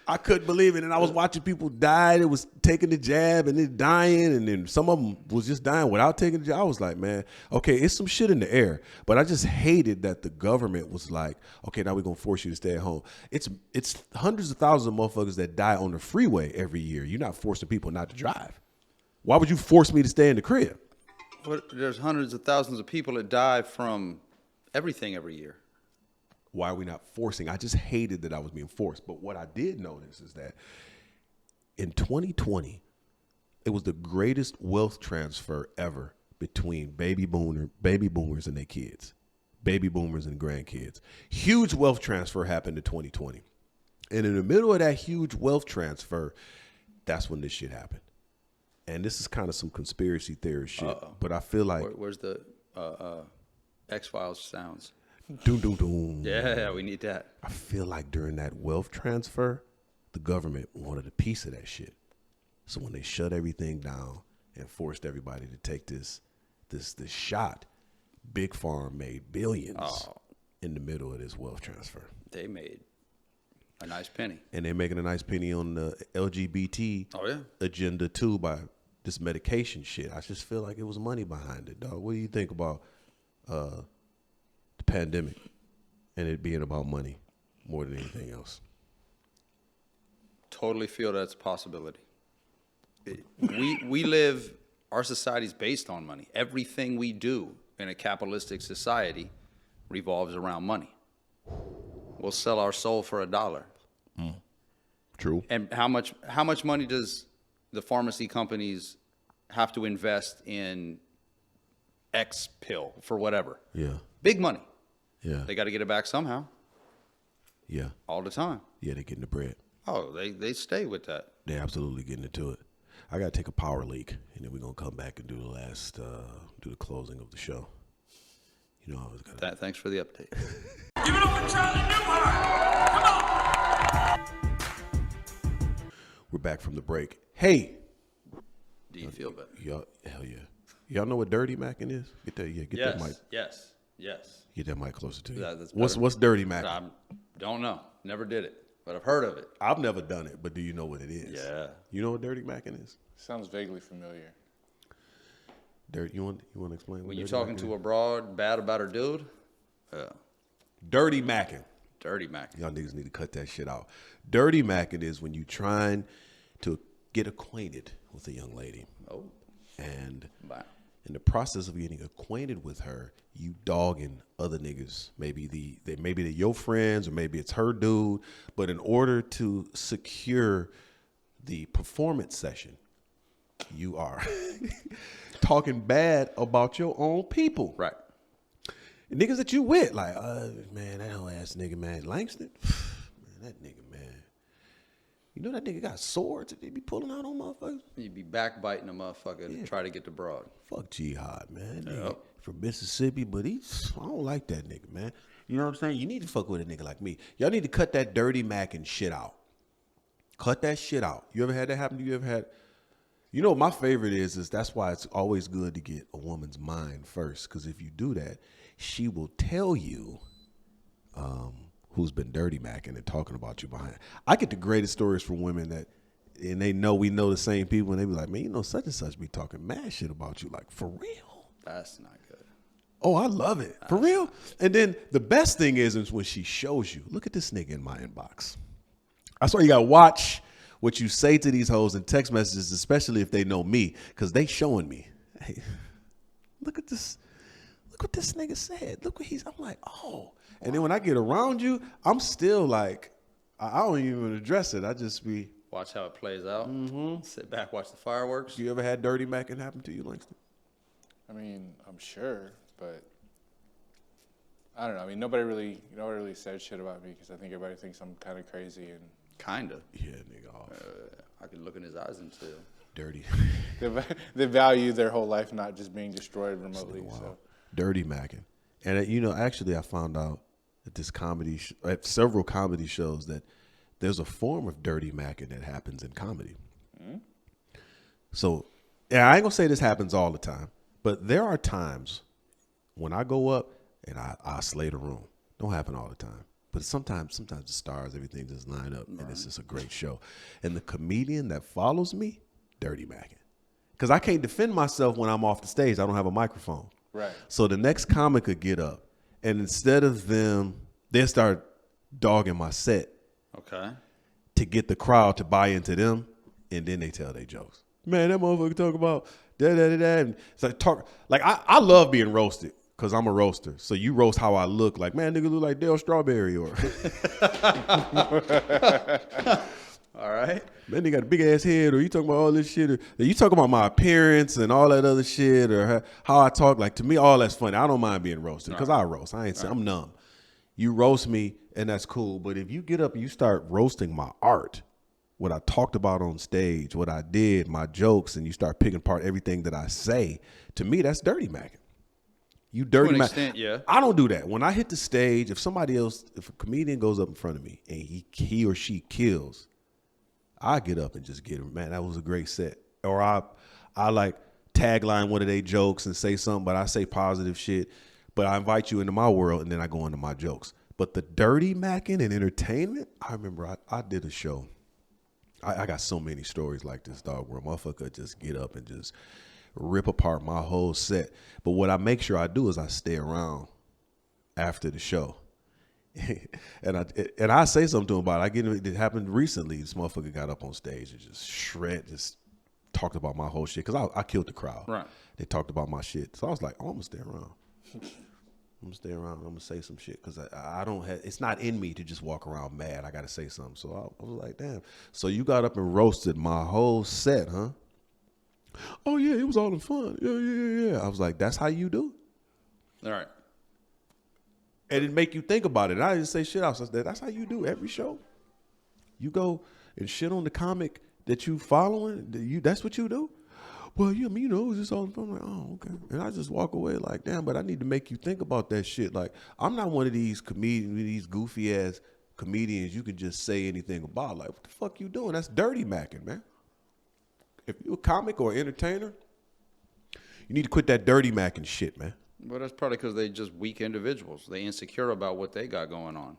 I couldn't believe it. And I was watching people die that was taking the jab and then dying. And then some of them was just dying without taking the jab. I was like, man, okay, it's some shit in the air. But I just hated that the government was like, okay, now we're going to force you to stay at home. It's hundreds of thousands of motherfuckers that die on the freeway every year. You're not forcing people not to drive. Why would you force me to stay in the crib? But there's hundreds of thousands of people that die from everything every year. Why are we not forcing? I just hated that I was being forced. But what I did notice is that in 2020, it was the greatest wealth transfer ever between baby boomers and their kids, baby boomers and grandkids. Huge wealth transfer happened in 2020. And in the middle of that huge wealth transfer, that's when this shit happened. And this is kind of some conspiracy theory shit. But I feel like... Where's the X-Files sounds? Doom, doom, doom. Yeah, we need that. I feel like during that wealth transfer, the government wanted a piece of that shit. So when they shut everything down and forced everybody to take this shot, Big Farm made billions in the middle of this wealth transfer. They made a nice penny. And they're making a nice penny on the LGBT agenda too by this medication shit. I just feel like it was money behind it, dog. What do you think about the pandemic and it being about money more than anything else? Totally feel that's a possibility. We live, our society's based on money. Everything we do in a capitalistic society revolves around money. We'll sell our soul for $1. True. And how much money does the pharmacy companies have to invest in X pill for whatever? Yeah. Big money. Yeah. They got to get it back somehow. Yeah. All the time. Yeah, they're getting the bread. Oh, they stay with that. They're absolutely getting into it. I got to take a power leak, and then we're going to come back and do the closing of the show. You know, I was gonna... Thanks for the update. Give it up for Charlie Newhart. Come on. We're back from the break. Hey. Do you feel better? Y'all, hell yeah. Y'all know what dirty macking is? Get that mic. Yes. Get that mic closer to you. That's What's dirty macking? I don't know. Never did it, but I've heard of it. I've never done it, but do you know what it is? Yeah. You know what dirty macking is? Sounds vaguely familiar. Dirt. You want to explain? When you're talking to a broad bad about her dude, dirty macking. dirty macking. Y'all niggas need to cut that shit out. Dirty macking is when you trying to get acquainted with a young lady. Oh. And Wow. in the process of getting acquainted with her, you dogging other niggas. Maybe they're your friends or maybe it's her dude. But in order to secure the performance session, you are talking bad about your own people. Right. Niggas that you with, like, man, that whole ass nigga, man, Langston, man, that nigga, man. You know that nigga got swords that they be pulling out on motherfuckers? You be backbiting a motherfucker and try to get the broad. Fuck Jihad, man. Nigga from Mississippi, but I don't like that nigga, man. You know what I'm saying? You need to fuck with a nigga like me. Y'all need to cut that dirty macking shit out. Cut that shit out. You ever had that happen to you? Ever had? You know what my favorite is that's why it's always good to get a woman's mind first, because if you do that, she will tell you who's been dirty macking and talking about you behind. I get the greatest stories from women that, and they know we know the same people, and they be like, man, you know such and such be talking mad shit about you, like, for real. That's not good. Oh, I love it. For real? And then the best thing is when she shows you, look at this nigga in my inbox. That's why you gotta watch what you say to these hoes in text messages, especially if they know me, because they showing me, hey, look at this. Look what this nigga said. Look what I'm like, oh. And then when I get around you, I'm still like, I don't even address it. I just be. Watch how it plays out. Mm-hmm. Sit back, watch the fireworks. You ever had dirty macking happen to you, Langston? I mean, I'm sure, but I don't know. I mean, nobody really said shit about me because I think everybody thinks I'm kind of crazy and. Kinda. Yeah, nigga off. I could look in his eyes and tell. Dirty. They value their whole life not just being destroyed remotely. So. Dirty macking. And, you know, actually I found out at this at several comedy shows that there's a form of dirty macking that happens in comedy. Mm-hmm. So, yeah, I ain't gonna say this happens all the time, but there are times when I go up and I slay the room. Don't happen all the time. But sometimes the stars, everything just line up, and it's just a great show. And the comedian that follows me, dirty macking. Because I can't defend myself when I'm off the stage. I don't have a microphone. Right. So the next comic could get up, and instead of they start dogging my set. Okay. To get the crowd to buy into them, and then they tell their jokes. Man, that motherfucker talk about da-da-da-da. And it's like I love being roasted. Because I'm a roaster. So you roast how I look. Like, man, nigga look like Dale Strawberry. Or all right. Man, they got a big ass head. Or you talking about all this shit. Or you talking about my appearance and all that other shit. Or how I talk. Like, to me, all that's funny. I don't mind being roasted. Because I roast. I'm numb. You roast me, and that's cool. But if you get up and you start roasting my art, what I talked about on stage, what I did, my jokes, and you start picking apart everything that I say, to me, that's dirty macking. You dirty man. Yeah. I don't do that. When I hit the stage, if a comedian goes up in front of me and he or she kills, I get up and just get him, man, that was a great set. Or I like tagline one of their jokes and say something, but I say positive shit. But I invite you into my world and then I go into my jokes. But the dirty macking and entertainment, I remember I did a show. I got so many stories like this, dog, where a motherfucker just get up and just rip apart my whole set. But what I make sure I do is I stay around after the show. and I say something to him about it. It happened recently. This motherfucker got up on stage and just talked about my whole shit. Because I killed the crowd. Right. They talked about my shit. So I was like, oh, I'm going to stay around. I'm going to stay around. I'm going to say some shit. Because I don't have, it's not in me to just walk around mad. I got to say something. So I was like, damn. So you got up and roasted my whole set, huh? Oh, yeah, it was all in fun. Yeah. I was like, that's how you do? All right. And it make you think about it. And I didn't say shit else. I said, that's how you do every show. You go and shit on the comic that you following. That's what you do? Well, yeah, I mean, it was just all in fun. I'm like, oh, okay. And I just walk away like, damn, but I need to make you think about that shit. Like, I'm not one of these comedians, these goofy-ass comedians you can just say anything about. Like, what the fuck you doing? That's dirty macking, man. If you're a comic or entertainer, you need to quit that dirty macking shit, man. Well, that's probably because they just weak individuals. They insecure about what they got going on.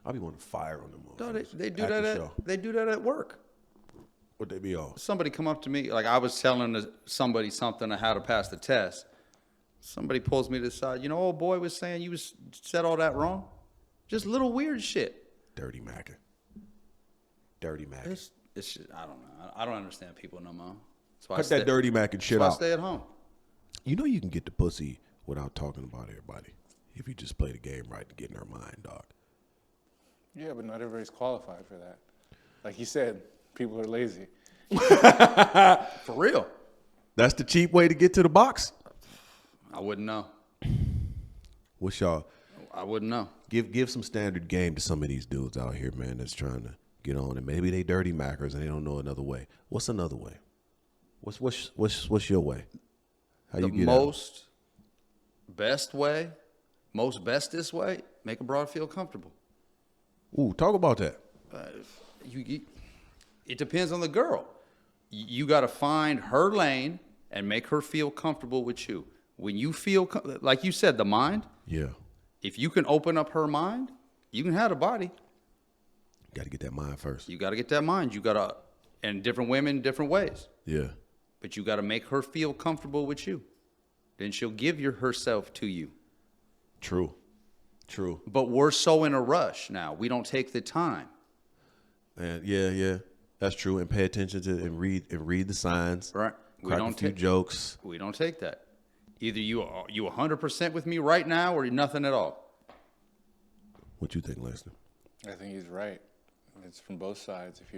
I'll be wanting to fire on them. No, they do that. They do that at work. What they be on? Somebody come up to me, like I was telling somebody something on how to pass the test. Somebody pulls me to the side. You know, old boy was saying you said all that wrong. Just little weird shit. Dirty macking. Dirty macking. It's just, I don't know. I don't understand people no more. Cut that dirty macking shit out. I stay at home. You know you can get the pussy without talking about everybody if you just play the game right and get in her mind, dog. Yeah, but not everybody's qualified for that. Like you said, people are lazy. For real. That's the cheap way to get to the box. I wouldn't know. What's y'all? I wouldn't know. Give some standard game to some of these dudes out here, man, that's trying to get on, and maybe they dirty mackers and they don't know another way. What's another way? What's your way? How The you get most bestest way, make a broad feel comfortable. out? Ooh, talk about that. It depends on the girl. You got to find her lane and make her feel comfortable with you. When you feel, like you said, the mind, Yeah. if you can open up her mind, you can have the body. Got to get that mind first. You got to get that mind. You got to, and different women, different ways. Yeah. But you got to make her feel comfortable with you. Then she'll give herself to you. True. But we're so in a rush now. We don't take the time. And yeah, that's true. And pay attention to and read the signs. Right. Crack a few jokes. We don't take that. Either you 100% with me right now or nothing at all. What you think, Langston? I think he's right. It's from both sides. If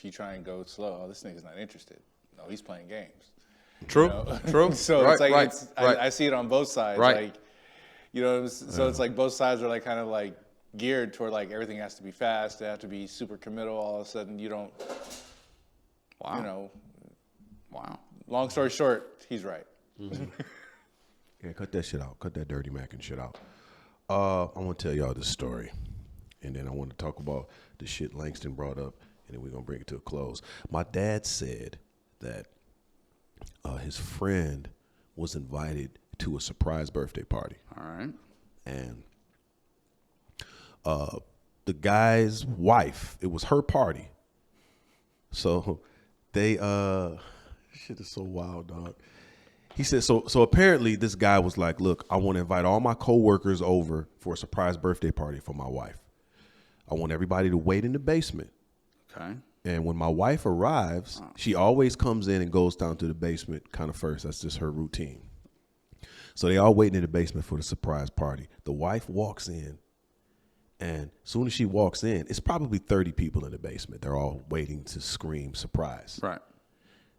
you try and go slow, oh, this nigga's not interested. No, he's playing games. True. True. So right, it's like right. I see it on both sides. Right. Like, you know, so it's like both sides are like kind of like geared toward like everything has to be fast. They have to be super committal. All of a sudden, you don't. Wow. You know. Wow. Long story short, he's right. Yeah, cut that shit out. Cut that dirty macking shit out. I want to tell y'all this story, and then I want to talk about the shit Langston brought up, and then we're gonna bring it to a close. My dad said that his friend was invited to a surprise birthday party. All right. And the guy's wife, it was her party. So they shit is so wild, dog. He said so apparently this guy was like, look, I want to invite all my coworkers over for a surprise birthday party for my wife. I want everybody to wait in the basement. Okay. And when my wife arrives, she always comes in and goes down to the basement kind of first. That's just her routine. So they all waiting in the basement for the surprise party. The wife walks in, and as soon as she walks in, it's probably 30 people in the basement. They're all waiting to scream surprise. Right.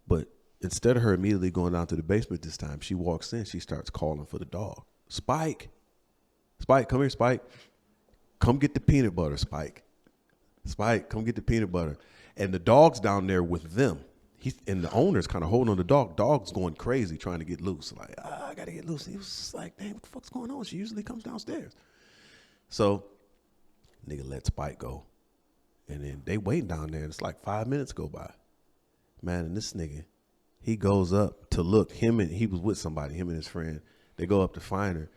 But instead of her immediately going down to the basement this time, she walks in, she starts calling for the dog. Spike, come here, Spike. Come get the peanut butter, Spike. Spike, come get the peanut butter. And the dog's down there with them. And the owner's kind of holding on the dog. Dog's going crazy trying to get loose. Like, I got to get loose. He was just like, damn, what the fuck's going on? She usually comes downstairs. So, nigga let Spike go. And then they waiting down there. And it's like 5 minutes go by. Man, and this nigga, he goes up to look. He was with somebody, him and his friend. They go up to find her.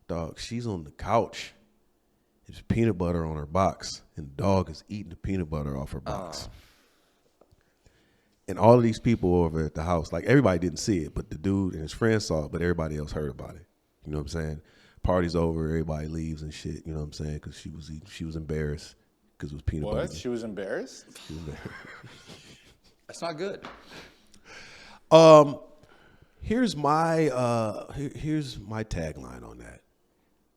Dog, she's on the couch. There's peanut butter on her box. And the dog is eating the peanut butter off her box. And all of these people over at the house, like everybody didn't see it, but the dude and his friend saw it, but everybody else heard about it. You know what I'm saying? Party's over, everybody leaves and shit. You know what I'm saying? Because she was embarrassed because it was peanut butter. What? She was embarrassed? She was embarrassed. That's not good. Here's my tagline on that.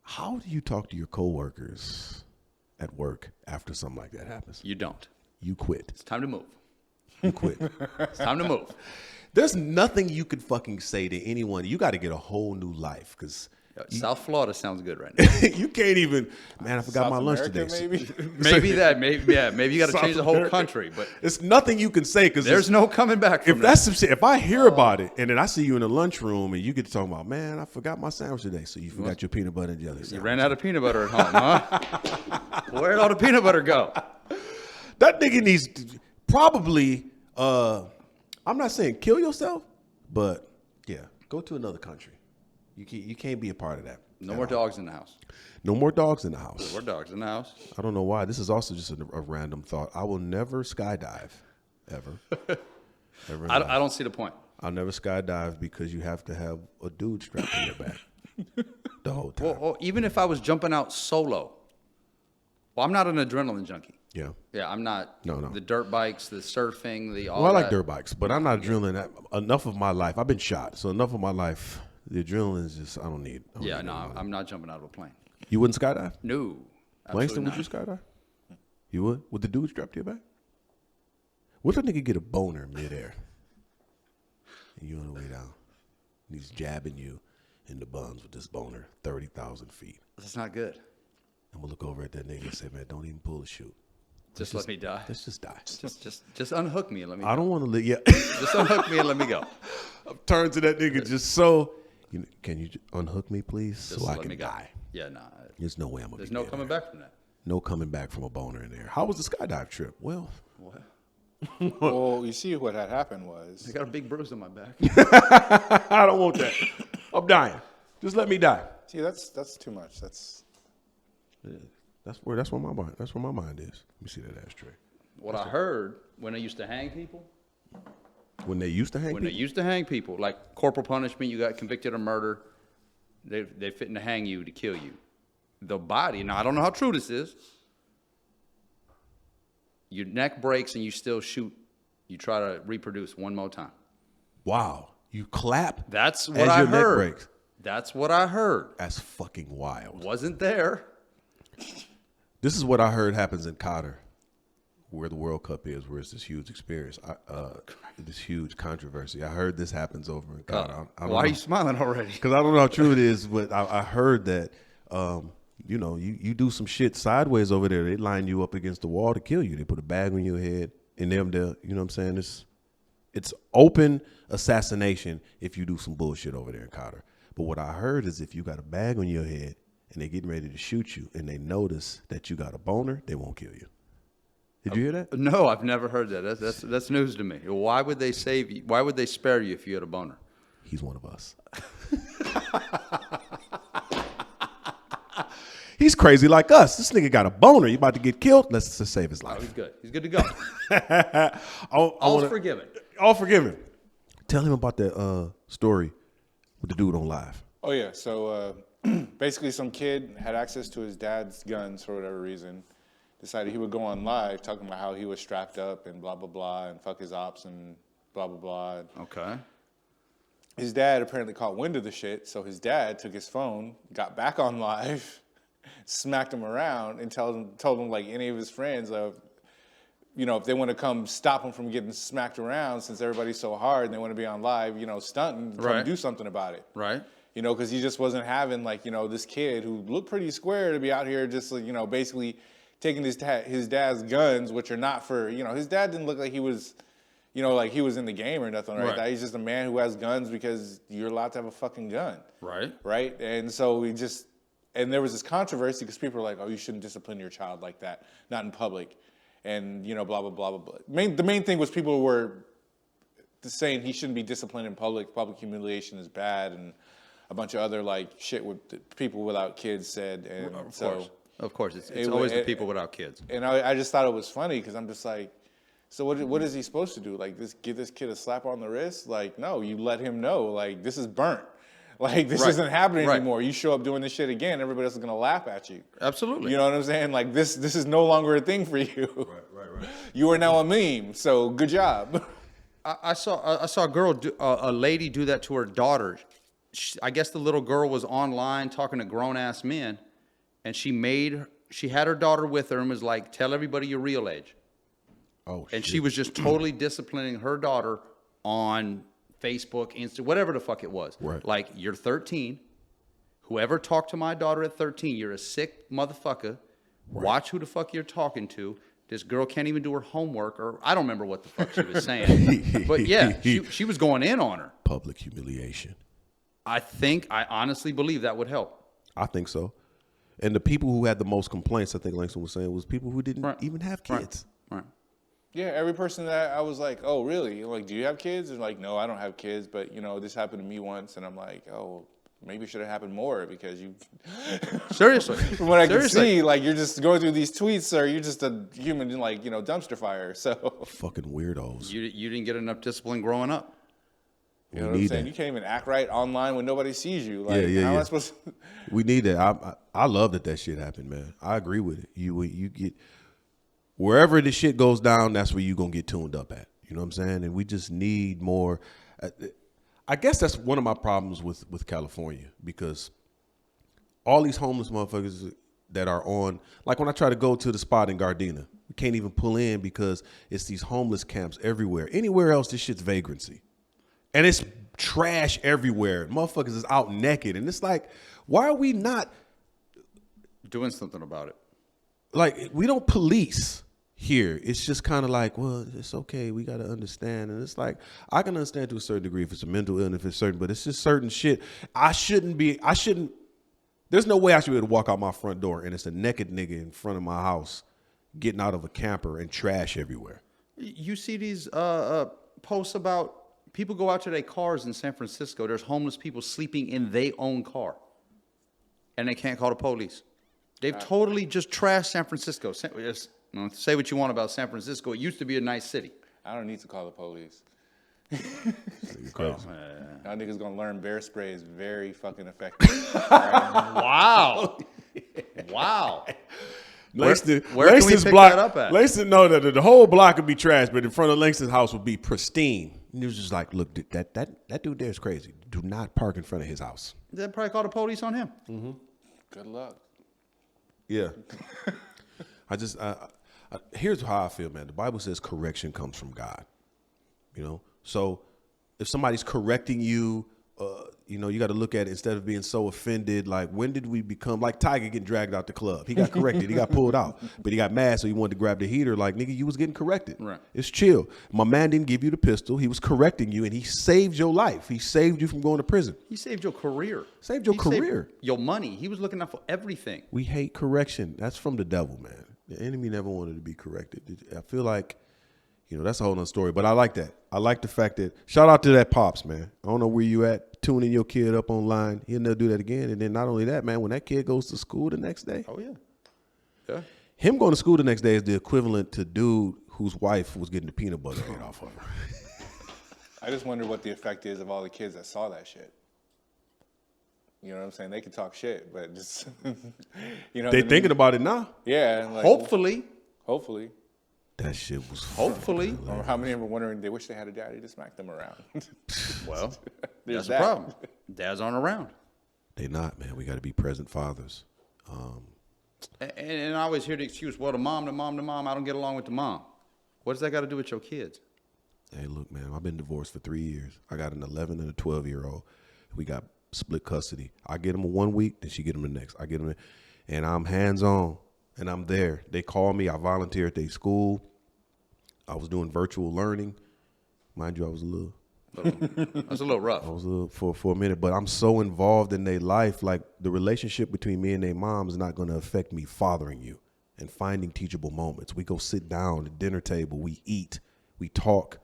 How do you talk to your coworkers at work after something like that happens? You don't. You quit. It's time to move. You quit. It's time to move. There's nothing you could fucking say to anyone. You got to get a whole new life because South Florida sounds good right now. you can't even. Man, I forgot South my lunch America, today. Maybe maybe you got to South change the whole America. country. But It's nothing you can say because there's no coming back from if that's some shit, if I hear about it and then I see you in the lunchroom and you get to talk about, man, I forgot my sandwich today, so you forgot your peanut butter and jelly sandwich. You ran out of peanut butter at home, huh? Where'd all the peanut butter go? That nigga needs to probably. I'm not saying kill yourself, but yeah, go to another country. You can't be a part of that. No more dogs in the house. No more dogs in the house. No more dogs in the house. I don't know why. This is also just a random thought. I will never skydive, ever. Ever in I life. don't see the point. I'll never skydive because you have to have a dude strapped to your back the whole time. Well, even if I was jumping out solo, well, I'm not an adrenaline junkie. Yeah. Yeah, I'm not. No. The dirt bikes, the surfing, the all Well, I like that. dirt bikes, but I'm not adrenaline. Enough of my life. I've been shot, so enough of my life. The adrenaline is just I don't need. Yeah, no, I'm not jumping out of a plane. You wouldn't skydive? No. Langston, absolutely would you skydive? You would? With the dude strapped to your back? What if a nigga get a boner midair? And you on the way down. And he's jabbing you in the buns with this boner, 30,000 feet. That's not good. I'm gonna look over at that nigga and say, man, don't even pull the chute. Just let me die. Let's just die. Just unhook me and let me. I don't want to live. Yeah. Just unhook me and let me go. Turn to that nigga just so. Can you unhook me, please, Just so I let can me go. die? Yeah, nah. There's no way I'm gonna. There's be no dead coming there. back from that. No coming back from a boner in there. How was the skydive trip? Well, Well, you see what had happened was I got a big bruise on my back. I don't want that. I'm dying. Just let me die. see that's too much. That's That's where my mind is. Let me see that ashtray. What I heard when they used to hang people, When they used to hang people? like corporal punishment, you got convicted of murder, they fitting to hang you to kill you. The body, now I don't know how true this is, your neck breaks and you still shoot, you try to reproduce one more time. Wow. You clap That's what as I your heard. neck breaks. That's what I heard. That's fucking wild. Wasn't there. This is what I heard happens in Qatar, where the World Cup is, where it's this huge experience, this huge controversy. I heard this happens over in Qatar. Why are you smiling already? Because I don't know how true it is, but I heard that, you do some shit sideways over there. They line you up against the wall to kill you. They put a bag on your head, and you know what I'm saying? It's open assassination if you do some bullshit over there in Qatar. But what I heard is if you got a bag on your head and they're getting ready to shoot you and they notice that you got a boner, they won't kill you. Did you hear that? No, I've never heard that. That's news to me. Why would they save you? Why would they spare you if you had a boner? He's one of us. He's crazy like us. This nigga got a boner. You about to get killed? Let's just save his Oh, life. he's good. He's good to go. All's forgiven. All forgiven. Tell him about that story with the dude on live. Oh yeah, so basically some kid had access to his dad's guns for whatever reason. Decided he would go on live talking about how he was strapped up and blah, blah, blah, and fuck his ops and blah, blah, blah. Okay. His dad apparently caught wind of the shit, so his dad took his phone, got back on live, smacked him around, and told him like any of his friends, if they want to come stop him from getting smacked around, since everybody's so hard and they want to be on live, stunting, come Right. do something about it. Right. Because he just wasn't having this kid who looked pretty square to be out here just basically taking his dad's guns, which are not for his dad didn't look like he was like he was in the game or nothing like Right. that. He's just a man who has guns because you're allowed to have a fucking gun. Right. Right. And so and there was this controversy because people were like, oh, you shouldn't discipline your child like that, not in public. And, blah, blah, blah, blah, blah. The main thing was people were saying he shouldn't be disciplined in public. Public humiliation is bad. And a bunch of other shit with people without kids said. And Of course. It's always the people without kids. And I just thought it was funny because I'm just like, so what is he supposed to do? Give this kid a slap on the wrist? No, you let him know, this is burnt. This Right. isn't happening Right. anymore. You show up doing this shit again, everybody else is gonna laugh at you. Absolutely. You know what I'm saying? This is no longer a thing for you. Right. You are now a meme. So good job. I saw a girl, a lady do that to her daughter. I guess the little girl was online talking to grown ass men, and she had her daughter with her and was like, "Tell everybody your real age." Oh, And shit. she was just totally disciplining her daughter on Facebook, Insta, whatever the fuck it was. Right. You're 13. Whoever talked to my daughter at 13, you're a sick motherfucker. Right. Watch who the fuck you're talking to. This girl can't even do her homework, or I don't remember what the fuck she was saying. But yeah, she was going in on her. Public humiliation. I honestly believe that would help. I think so. And the people who had the most complaints, I think Langston was saying, was people who didn't even have kids. Right. Yeah, every person that I was like, oh, really? Do you have kids? And no, I don't have kids, but, this happened to me once. And I'm like, oh, maybe it should have happened more because you... Seriously. From what I can see, you're just going through these tweets or you're just a human, dumpster fire. So... Fucking weirdos. You didn't get enough discipline growing up. You know what I'm saying? You can't even act right online when nobody sees you. How am I supposed to... We need that. I love that shit happened, man. I agree with it. You get... Wherever this shit goes down, that's where you're going to get tuned up at. You know what I'm saying? And we just need more. I guess that's one of my problems with California, because all these homeless motherfuckers that are on, when I try to go to the spot in Gardena, We can't even pull in because it's these homeless camps everywhere. Anywhere else, this shit's vagrancy. And it's trash everywhere. Motherfuckers is out naked. And it's like, why are we not doing something about it? Like, we don't police here. It's just kind of like, well, it's okay. We got to understand. And it's like, I can understand to a certain degree if it's a mental illness, if it's certain, but it's just certain shit. There's no way I should be able to walk out my front door and it's a naked nigga in front of my house getting out of a camper and trash everywhere. You see these posts about people go out to their cars in San Francisco. There's homeless people sleeping in their own car, and they can't call the police. They've totally just trashed San Francisco. Say what you want about San Francisco. It used to be a nice city. I don't need to call the police. Crazy. Y'all niggas gonna learn bear spray is very fucking effective. Wow. Wow. Langston, where can we Langston's pick block, that up at? Langston know that the whole block would be trash, but in front of Langston's house would be pristine. And he was just like, look, that dude there is crazy. Do not park in front of his house. They'd probably call the police on him. Mm-hmm. Good luck. Yeah. Here's how I feel, man. The Bible says correction comes from God. You know? So if somebody's correcting you, you got to look at it instead of being so offended. Like, when did we become like Tiger getting dragged out the club? He got corrected. He got pulled out, but he got mad, so he wanted to grab the heater. Like, nigga, you was getting corrected. Right. It's chill. My man didn't give you the pistol. He was correcting you, and he saved your life. He saved you from going to prison. He saved your career. Saved your career. Your money. He was looking out for everything. We hate correction. That's from the devil, man. The enemy never wanted to be corrected. I feel like, that's a whole nother story. But I like that. I like the fact that, shout out to that Pops, man. I don't know where you at, tuning your kid up online. He'll never do that again. And then not only that, man, when that kid goes to school the next day. Oh, yeah. Yeah. Him going to school the next day is the equivalent to dude whose wife was getting the peanut butter ate off of her. I just wonder what the effect is of all the kids that saw that shit. You know what I'm saying? They can talk shit, but just, They thinking about it now. Yeah. Like, Hopefully. That shit was Hopefully. Or how many of them are wondering they wish they had a daddy to smack them around? Well, There's that's the problem. Dads aren't around. They not, man. We got to be present fathers. And I always hear the excuse, well, the mom, I don't get along with the mom. What does that got to do with your kids? Hey, look, man, I've been divorced for 3 years. I got an 11 and a 12-year-old. We got split custody. I get them 1 week, then she get them the next. I get them, and I'm hands-on, and I'm there. They call me. I volunteer at their school. I was doing virtual learning. Mind you, I was a little. That's a little rough. I was a little for a minute, but I'm so involved in their life. Like, the relationship between me and their mom is not going to affect me fathering you and finding teachable moments. We go sit down at the dinner table. We eat. We talk.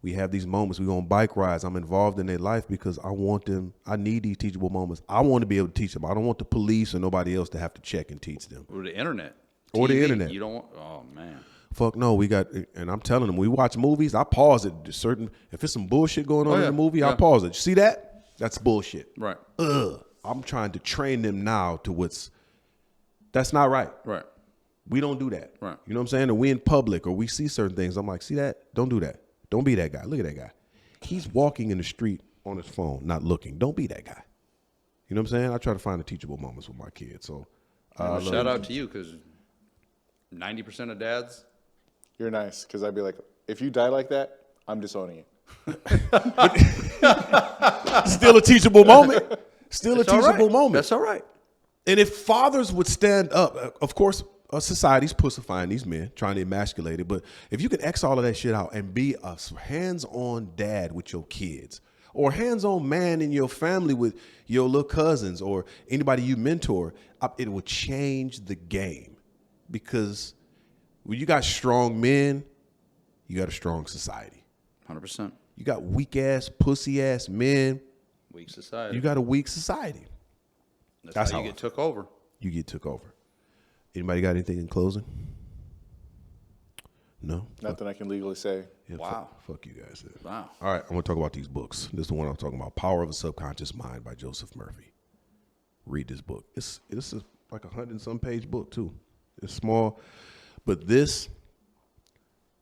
We have these moments. We go on bike rides. I'm involved in their life because I want them. I need these teachable moments. I want to be able to teach them. I don't want the police or nobody else to have to check and teach them. Or the internet. Or the TV. internet. You don't want, oh, man. Fuck no, and I'm telling them, we watch movies, I pause it. If it's some bullshit going on in the movie, I pause it. See that? That's bullshit. Right. I'm trying to train them now to that's not right. Right. We don't do that. Right. You know what I'm saying? Or we in public or we see certain things. I'm like, see that? Don't do that. Don't be that guy. Look at that guy. He's walking in the street on his phone, not looking. Don't be that guy. You know what I'm saying? I try to find the teachable moments with my kids. So shout out to you, because 90% of dads. You're nice, because I'd be like, if you die like that, I'm disowning you. Still a teachable moment. Still That's a teachable all right. moment. That's all right. And if fathers would stand up, of course, society's pussifying these men, trying to emasculate it. But if you can X all of that shit out and be a hands-on dad with your kids, or hands-on man in your family with your little cousins or anybody you mentor, it will change the game. Because when you got strong men, you got a strong society. 100%. You got weak-ass, pussy-ass men, Weak society. you got a weak society. That's how you get took over. You get took over. Anybody got anything in closing? No? Nothing I can legally say. Yeah, Wow. Fuck you guys. Wow. All right, I'm going to talk about these books. This is the one I'm talking about, Power of a Subconscious Mind by Joseph Murphy. Read this book. This is like 100-some page book, too. It's small. But this,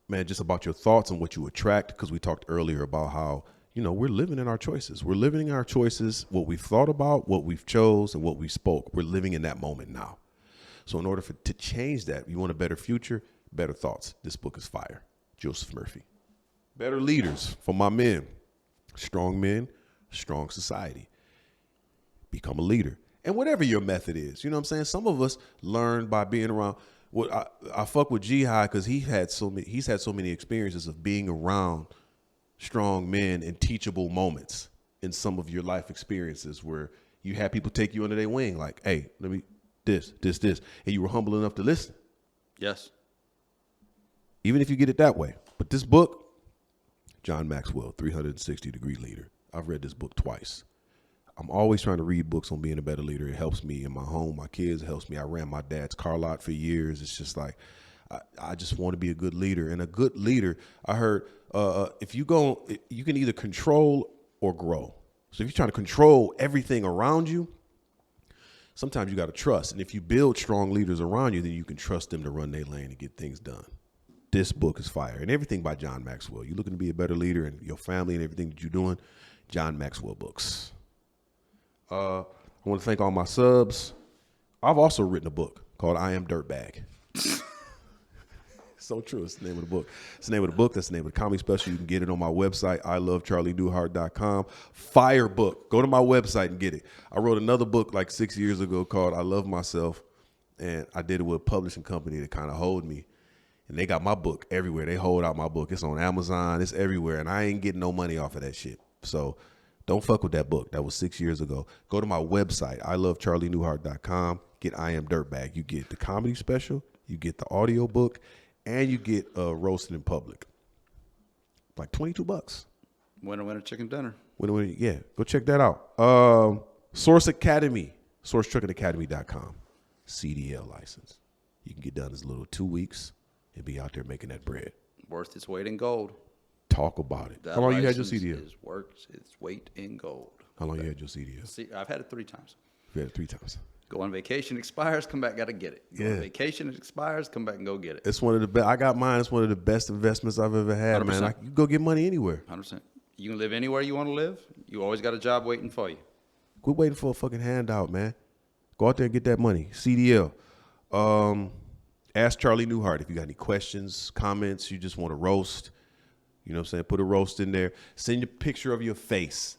man, just about your thoughts and what you attract, because we talked earlier about how, we're living in our choices. We're living in our choices, what we've thought about, what we've chose, and what we spoke. We're living in that moment now. So in order to change that, you want a better future, better thoughts. This book is fire. Joseph Murphy. Better leaders for my men. Men, strong society. Become a leader. And whatever your method is, you know what I'm saying? Some of us learn by being around. I fuck with Jihad because he's had so many experiences of being around strong men in teachable moments in some of your life experiences where you had people take you under their wing, like, hey, let me this, and you were humble enough to listen. Yes. Even if you get it that way. But this book, John Maxwell, 360-Degree Leader. I've read this book twice. I'm always trying to read books on being a better leader. It helps me in my home, my kids, it helps me. I ran my dad's car lot for years. It's just like, I just want to be a good leader. And a good leader, I heard, if you can either control or grow. So if you're trying to control everything around you, sometimes you got to trust. And if you build strong leaders around you, then you can trust them to run their lane and get things done. This book is fire. And everything by John Maxwell. You're looking to be a better leader in your family and everything that you're doing, John Maxwell books. I want to thank all my subs. I've also written a book called I Am Dirtbag. So true. It's the name of the book. It's the name of the book. That's the name of the comedy special. You can get it on my website, iamcharlienewhart.com. Fire book. Go to my website and get it. I wrote another book like 6 years ago called I Love Myself, and I did it with a publishing company that kind of hold me. And they got my book everywhere. They hold out my book. It's on Amazon. It's everywhere. And I ain't getting no money off of that shit. So don't fuck with that book. That was 6 years ago. Go to my website, iamcharlienewhart.com. Get I Am Dirtbag. You get the comedy special. You get the audio book. And you get Roasted in Public. Like $22. Winner, chicken dinner. Winner, yeah. Go check that out. Source Academy. SourceTruckingAcademy.com. CDL license. You can get done as little as 2 weeks and be out there making that bread. Worth its weight in gold. Talk about it. That How long you had your license CDL? is worth its weight in gold. How long you had your CDL? See, I've had it 3 times. You had it 3 times. Go on vacation, expires, come back, got to get it. Go on Yeah. vacation, it expires, come back and go get it. It's one of the best. I got mine. It's one of the best investments I've ever had, 100%. man. You go get money anywhere. 100%. You can live anywhere you want to live. You always got a job waiting for you. Quit waiting for a fucking handout, man. Go out there and get that money. CDL. Ask Charlie Newhart if you got any questions, comments, you just want to roast. You know what I'm saying? Put a roast in there. Send a picture of your face,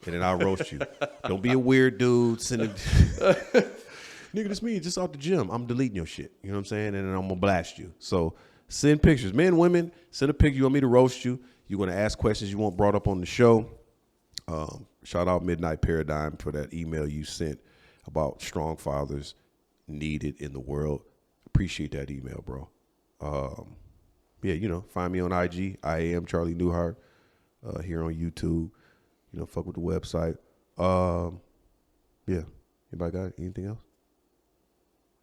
and then I'll roast you. Don't be a weird dude. Send it. Nigga, this me just out the gym. I'm deleting your shit. You know what I'm saying? And then I'm going to blast you. So send pictures. Men, women, send a picture. You want me to roast you. You want to ask questions you want brought up on the show. Shout out Midnight Paradigm for that email you sent about strong fathers needed in the world. Appreciate that email, bro. Yeah, you know, find me on IG. I am Charlie Newhart. Here on YouTube. You know, fuck with the website. Yeah. Anybody got anything else?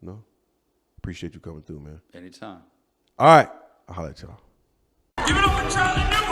No? Appreciate you coming through, man. Anytime. All right. I'll holler at y'all. Give it up for Charlie Newhart.